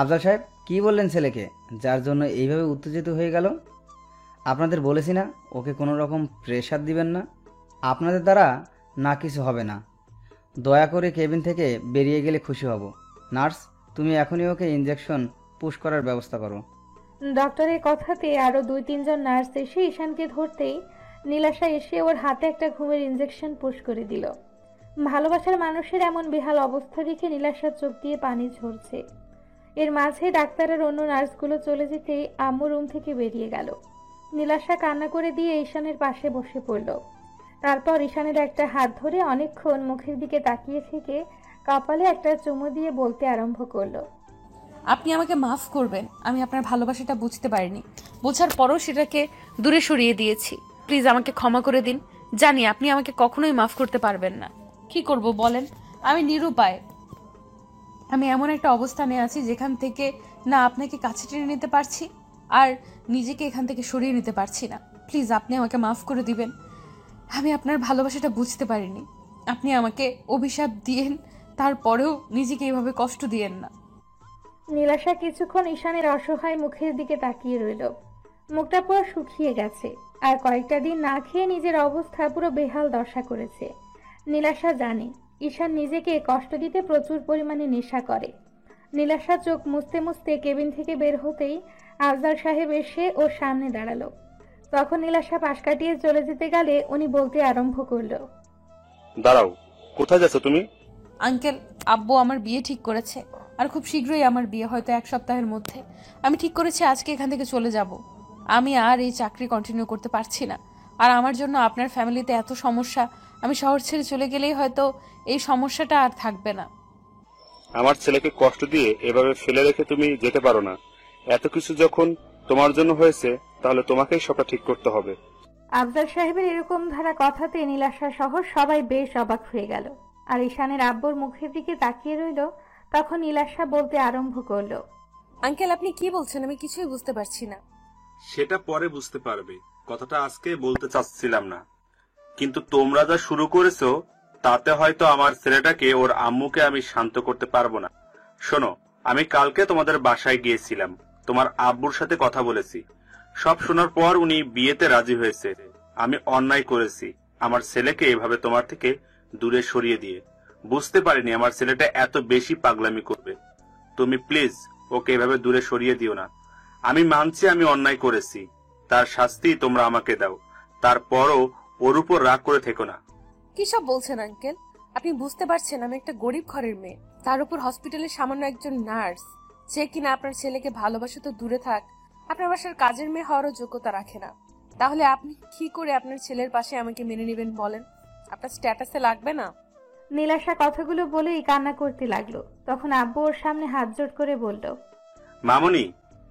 আফজাল সাহেব, কি বললেন ছেলেকে, যার জন্য এইভাবে উত্তেজিত হয়ে গেল? আপনাদের বলেছি না ওকে কোনো রকম প্রেশার দিবেন না। আপনাদের দ্বারা না কিছু হবে না। দয়া করে কেবিন থেকে বেরিয়ে গেলে খুশি হব। নার্স, তুমি এখনই ওকে ইনজেকশন পুশ করার ব্যবস্থা করো। ডক্টরের কথাতে আরো 2-3 জন নার্স এসে ঈশানকে ধরতেই নীলাশা এসে ওর হাতে একটা ঘুমের ইনজেকশন পুশ করে দিল। ভালোবাসার মানুষের এমন বেহাল অবস্থা দেখে নীলাশার চোখ দিয়ে পানি ঝরছে। এর মাঝে ডাক্তারের অন্য নার্সগুলো চলে যেতেই আম্মু রুম থেকে বেরিয়ে গেল। নীলাশা কান্না করে দিয়ে ঈশানের পাশে বসে পড়ল। তারপর ঈশানের একটা হাত ধরে অনেকক্ষণ মুখের দিকে তাকিয়ে থেকে কপালে একটা চুমু দিয়ে বলতে আরম্ভ করলো, আপনি আমাকে মাফ করবেন, আমি আপনার ভালোবাসাটা বুঝতে পারিনি। বোঝার পরও সেটাকে দূরে সরিয়ে দিয়েছি। প্লিজ আমাকে ক্ষমা করে দিন। জানি আপনি আমাকে কখনোই মাফ করতে পারবেন না। কি করব বলেন? আমি নিরুপায়। আমি এমন একটা অবস্থানে আছি যেখান থেকে না আপনাকে কাছে টেনে নিতে পারছি, আর নিজেকে এখান থেকে সরিয়ে নিতে পারছি না। প্লিজ আপনি আমাকে মাফ করে দিবেন। আমি আপনার ভালোবাসাটা বুঝতে পারিনি। আপনি আমাকে অভিশাপ দিয়েন, তারপরেও নিজেকে এইভাবে কষ্ট দিয়েন না। নীলাশা কিছুক্ষণ ঈশানের অসহায় মুখের দিকে তাকিয়ে রইল। মুখটা পুরো শুকিয়ে গেছে, আর কয়েকটা দিন না খেয়ে নিজের অবস্থা পুরো বেহাল দশা করেছে। নীলাশা জানে ঈশান নিজেকে কষ্ট দিতে প্রচুর পরিমাণে নেশা করে। নীলাশা চোখ মুছতে মুছতে কেবিন থেকে বের হতেই আফজাল সাহেব এসে ওর সামনে দাঁড়ালো। তখন নীলাশা পাশ কাটিয়ে চলে যেতে গেলে উনি বলতে আরম্ভ করলো, দাঁড়াও, কোথায় যাচ্ছ তুমি? আঙ্কেল, আব্বু আমার বিয়ে ঠিক করেছে, আর খুব শীঘ্রই আমার বিয়ে, হয়তো 1 সপ্তাহের মধ্যে। আমি ঠিক করেছি আজকে এখান থেকে চলে যাব। আমি আর এই চাকরি কন্টিনিউ করতে পারছি না। আর আমার জন্য আপনার ফ্যামিলিতে এত সমস্যা, আমি শহর ছেড়ে চলে গেলেই হয়তো এই সমস্যাটা আর থাকবে না। আমার ছেলেকে কষ্ট দিয়ে এভাবে ফেলে রেখে তুমি যেতে পারো না। এত কিছু যখন তোমার জন্য হয়েছে, তাহলে তোমাকেই সবটা ঠিক করতে হবে। আফজাল সাহেবের এরকম ধারা কথাতে নীলাশা সহ সবাই বেশ অবাক হয়ে গেল। আর ঈশানের আব্বুর মুখের দিকে তাকিয়ে রইল। তখন নীলাশা বলতে আরম্ভ করলো, আঙ্কেল আপনি কি বলছেন? আমি কিছুই বুঝতে পারছি না। সেটা পরে বুঝতে পারবে, কথাটা আজকে বলতে চাচ্ছিলাম না। কিন্তু তোমরা যা শুরু করেছো তাতে হয়তো আমার ছেলেটাকে, ওর আম্মুকে আমি শান্ত করতে পারবো না। শোনো, আমি কালকে তোমাদের বাসায় গিয়েছিলাম, তোমার আব্বুর সাথে কথা বলেছি। সব শোনার পর উনি বিয়েতে রাজি হয়েছে। আমি অন্যায় করেছি আমার ছেলেকে এভাবে তোমার থেকে দূরে সরিয়ে দিয়ে। বুঝতে পারিনি আমার ছেলেটা এত বেশি পাগলামি করবে। তুমি প্লিজ ওকে এভাবে দূরে সরিয়ে দিও না। আমি মানছি আমি অন্যায় করেছি, তার শাস্তি তোমরা আমাকে দাও। তারপরও ওর উপর রাগ করে থেকো না। কি সব বলছেন আঙ্কেল? আপনি বুঝতে পারছেন আমি একটা গরিব ঘরের মেয়ে, তার উপর হসপিটালে সামান্য একজন নার্স, যে কিনা আপনার ছেলেকে ভালোবাসে তো দূরে থাক, আপনার বাসার কাজের মেয়ে হওয়ারও যোগ্যতা রাখে না। তাহলে আপনি কি করে আপনার ছেলের পাশে আমাকে মেনে নেবেন বলেন? আপনার স্ট্যাটাসে লাগবে না? নীলাশা কথাগুলো বলেই কান্না করতে লাগলো। তখন আব্বু ওর সামনে হাত জোড় করে বলল, মামুনি,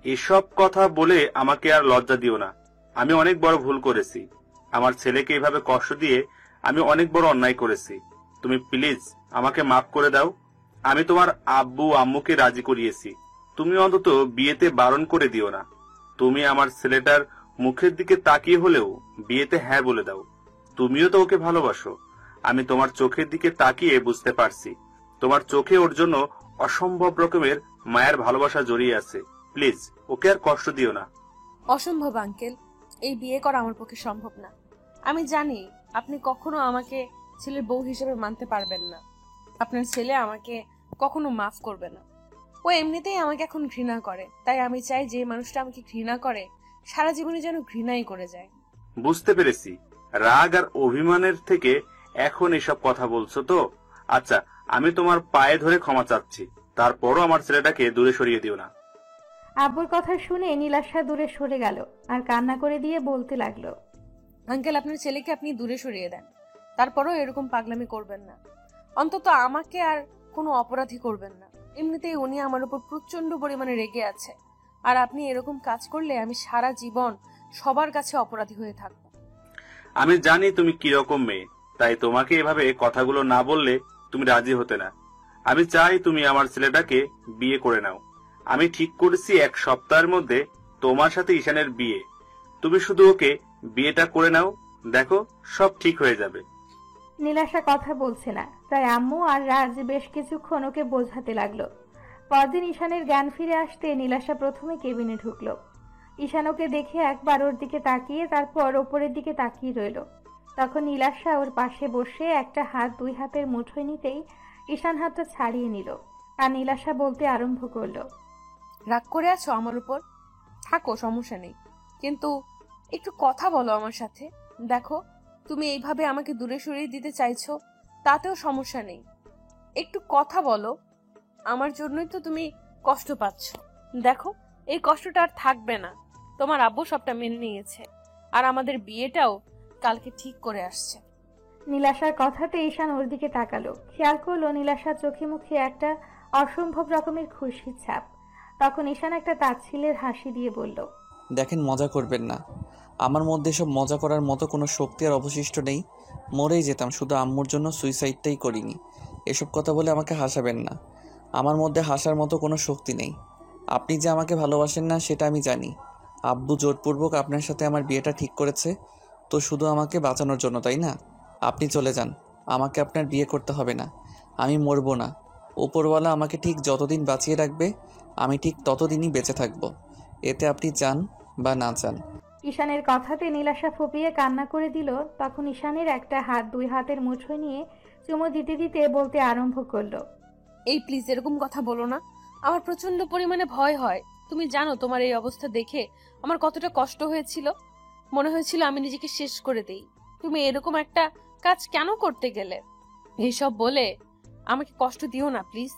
এসব কথা বলে আমাকে আর লজ্জা দিও না। আমি অনেক বড় ভুল করেছি। আমার ছেলেকে এভাবে কষ্ট দিয়ে আমি অনেক বড় অন্যায় করেছি। তুমি প্লিজ আমাকে মাফ করে দাও। আমি তোমার আব্বু আম্মুকে রাজি করিয়েছি, তুমি অন্তত বিয়েতে বারণ করে দিও না। তুমি আমার ছেলেটার মুখের দিকে তাকিয়ে হলেও বিয়েতে হ্যাঁ বলে দাও। তুমিও তো ওকে ভালোবাসো। আমি তোমার চোখের দিকে তাকিয়ে বুঝতে পারছি তোমার চোখে ওর জন্য অসম্ভব রকমের মায়ের ভালোবাসা জড়িয়ে আছে। প্লিজ ওকে আর কষ্ট দিও না। অসম্ভব আঙ্কেল, এই বিয়ে করা আমার পক্ষে সম্ভব না। আমি জানি আপনি কখনো আমাকে ছেলের বউ হিসেবে মানতে পারবেন না। আপনার ছেলে আমাকে কখনো মাফ করবে না। ও এমনিতেই আমাকে এখন ঘৃণা করে, তাই আমি চাই যে মানুষটা আমাকে ঘৃণা করে সারা জীবনে যেন ঘৃণাই করে যায়। বুঝতে পেরেছি, রাগ আর অভিমানের থেকে এখন এসব কথা বলছো তো। আচ্ছা, আমি তোমার পায়ে ধরে ক্ষমা চাচ্ছি, তারপরও আমার ছেলেটাকে দূরে সরিয়ে দিও না। আব্বুর কথা শুনে নীলাশা দূরে সরে গেল আর কান্না করে দিয়ে বলতে লাগলো, আঙ্কেল, আপনার ছেলেকে আপনি দূরে সরিয়ে দেন, তারপরও এরকম পাগলামি করবেন না। অন্তত আমাকে আর কোনো অপরাধী করবেন না। এমনিতেই উনি আমার উপর প্রচন্ড পরিমাণে রেগে আছে, আর আপনি এরকম কাজ করলে আমি সারা জীবন সবার কাছে অপরাধী হয়ে থাকবো। আমি জানি তুমি কিরকম মেয়ে, তাই তোমাকে এভাবে কথাগুলো না বললে তুমি রাজি হতে না। আমি চাই তুমি আমার ছেলেটাকে বিয়ে করে নাও। আমি ঠিক করেছি 1 সপ্তাহের মধ্যে তোমার সাথে ঈশানের বিয়ে। তুমি শুধু ওকে বিয়েটা করে নাও, দেখো সব ঠিক হয়ে যাবে। নীলাশা কথা বলছে না, তাই আম্মু আর রাজ বেশ কিছুক্ষণ ওকে বোঝাতে লাগলো। পরদিন ঈশানের জ্ঞান ফিরে আসতে নীলাশা প্রথমে কেবিনে ঢুকলো। ঈশান ওকে দেখে একবার ওর দিকে তাকিয়ে তারপর ওপরের দিকে তাকিয়ে রইল। তখন নীলাশা ওর পাশে বসে একটা হাত 2 হাতের মুঠোয় নিতেই ঈশান হাতটা ছাড়িয়ে নিল আর নীলাশা বলতে আরম্ভ করলো, রাগ করে আছো আমার উপর? থাকো, সমস্যা নেই, কিন্তু একটু কথা বলো আমার সাথে। দেখো, তুমি এইভাবে আমাকে দূরে সরিয়ে দিতে চাইছো, তাতেও সমস্যা নেই, একটু কথা বলো। আমার জন্যই তো তুমি কষ্ট পাচ্ছ। দেখো, এই কষ্টটা আর থাকবে না। তোমার আব্বু সবটা মেনে নিয়েছে, আর আমাদের বিয়েটাও কালকে ঠিক করে আসছে। নীলাশার কথাতে ঈশান ওর দিকে তাকালো। খেয়াল করলো নীলাশার চোখে মুখে একটা অসম্ভব রকমের খুশির ছাপ। তখন ঈশান একটা তাচ্ছিল্যের হাসি দিয়ে বলল, দেখেন, মজা করবেন না। আমার মধ্যে সব মজা করার মতো কোনো শক্তি আর অবশিষ্ট নেই। মরেই যেতাম, শুধু আম্মুর জন্য সুইসাইডটাই করিনি। এসব কথা বলে আমাকে হাসাবেন না। আমার মধ্যে হাসার মতো কোনো শক্তি নেই। আপনি যে আমাকে ভালোবাসেন না সেটা আমি জানি। আব্বু জোরপূর্বক আপনার সাথে আমার বিয়েটা ঠিক করেছে, তো শুধু আমাকে বাঁচানোর জন্য, তাই না? আপনি চলে যান, আমাকে আপনার বিয়ে করতে হবে না। আমি মরবো না। উপরওয়ালা আমাকে ঠিক যতদিন বাঁচিয়ে রাখবে আমি ঠিক ততদিনই বেঁচে থাকবো, এতে আপনি চান বা না চান। ঈশানের কথাতে নীলাশা ফুপিয়ে কান্না করে দিল। তখন ঈশানের একটা হাত 2 হাতের মুঠোয় নিয়ে চুমু দিতে দিতে বলতে আরম্ভ করলো, এই প্লিজ এরকম কথা বলো না, আমার প্রচন্ড পরিমাণে ভয় হয়। তুমি জানো তোমার এই অবস্থা দেখে আমার কতটা কষ্ট হয়েছিল। মনে হয়েছিল আমি নিজেকে শেষ করে দেই। তুমি এরকম একটা কাজ কেন করতে গেলে? এইসব বলে আমাকে কষ্ট দিও না প্লিজ।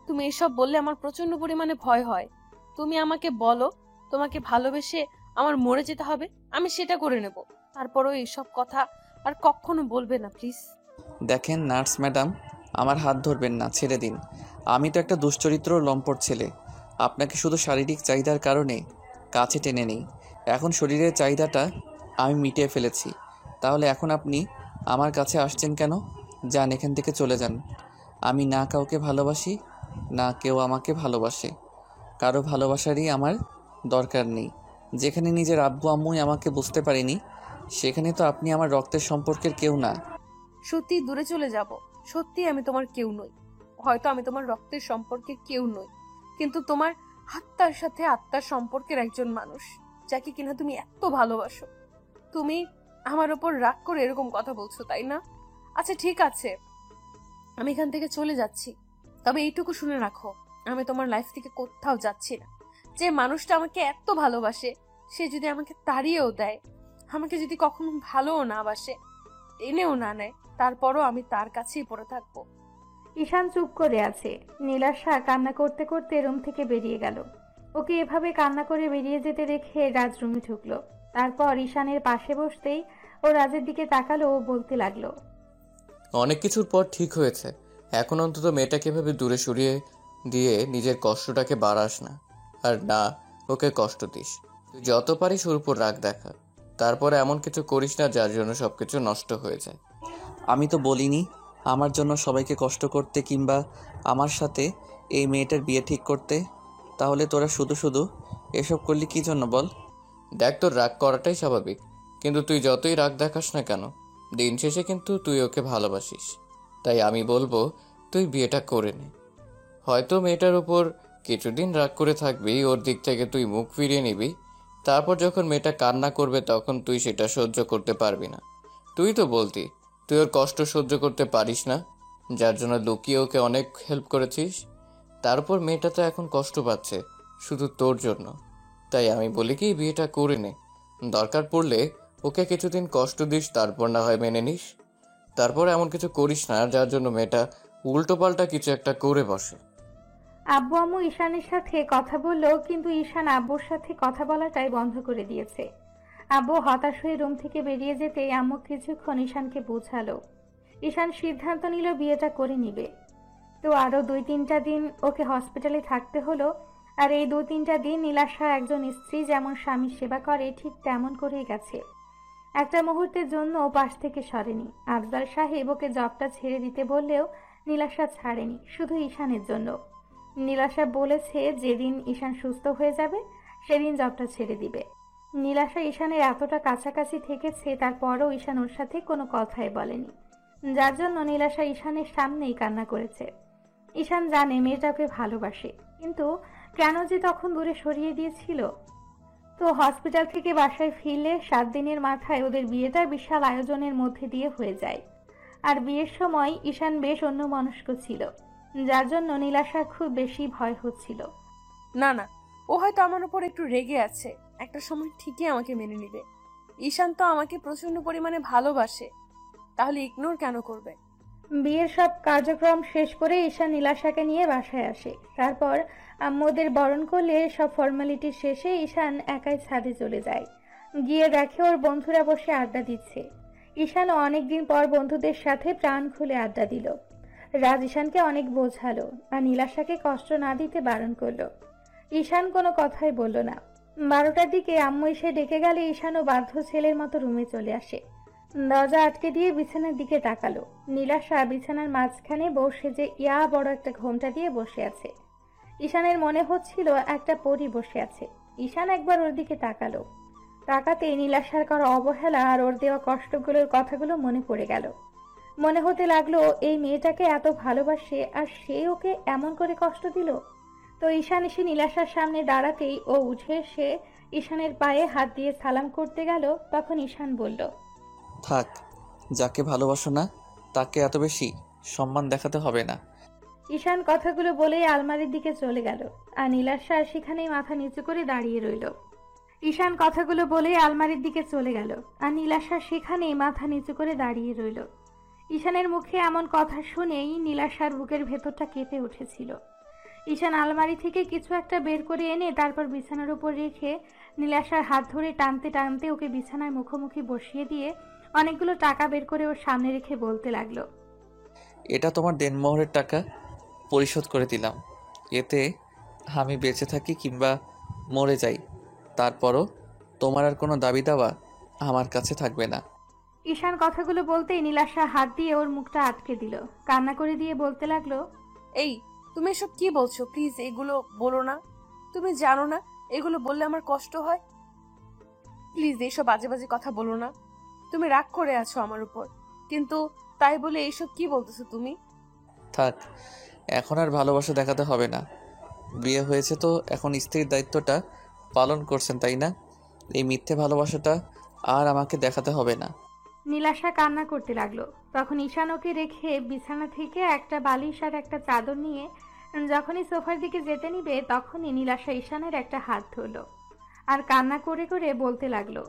তুমি এসব বললে আমার প্রচন্ড পরিমাণে ভয় হয়। তুমি আমাকে বলো তোমাকে ভালোবেসে আমার মরে যেতে হবে, আমি সেটা করে নেব। তারপরও এইসব কথা আর কখনো বলবে না প্লিজ। দেখেন নার্স ম্যাডাম, আমার হাত ধরবেন না, ছেড়ে দিন। আমি তো একটা দুশ্চরিত্র লম্পট ছেলে। আপনাকে শুধু শারীরিক চাহিদার কারণে কাছে টেনে নেই। এখন শরীরের চাহিদাটা আমি মিটিয়ে ফেলেছি, তাহলে এখন আপনি আমার কাছে আসছেন কেন? যান, এখান থেকে চলে যান। আমি না কাউকে ভালোবাসি, না কেউ আমাকে ভালোবাসে। কারো ভালোবাসারই আমার দরকার নেই। যেখানে নিজের আব্বু আম্মুই আমাকে বুঝতে পারেনি, সেখানে তো আপনি আমার রক্তের সম্পর্কের কেউ না। সত্যি দূরে চলে যাব, সত্যি আমি তোমার কেউ নই। হয়তো আমি তোমার রক্তের সম্পর্কের কেউ নই, কিন্তু তোমার আত্মার সাথে আত্মার সম্পর্কের একজন মানুষ, যাকে কিনা তুমি এত ভালোবাসো। তুমি আমার উপর রাগ করে এরকম কথা বলছো, তাই না? আচ্ছা ঠিক আছে, আমি এখান থেকে চলে যাচ্ছি, তবে এইটুকু শুনে রাখো, আমি তোমার লাইফ থেকে কোথাও যাচ্ছি না। যে মানুষটা আমাকে এত ভালোবাসে, সে যদি আমাকে তাড়িয়েও দেয়, আমাকে যদি কখনো ভালোও না বাসে, টেনেও না নেয়, তারপরও আমি তার কাছেই পড়ে থাকবো। ঈশান চুপ করে আছে। নীলাশা কান্না করতে করতে রুম থেকে বেরিয়ে গেল। ওকে এভাবে কান্না করে বেরিয়ে যেতে দেখে রাজ রুমে ঢুকলো। তারপর ঈশানের পাশে বসতেই ও রাজের দিকে তাকালো ও বলতে লাগলো, অনেক কিছুর পর ঠিক হয়েছে। এখন অন্তত মেয়েটাকে এভাবে দূরে সরিয়ে দিয়ে নিজের কষ্টটাকে বাড়াস না, আর না ওকে কষ্ট দিস। তুই যত পারিস ওর উপর রাগ দেখা, তারপরে এমন কিছু করিস না যার জন্য সবকিছু নষ্ট হয়ে যায়। আমি তো বলিনি আমার জন্য সবাইকে কষ্ট করতে কিংবা আমার সাথে এই মেয়েটার বিয়ে ঠিক করতে। তাহলে তোরা শুধু শুধু এসব করলি কি জন্য বল? দেখ, তোর রাগ করাটাই স্বাভাবিক, কিন্তু তুই যতই রাগ দেখাস না কেন, দিন শেষে কিন্তু তুই ওকে ভালোবাসিস। তাই আমি বলবো তুই বিয়েটা করে নে। হয়তো মেয়েটার উপর কিছুদিন রাগ করে থাকবি, ওর দিক থেকে তুই মুখ ফিরিয়ে নিবি। তারপর যখন মেয়েটা কান্না করবে তখন তুই সেটা সহ্য করতে পারবি না। তুই তো বলতি তুই ওর কষ্ট সহ্য করতে পারিস না, যার জন্য লুকিয়ে ওকে অনেক হেল্প করেছিস। তারপর মেয়েটা তো এখন কষ্ট পাচ্ছে শুধু তোর জন্য। তাই আমি বলি কি, বিয়েটা করে নে। দরকার পড়লে ওকে কিছুদিন কষ্ট দিস, তারপর না হয় মেনে নিস। তারপর এমন কিছু করিস না যার জন্য মেয়েটা উল্টো পাল্টা কিছু একটা করে বসে। আব্বু আম্মু ঈশানের সাথে কথা বললো, কিন্তু ঈশান আব্বুর সাথে কথা বলাটাই বন্ধ করে দিয়েছে। আব্বু হতাশ হয়ে রুম থেকে বেরিয়ে যেতেই আম্মু কিছুক্ষণ ঈশানকে বোঝালো। ঈশান সিদ্ধান্ত নিল বিয়েটা করে নিবে। তো আরো 2-3টা দিন ওকে হসপিটালে থাকতে হলো। আর এই 2-3টা দিন নীলাশা একজন স্ত্রী যেমন স্বামীর সেবা করে ঠিক তেমন করেই গেছে। একটা মুহূর্তের জন্য পাশ থেকে সরেনি। আফজাল সাহেব ওকে জবটা ছেড়ে দিতে বললেও নীলাশা ছাড়েনি, শুধু ঈশানের জন্য। নীলাশা বলেছে যেদিন ঈশান সুস্থ হয়ে যাবে সেদিন জবটা ছেড়ে দিবে। নীলাশা ঈশানের এতটা কাছাকাছি থেকেছে, তারপরও ঈশান ওর সাথে কোনো কথাই বলেনি, যার জন্য নীলাশা ঈশানের সামনেই কান্না করেছে। ঈশান জানে মেয়েটাকে ভালোবাসে, কিন্তু কেন যে তখন দূরে সরিয়ে দিয়েছিল। তো হসপিটাল থেকে বাসায় ফিরলে 7 দিনের মাথায় ওদের বিয়েটা বিশাল আয়োজনের মধ্যে দিয়ে হয়ে যায়। আর বিয়ের সময় ঈশান বেশ অন্যমনস্ক ছিল, যার জন্য নীলাশার খুব বেশি ভয় হচ্ছিল। না না, ও হয়তো আমার উপর একটু রেগে আছে, একটা সময় ঠিকই আমাকে মেনে নিবে। ঈশান তো আমাকে প্রচন্ড পরিমাণে ভালোবাসে, তাহলে ইগনোর কেন করবে? বিয়ের সব কার্যক্রম শেষ করে ঈশান নীলাশাকে নিয়ে বাসায় আসে। তারপর আম্মুদের বরণ করলে সব ফর্মালিটি শেষে ঈশান একাই ছাদে চলে যায়। গিয়ে দেখে ওর বন্ধুরা বসে আড্ডা দিচ্ছে। ঈশানও অনেকদিন পর বন্ধুদের সাথে প্রাণ খুলে আড্ডা দিল। রাজ ঈশানকে অনেক বোঝালো আর নীলাশাকে কষ্ট না দিতে বারণ করলো। ঈশান কোনো কথাই বলল না। 12টার দিকে আম্মু এসে ডেকে গেলে ঈশানও বাধ্য ছেলের মতো রুমে চলে আসে। দরজা আটকে দিয়ে বিছানার দিকে তাকালো। নীলাশা বিছানার মাঝখানে বসে যে ইয়া বড় একটা ঘোমটা দিয়ে বসে আছে। ঈশানের মনে হচ্ছিল একটা পরী বসে আছে। ঈশান একবার ওর দিকে তাকালো। তাকাতে নীলাশার করা অবহেলা আর ওর দেওয়া কষ্টগুলোর কথাগুলো মনে পড়ে গেল। মনে হতে লাগলো এই মেয়েটাকে এত ভালোবাসে আর সে ওকে এমন করে কষ্ট দিল। তো ঈশান এসে নীলাশার সামনে দাঁড়াতেই ও উঠে এসে ঈশানের পায়ে হাত দিয়ে সালাম করতে গেল। তখন ঈশান বলল, থাক, যাকে ভালোবাসো না তাকে এত বেশি সম্মান দেখাতে হবে না। ঈশান কথাগুলো বলেই আলমারির দিকে চলে গেল আর নীলাশা সেখানেই মাথা নিচু করে দাঁড়িয়ে রইল। ঈশান কথাগুলো বলেই আলমারির দিকে চলে গেল আর নীলাশা সেখানেই মাথা নিচু করে দাঁড়িয়ে রইল। ঈশানের মুখে এমন কথা শুনেই নীলাশার বুকের ভেতরটা কেঁপে উঠেছিল। ঈশান আলমারি থেকে কিছু একটা বের করে এনে তারপর বিছানার উপর রেখে নীলাশার হাত ধরে টানতে টানতে ওকে বিছানায় মুখোমুখি বসিয়ে দিয়ে অনেকগুলো টাকা বের করে ওর সামনে রেখে বলতে লাগলো, এটা তোমার দেনমোহরের টাকা, পরিশোধ করে দিলাম। এতে আমি বেঁচে থাকি কিংবা মরে যাই, তারপরও তোমার আর কোনো দাবি দাওয়া আমার কাছে থাকবে না। ঈশান কথাগুলো বলতেই নীলাশা হাত দিয়ে ওর মুখটা আটকে দিল। কান্না করে দিয়ে বলতে লাগলো, এই তুমি এসব কি বলছো? প্লিজ এগুলো বলো না। তুমি জানো না এগুলো বললে আমার কষ্ট হয়। প্লিজ এইসব বাজে বাজে কথা বলো না। তুমি রাগ করে আছো আমার উপর, কিন্তু তাই বলে এইসব কি বলতেছো তুমি? থাক, এখন আর ভালোবাসা দেখাতে হবে না। বিয়ে হয়েছে তো এখন স্ত্রীর দায়িত্বটা পালন করছেন, তাই না? এই মিথ্যে ভালোবাসাটা আর আমাকে দেখাতে হবে না। নীলাশা কান্না করতে লাগলো। তখন ঈশান ওকে রেখে বিছানা থেকে একটা বালিশ আর একটা চাদর নিয়ে যখনই সোফার দিকে যেতে নিবে তখনই নীলাশা ঈশানের একটা হাত ধরলো আর কান্না করে করে বলতে লাগলো,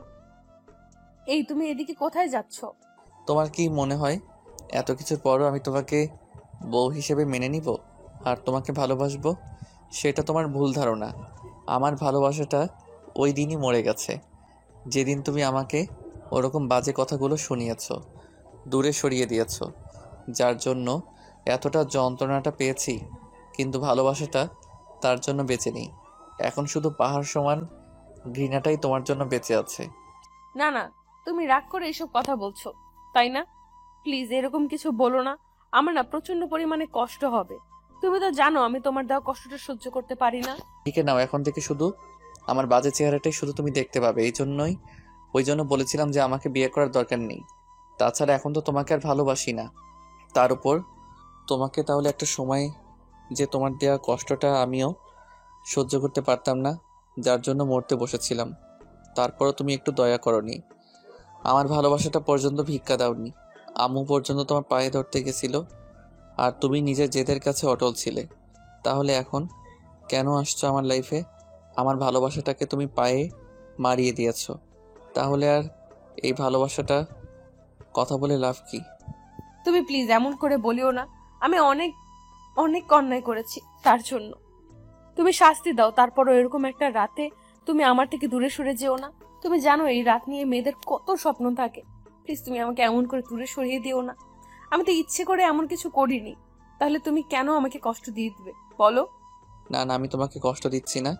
এই তুমি এদিকে কোথায় যাচ্ছ? তোমার কি মনে হয় এত কিছুর পরও আমি তোমাকে বউ হিসেবে মেনে নিব আর তোমাকে ভালোবাসবো? সেটা তোমার ভুল ধারণা। আমার ভালোবাসাটা ওই দিনই মরে গেছে, যেদিন তুমি আমাকে ওরকম বাজে কথাগুলো শুনিয়েছ, দূরে সরিয়ে দিয়েছ, যার জন্য এতটা যন্ত্রণাটা পেয়েছি। কিন্তু ভালোবাসাটা তার জন্য বেঁচে নেই। এখন শুধু পাহাড় সমান ঘৃণাটাই তোমার জন্য বেঁচে আছে। না না, তুমি রাগ করে এসব কথা বলছো তাই না? প্লিজ এরকম কিছু বলো না। আমার না প্রচন্ড পরিমাণে কষ্ট হবে। তুমি তো জানো আমি তোমার দেওয়া কষ্টটা সহ্য করতে পারি না। লিখে নাও, এখন থেকে শুধু আমার বাজে চেহারাটাই শুধু তুমি দেখতে পাবে। ওই জন্য বলেছিলাম যে আমাকে বিয়ে করার দরকার নেই। তাছাড়া এখন তো তোমাকে আর ভালোবাসি না। তার উপর তোমাকে তাহলে একটা সময় যে তোমার দেওয়া কষ্টটা আমিও সহ্য করতে পারতাম না, যার জন্য মরতে বসেছিলাম। তারপরও তুমি একটু দয়া করনি, আমার ভালোবাসাটা পর্যন্ত ভিক্ষা দাওনি। আম্মু পর্যন্ত তোমার পায়ে ধরতে গেছিল, আর তুমি নিজের জেদের কাছে অটল ছিলে। তাহলে এখন কেন আসছো আমার লাইফে? আমার ভালোবাসাটাকে তুমি পায়ে মারিয়ে দিয়েছো। তাহলে আর এই ভালোবাসাটা কথা বলে লাভ কি? তুমি প্লিজ এমন করে বলিও না। আমি অনেক অনেক অন্যায় করেছি, তার জন্য তুমি শাস্তি দাও। তারপরও এরকম একটা রাতে তুমি আমার থেকে দূরে সরে যেও না। তুমি জানো এই রাত নিয়ে মেয়েদের কত স্বপ্ন থাকে। প্লিজ তুমি আমাকে এমন করে দূরে সরিয়ে দিও না। আমি তো ইচ্ছে করে এমন কিছু করিনি। তাহলে তুমি কেন আমাকে কষ্ট দিয়ে দিবে বলো? না না, আমি তোমাকে কষ্ট দিচ্ছি না।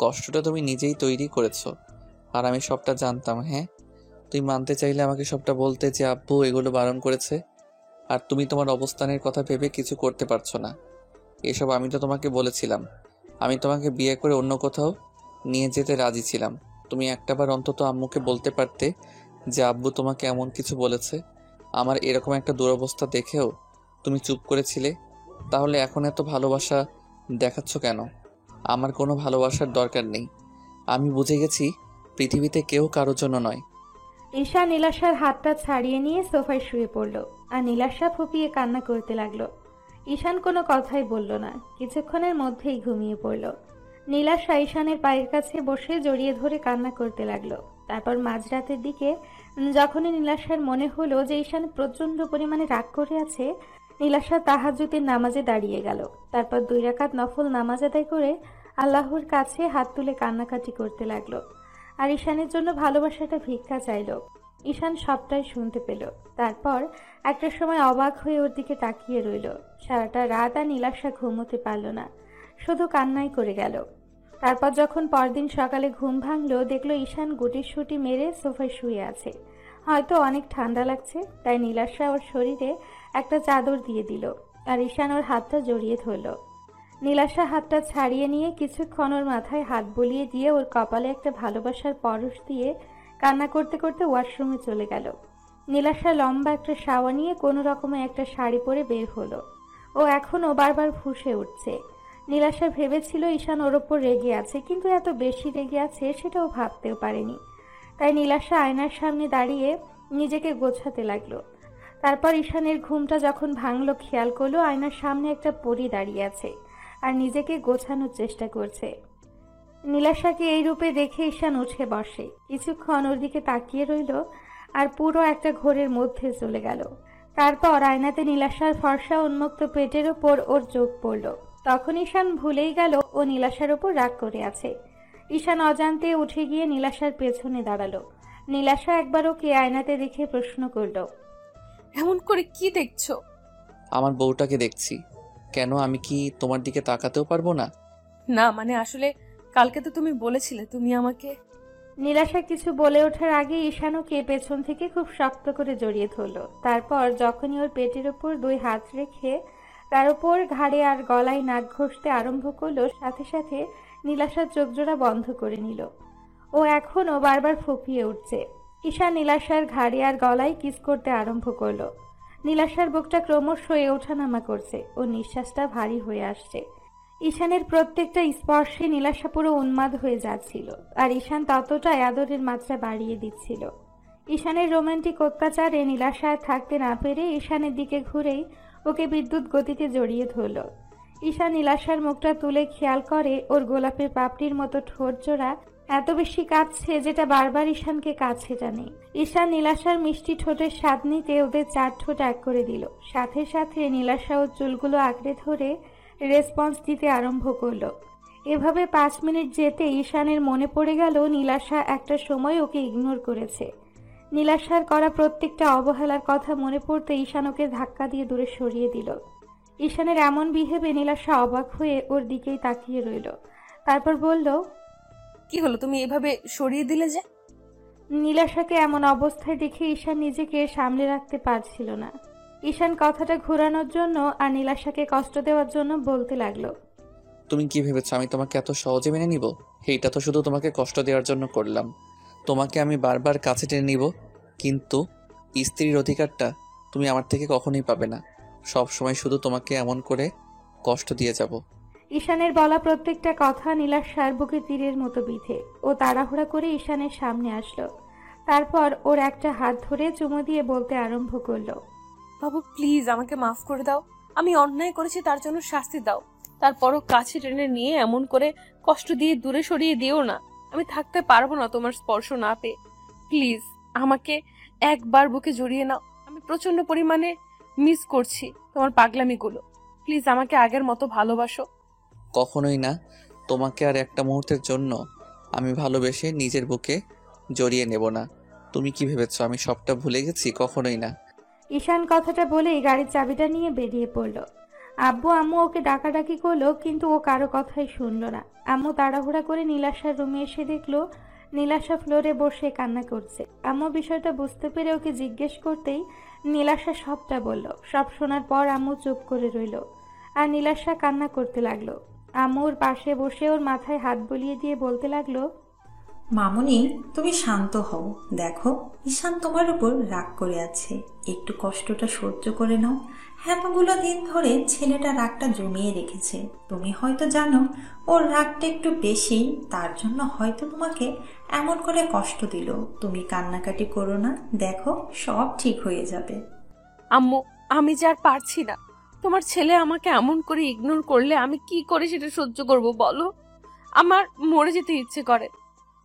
কষ্টটা তুমি নিজেই তৈরি করেছো, আর আমি সবটা জানতাম। হ্যাঁ, তুই মানতে চাইলে আমাকে সবটা বলতে যে আব্বু এগুলো বারণ করেছে, আর তুমি তোমার অবস্থানের কথা ভেবে কিছু করতে পারছো না। এসব আমি তো তোমাকে বলেছিলাম। আমি তোমাকে বিয়ে করে অন্য কোথাও নিয়ে যেতে রাজি ছিলাম। তুমি একটাবার অন্তত আম্মুকে বলতে পারতে যে আব্বু তোমাকে এমন কিছু বলেছে। আমার এরকম একটা দুরবস্থা দেখেও তুমি চুপ করেছিলে। তাহলে এখন এত ভালোবাসা দেখাচ্ছ কেন? আমার কোনো ভালোবাসার দরকার নেই। আমি বুঝে গেছি পৃথিবীতে কেউ কারোর জন্য নয়। ঈশা নীলাশার হাতটা ছাড়িয়ে নিয়ে সোফায় শুয়ে পড়ল, আর নীলাশা ফুপিয়ে কান্না করতে লাগলো। ঈশান কোনো কথাই বলল না, কিছুক্ষণের মধ্যেই ঘুমিয়ে পড়ল। নীলাশা ঈশানের পায়ের কাছে বসে জড়িয়ে ধরে কান্না করতে লাগলো। তারপর মাঝরাতের দিকে যখনই নীলাশার মনে হলো যে ঈশান প্রচন্ড পরিমাণে রাগ করে আছে, নীলাশা তাহাজ্জুদের নামাজে দাঁড়িয়ে গেল। তারপর 2 রাকাত নফল নামাজ আদায় করে আল্লাহর কাছে হাত তুলে কান্নাকাটি করতে লাগলো, আর ঈশানের জন্য ভালোবাসাটা ভিক্ষা চাইল। ঈশান সবটাই শুনতে পেল। তারপর একটা সময় অবাক হয়ে ওর দিকে তাকিয়ে রইল। সারাটা রাত আর নীলাশা ঘুমোতে পারল না, শুধু কান্নাই করে গেল। তারপর যখন পরদিন সকালে ঘুম ভাঙলো, দেখলো ঈশান গুটিসুটি মেরে সোফায় শুয়ে আছে। হয়তো অনেক ঠান্ডা লাগছে, তাই নীলাশা ওর শরীরে একটা চাদর দিয়ে দিল, আর ঈশান ওর হাতটা জড়িয়ে ধরল। নীলাশা হাতটা ছাড়িয়ে নিয়ে কিছুক্ষণ ওর মাথায় হাত বুলিয়ে দিয়ে ওর কপালে একটা ভালোবাসার পরশ দিয়ে কান্না করতে করতে ওয়াশরুমে চলে গেল। নীলাশা লম্বা একটা শাওয়া নিয়ে কোনো রকমে একটা শাড়ি পরে বের হলো। ও এখনও বারবার ফুঁসে উঠছে। নীলাশা ভেবেছিল ঈশান ওর ওপর রেগে আছে, কিন্তু এত বেশি রেগে আছে সেটাও ভাবতেও পারেনি। তাই নীলাশা আয়নার সামনে দাঁড়িয়ে নিজেকে গোছাতে লাগলো। তারপর ঈশানের ঘুমটা যখন ভাঙলো, খেয়াল করলো আয়নার সামনে একটা পরী দাঁড়িয়ে আছে আর নিজেকে গোছানোর চেষ্টা করছে। নীলাশাকে এই রূপে দেখে ঈশান উঠে বসে, কিছুক্ষণ ওর দিকে তাকিয়ে রইল, আর পুরো একটা ঘোরের মধ্যে চলে গেল। তারপর আয়নাতে নীলাশার ফর্সা উন্মুক্ত পেটের ওপর ওর চোখ পড়ল। তখন ঈশান ভুলেই গেল ও নীলাশার ওপর রাগ করে আছে। ঈশান অজান্তে উঠে গিয়ে নীলাশার পেছনে দাঁড়ালো। নীলাশা একবার ওকে আয়নাতে দেখে প্রশ্ন করল, এমন করে কি দেখছো? আমার বউটাকে দেখছি। কেন, আমি কি তোমার দিকে তাকাতেও পারবো না? না মানে আসলে কালকে তো তুমি বলেছিলে তুমি আমাকে। নীলাশা কিছু বলে ওঠার আগে ঈশান ওকে পেছন থেকে খুব শক্ত করে জড়িয়ে ধরল। তারপর যখনই ওর পেটের ওপর 2 হাত রেখে তার উপর ঘাড়ে আর গলায় নাক ঘষতে আরম্ভ করলো, সাথে সাথে নীলাশার চোখজোড়া বন্ধ করে নিল। ও এখনও বারবার ফুঁপিয়ে উঠছে। ঈশান নীলাশার ঘাড়ে আর গলায় কিস করতে আরম্ভ করলো। নীলাশার বুকটা ক্রমশ ওঠানামা করছে, ও নিঃশ্বাসটা ভারী হয়ে আসছে। ঈশানের প্রত্যেকটা স্পর্শে নীলাশা পুরো উন্মাদ হয়ে যাচ্ছিল, আর ঈশান ততটাই আদরের মাত্রা বাড়িয়ে দিচ্ছিল। ঈশানের রোমান্টিক অত্যাচারে নীলাশা আর থাকতে না পেরে ঈশানের দিকে ঘুরেই ওকে বিদ্যুৎ গতিতে জড়িয়ে ধরল। ঈশান নীলাশার মুখটা তুলে খেয়াল করে ওর গোলাপের পাপড়ির মতো ঠোঁট জোড়া এত বেশি কাঁদছে যেটা বারবার ঈশানকে কাছে টানে। ঈশান নীলাশার মিষ্টি ঠোঁটের স্বাদ নিতে ওদের 4 ঠোঁট এক করে দিল। সাথে সাথে নীলাশা ওর চুলগুলো আঁকড়ে ধরে রেসপন্স দিতে আরম্ভ করলো। এভাবে 5 মিনিট যেতে ঈশানের মনে পড়ে গেল নীলাশা একটা সময় ওকে ইগনোর করেছে। নীলাশার করা প্রত্যেকটা অবহেলার কথা মনে পড়তে ঈশান ওকে ধাক্কা দিয়ে দূরে সরিয়ে দিল। ঈশানের এমন বিহেভে নীলাশা অবাক হয়ে ওর দিকেই তাকিয়ে রইল। তারপর বলল, কি হলো, তুমি এভাবে সরিয়ে দিলে যে? নীলাশাকে এমন অবস্থায় দেখে ঈশান নিজেকে সামলে রাখতে পারছিল না। ঈশান কথাটা ঘোরানোর জন্য আর নীলাশাকে কষ্ট দেওয়ার জন্য বলতে লাগলো, তুমি কি ভেবেছো আমি তোমাকে এত সহজে মেনে নিব? এইটা তো শুধু তোমাকে কষ্ট দেওয়ার জন্য করলাম। তোমাকে আমি বারবার কাছে টেনে নিব, কিন্তু স্ত্রীর অধিকারটা তুমি আমার থেকে কখনোই পাবে না। সব সময় শুধু তোমাকে এমন করে কষ্ট দিয়ে যাব। ঈশানের বলা প্রত্যেকটা কথা নীলাশার বুকে তীরের মতো বিঁধে। ও তাড়াহুড়া করে ঈশানের সামনে আসলো। তারপর ওর একটা হাত ধরে চুমু দিয়ে বলতে আরম্ভ করলো, বাবু প্লিজ আমাকে মাফ করে দাও, আমি অন্যায় করেছি তার জন্য শাস্তি দাও। তারপরও কাছে টেনে নিয়ে এমন করে কষ্ট দিয়ে দূরে সরিয়ে দিও না। আমি থাকতে পারবো না তোমার স্পর্শ না পেয়ে। প্লিজ আমাকে একবার বুকে জড়িয়ে নাও, আমি প্রচন্ড পরিমাণে মিস করছি তোমার পাগলামিগুলো। প্লিজ আমাকে আগের মতো ভালোবাসো। কখনোই না। তোমাকে আর একটা মুহূর্তের জন্য আমি ভালোবেসে নিজের বুকে জড়িয়ে নেব না। তুমি কি ভেবেছো আমি সবটা ভুলে গেছি? কখনোই না। ঈশান কথাটা বলেই গাড়ির চাবিটা নিয়ে বেরিয়ে পড়ল। আব্বু আম্মু ওকে ডাকাডাকি করলো, কিন্তু ও কারো কথাই শুনলো না। আম্মু তাড়াহুড়া করে নীলাশার রুমে এসে দেখলো নীলাশা ফ্লোরে বসে কান্না করছে। আম্মু বিষয়টা বুঝতে পেরে ওকে জিজ্ঞেস করতেই নীলাশা সবটা বলল। সব শোনার পর আম্মু চুপ করে রইল, আর নীলাশা কান্না করতে লাগলো। আম্মুর পাশে বসে ওর মাথায় হাত বুলিয়ে দিয়ে বলতে লাগলো, মামুনি, তুমি শান্ত হও। দেখো, ঈশান তোমার উপর রাগ করে আছে, একটু কষ্টটা সহ্য করে নাও। এতগুলো দিন ধরে ছেলেটা রাগটা জমিয়ে রেখেছে। তুমি হয়তো জানো ওর রাগটা একটু বেশি, তার জন্য হয়তো তোমাকে এমন করে কষ্ট দিল। তুমি কান্নাকাটি করো না, দেখো সব ঠিক হয়ে যাবে। আম্মু, আমি যে আর পারছি না। তোমার ছেলে আমাকে এমন করে ইগনোর করলে আমি কি করে সেটা সহ্য করব বলো? আমার মরে যেতে ইচ্ছে করে।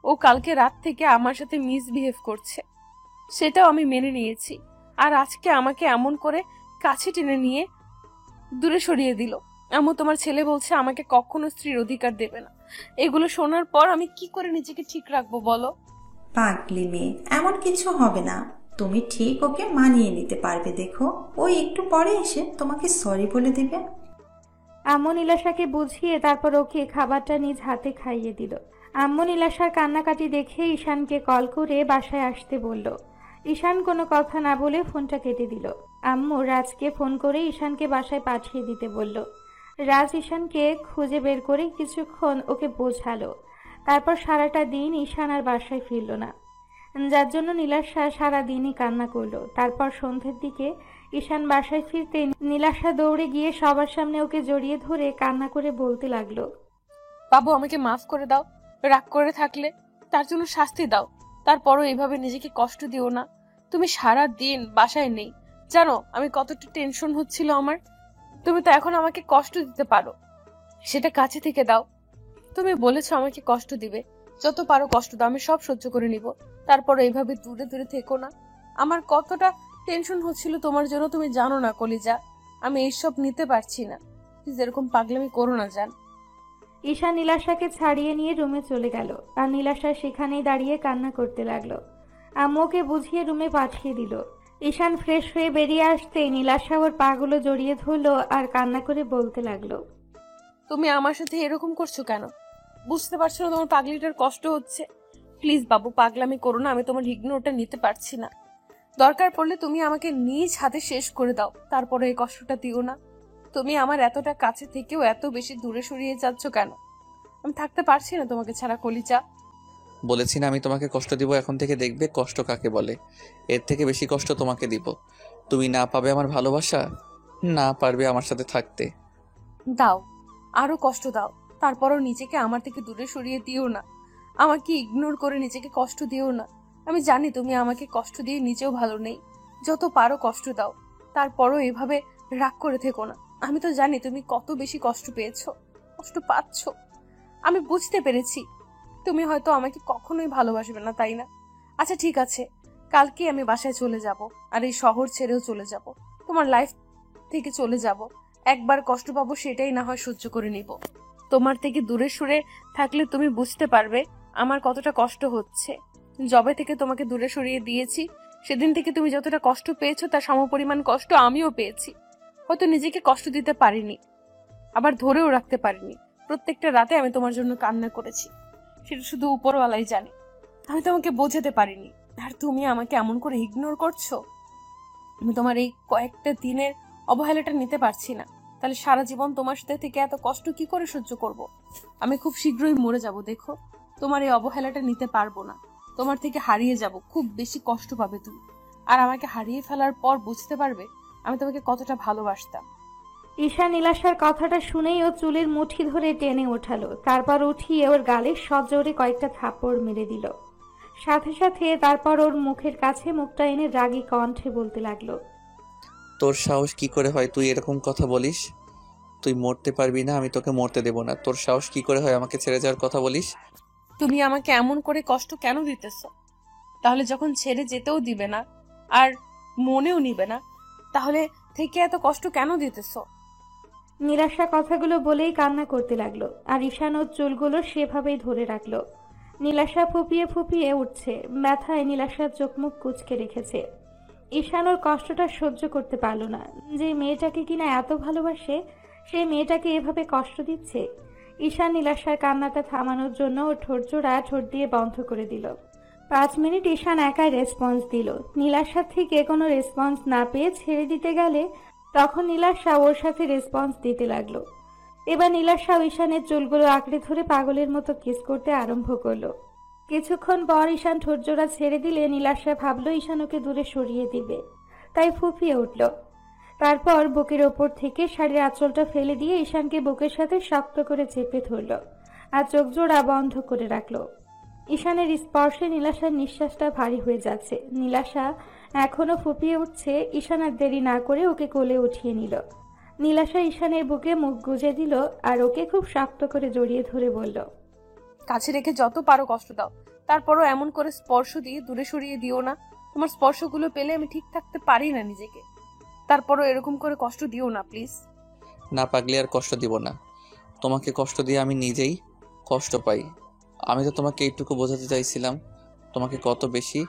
ও কালকে রাত থেকে আমার সাথে মিসবিহেভ করছে, সেটাও আমি মেনে নিয়েছি। আর আজকে আমাকে এমন করে কাছে টেনে নিয়ে দূরে সরিয়ে দিল। আম্মু, তোমার ছেলে বলছে আমাকে কখনো স্ত্রীর অধিকার দেবে না। এগুলো শোনার পর আমি কি করে নিজেকে ঠিক রাখবো বলো? পাগলি মেয়ে, এমন কিছু হবে না। তুমি ঠিক ওকে মানিয়ে নিতে পারবে। দেখো, ওই একটু পরে এসে তোমাকে সরি বলে দেবে। আম্মু নীলাশাকে বুঝিয়ে তারপর ওকে খাবারটা নিজ হাতে খাইয়ে দিল। আম্মু নীলাশার কান্নাকাটি দেখে ঈশানকে কল করে বাসায় আসতে বলল। ঈশান কোনো কথা না বলে ফোনটা কেটে দিল। আম্মু রাজকে ফোন করে ঈশানকে বাসায় পাঠিয়ে দিতে বলল। রাজ ঈশানকে খুঁজে বের করে কিছুক্ষণ ওকে বোঝালো। তারপর সারাটা দিন ঈশান আর বাসায় ফিরল না, যার জন্য নীলাশা সারাদিনই কান্না করলো। তারপর সন্ধ্যের দিকে ঈশান বাসায় ফিরতে নীলাশা দৌড়ে গিয়ে সবার সামনে ওকে জড়িয়ে ধরে কান্না করে বলতে লাগলো, বাবু আমাকে মাফ করে দাও, রাগ করে থাকলে তার জন্য শাস্তি দাও। তারপরও এভাবে নিজেকে কষ্ট দিও না। তুমি সারা দিন বাসায় নেই, জানো আমি কতটা টেনশন হচ্ছিল আমার। তুমি তো এখন আমাকে কষ্ট দিতে পারো, সেটা কাছে থেকে দাও। তুমি বলেছো আমাকে কষ্ট দিবে, যত পারো কষ্ট দাও, আমি সব সহ্য করে নিব। তারপরও এইভাবে দূরে দূরে থেকো না। আমার কতটা টেনশন হচ্ছিল তোমার জন্য তুমি জানো না কলিজা। আমি এইসব নিতে পারছি না। প্লিজ এরকম পাগলামি করো না জান। ঈশান নীলাশাকে ছাড়িয়ে নিয়ে রুমে চলে গেল, আর নীলাশা সেখানেই দাঁড়িয়ে কান্না করতে লাগলো। আম্মুকে বুঝিয়ে রুমে পাঠিয়ে দিল। ঈশান ফ্রেশ হয়ে বেরিয়ে আসতে নীলাশা ওর পাগুলো জড়িয়ে ধরলো আর কান্না করে বলতে লাগলো, তুমি আমার সাথে এরকম করছো কেন? বুঝতে পারছো না তোমার পাগলিটার কষ্ট হচ্ছে? প্লিজ বাবু পাগলামি করো না, আমি তোমার ইগনোরটা নিতে পারছি না। দরকার পড়লে তুমি আমাকে নিজ হাতে শেষ করে দাও, তারপরে এই কষ্টটা দিও না। তুমি আমার এতটা কাছে থেকেও এত বেশি দূরে সরিয়ে যাচ্ছ কেন? আমি থাকতে পারছি না তোমাকে ছাড়া কলিজা। বলেছি না আমি তোমাকে কষ্ট দিব। এখন থেকে দেখবে কষ্ট কাকে বলে। এর থেকে বেশি কষ্ট তোমাকে দিব। তুমি না পাবে আমার ভালোবাসা, না পারবে আমার সাথে থাকতে। দাও, আরো কষ্ট দাও, তারপরও নিজেকে আমার থেকে দূরে সরিয়ে দিও না। আমাকে ইগনোর করে নিজেকে কষ্ট দিও না। আমি জানি তুমি আমাকে কষ্ট দিয়ে নিজেও ভালো নেই। যত পারো কষ্ট দাও, তারপরও এভাবে রাগ করে থেকো না। আমি তো জানি তুমি কত বেশি কষ্ট পেয়েছো, কষ্ট পাচ্ছ। আমি বুঝতে পেরেছি, তুমি হয়তো আমাকে কখনোই ভালোবাসবে না, তাই না? আচ্ছা ঠিক আছে, কালকে আমি বাসায় চলে যাব, আর এই শহর ছেড়েও চলে যাব, তোমার লাইফ থেকে চলে যাব। একবার কষ্ট পাবো, সেটাই না হয় সহ্য করে নিব। তোমার থেকে দূরে সরে থাকলে তুমি বুঝতে পারবে আমার কতটা কষ্ট হচ্ছে। যবে থেকে তোমাকে দূরে সরিয়ে দিয়েছি, সেদিন থেকে তুমি যতটা কষ্ট পেয়েছো তার সমপরিমাণ কষ্ট আমিও পেয়েছি। হয়তো নিজেকে কষ্ট দিতে পারিনি, আবার ধরেও রাখতে পারিনি। প্রত্যেকটা রাতে আমি তোমার জন্য কান্না করেছি, সেটা শুধু উপরওয়ালাই জানে। আমি তোমাকে বোঝাতে পারিনি, আর তুমি আমাকে এমন করে ইগনোর করছো। আমি তোমার এই কয়েকটা দিনের অবহেলাটা নিতে পারছি না। তাহলে সারা জীবন তোমার সাথে থেকে এত কষ্ট কি করে সহ্য করব? আমি খুব শীঘ্রই মরে যাব, দেখো। তোমার এই অবহেলাটা নিতে পারবো না, তোমার থেকে হারিয়ে যাব, খুব বেশি কষ্ট পাবে তুমি। আর আমাকে হারিয়ে ফেলার পর বুঝতে পারবে আমি তোমাকে কতটা ভালোবাসতাম। ঈশান নীলাশার কথাটা শুনেই ও চুলের মুঠি ধরে টেনে ওঠালো, তারপর উঠিয়ে ওর গালে সজোরে কয়েকটা থাপ্পড় মেরে দিল। সাথে সাথে তারপর ওর মুখের কাছে মুখটা এনে রাগী কণ্ঠে বলতে লাগলো, তোর সাহস কি করে হয় তুই এরকম কথা বলিস? তুই মরতে পারবি না, আমি তোকে মরতে দেব না। তোর সাহস কি করে হয় আমাকে ছেড়ে যাওয়ার কথা বলিস? তুমি আমাকে এমন করে কষ্ট কেন দিতেছ? তাহলে যখন ছেড়ে যেতেও দিবে না আর মনেও নিবে না, তাহলে থেকে এত কষ্ট কেন দিতেছ? নীলাশা কথাগুলো বলেই কান্না করতে লাগলো, আর ঈশান ওর চুলগুলো সেভাবেই ধরে রাখলো। নীলাশা ফুপিয়ে ফুপিয়ে উঠছে, ব্যথায় নীলাশার চোখ মুখ কুঁচকে রেখেছে। ঈশান ওর কষ্টটা সহ্য করতে পারল না, যে মেয়েটাকে কিনা এত ভালোবাসে সেই মেয়েটাকে এভাবে কষ্ট দিচ্ছে। ঈশান নীলাশার কান্নাটা থামানোর জন্য ওর ঠোঁটজোড়া ঠোঁট দিয়ে বন্ধ করে দিল। 5 মিনিট ঈশান একাই রেসপন্স দিল। নীলাশার থেকে কোনো রেসপন্স না পেয়ে ছেড়ে দিতে গেলে তখন নীলাশা ওর সাথে রেসপন্স দিতে লাগলো। এবার নীলাশা ঈশানের চুলগুলো আঁকড়ে ধরে পাগলের মতো কিস করতে আরম্ভ করলো। কিছুক্ষণ পর ঈশান ঠোঁটজোড়া ছেড়ে দিলে নীলাশা ভাবলো ঈশান ওকে দূরে সরিয়ে দিবে, তাই ফুঁপিয়ে উঠল। তারপর বুকের ওপর থেকে শাড়ির আঁচলটা ফেলে দিয়ে ঈশানকে বুকের সাথে শক্ত করে চেপে ধরল, আর চোখ জোড়া বন্ধ করে রাখলো। ঈশানের স্পর্শে নীলাশার নিঃশ্বাসটা ভারী হয়ে যাচ্ছে। নীলাশা এখনো ফুঁপিয়ে উঠছে। ঈশান আর দেরি না করে ওকে কোলে উঠিয়ে নিল। নীলাশা ঈশানের বুকে মুখ গুজে দিল আর ওকে খুব শক্ত করে জড়িয়ে ধরে বলল, কাছে রেখে যত পারো কষ্ট দাও, তারপরও এমন করে স্পর্শ দিয়ে দূরে সরিয়ে দিও না। তোমার স্পর্শগুলো পেলে আমি ঠিক থাকতে পারি না নিজেকে, তারপরও এরকম করে কষ্ট দিও না প্লিজ। না পাগলি, আর কষ্ট দিব না। তোমাকে কষ্ট দিয়ে আমি নিজেই কষ্ট পাই। আমি তো তোমাকে এইটুকু বোঝাতে চাইছিলাম তোমাকে কত বেশি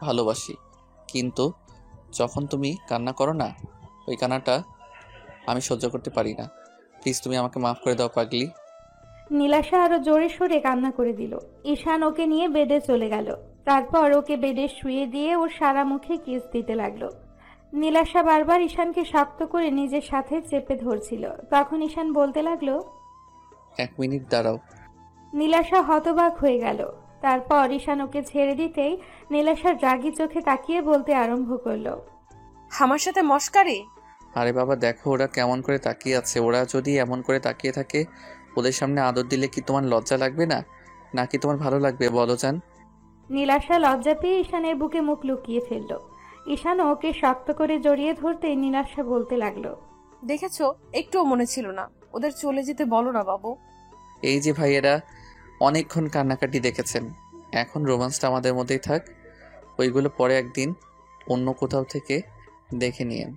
ভালোবাসি, কিন্তু যখন তুমি কান্না করো না, ওই কান্নাটা আমি সহ্য করতে পারি না। প্লিজ তুমি আমাকে মাফ করে দাও পাগলি। নীলাশা আরো জোরে সোরে কান্না করে দিল। ঈশান ওকে নিয়ে বেডে চলে গেল। তারপর ওকে বেডে শুয়ে দিয়ে ওর সারা মুখে কিস দিতে লাগলো। নীলাশা বারবার ঈশানকে শক্ত করে নিজের সাথে চেপে ধরছিল। তখন ঈশান বলতে লাগলো, 1 মিনিট দাঁড়াও। নীলাশা হতবাক হয়ে গেল। তারপর ঈশান ওকে ছেড়ে দিতেই নীলাশার রাগী চোখে তাকিয়ে বলতে আরম্ভ করলো, আমার সাথে মস্কারি? আরে বাবা দেখো ওরা কেমন করে তাকিয়ে আছে। ওরা যদি এমন করে তাকিয়ে থাকে, ওদের সামনে আদর দিলে কি তোমার লজ্জা লাগবে না, নাকি তোমার ভালো লাগবে বলো জান? নীলাশা লজ্জা পেয়ে ঈশানের বুকে মুখ লুকিয়ে ফেলল। ঈশান ওকে শক্ত করে জড়িয়ে ধরতে নীলাশা বলতে লাগলো, দেখেছো, একটুও মনে ছিল না। ওদের চলে যেতে বলো না বাবু। এই যে ভাইয়েরা অনেকক্ষণ কান্নাকাটি দেখেছেন, এখন রোমান্সটা আমাদের মধ্যেই থাক। ওইগুলো পরে একদিন অন্য কোথাও থেকে দেখে নিয়েন।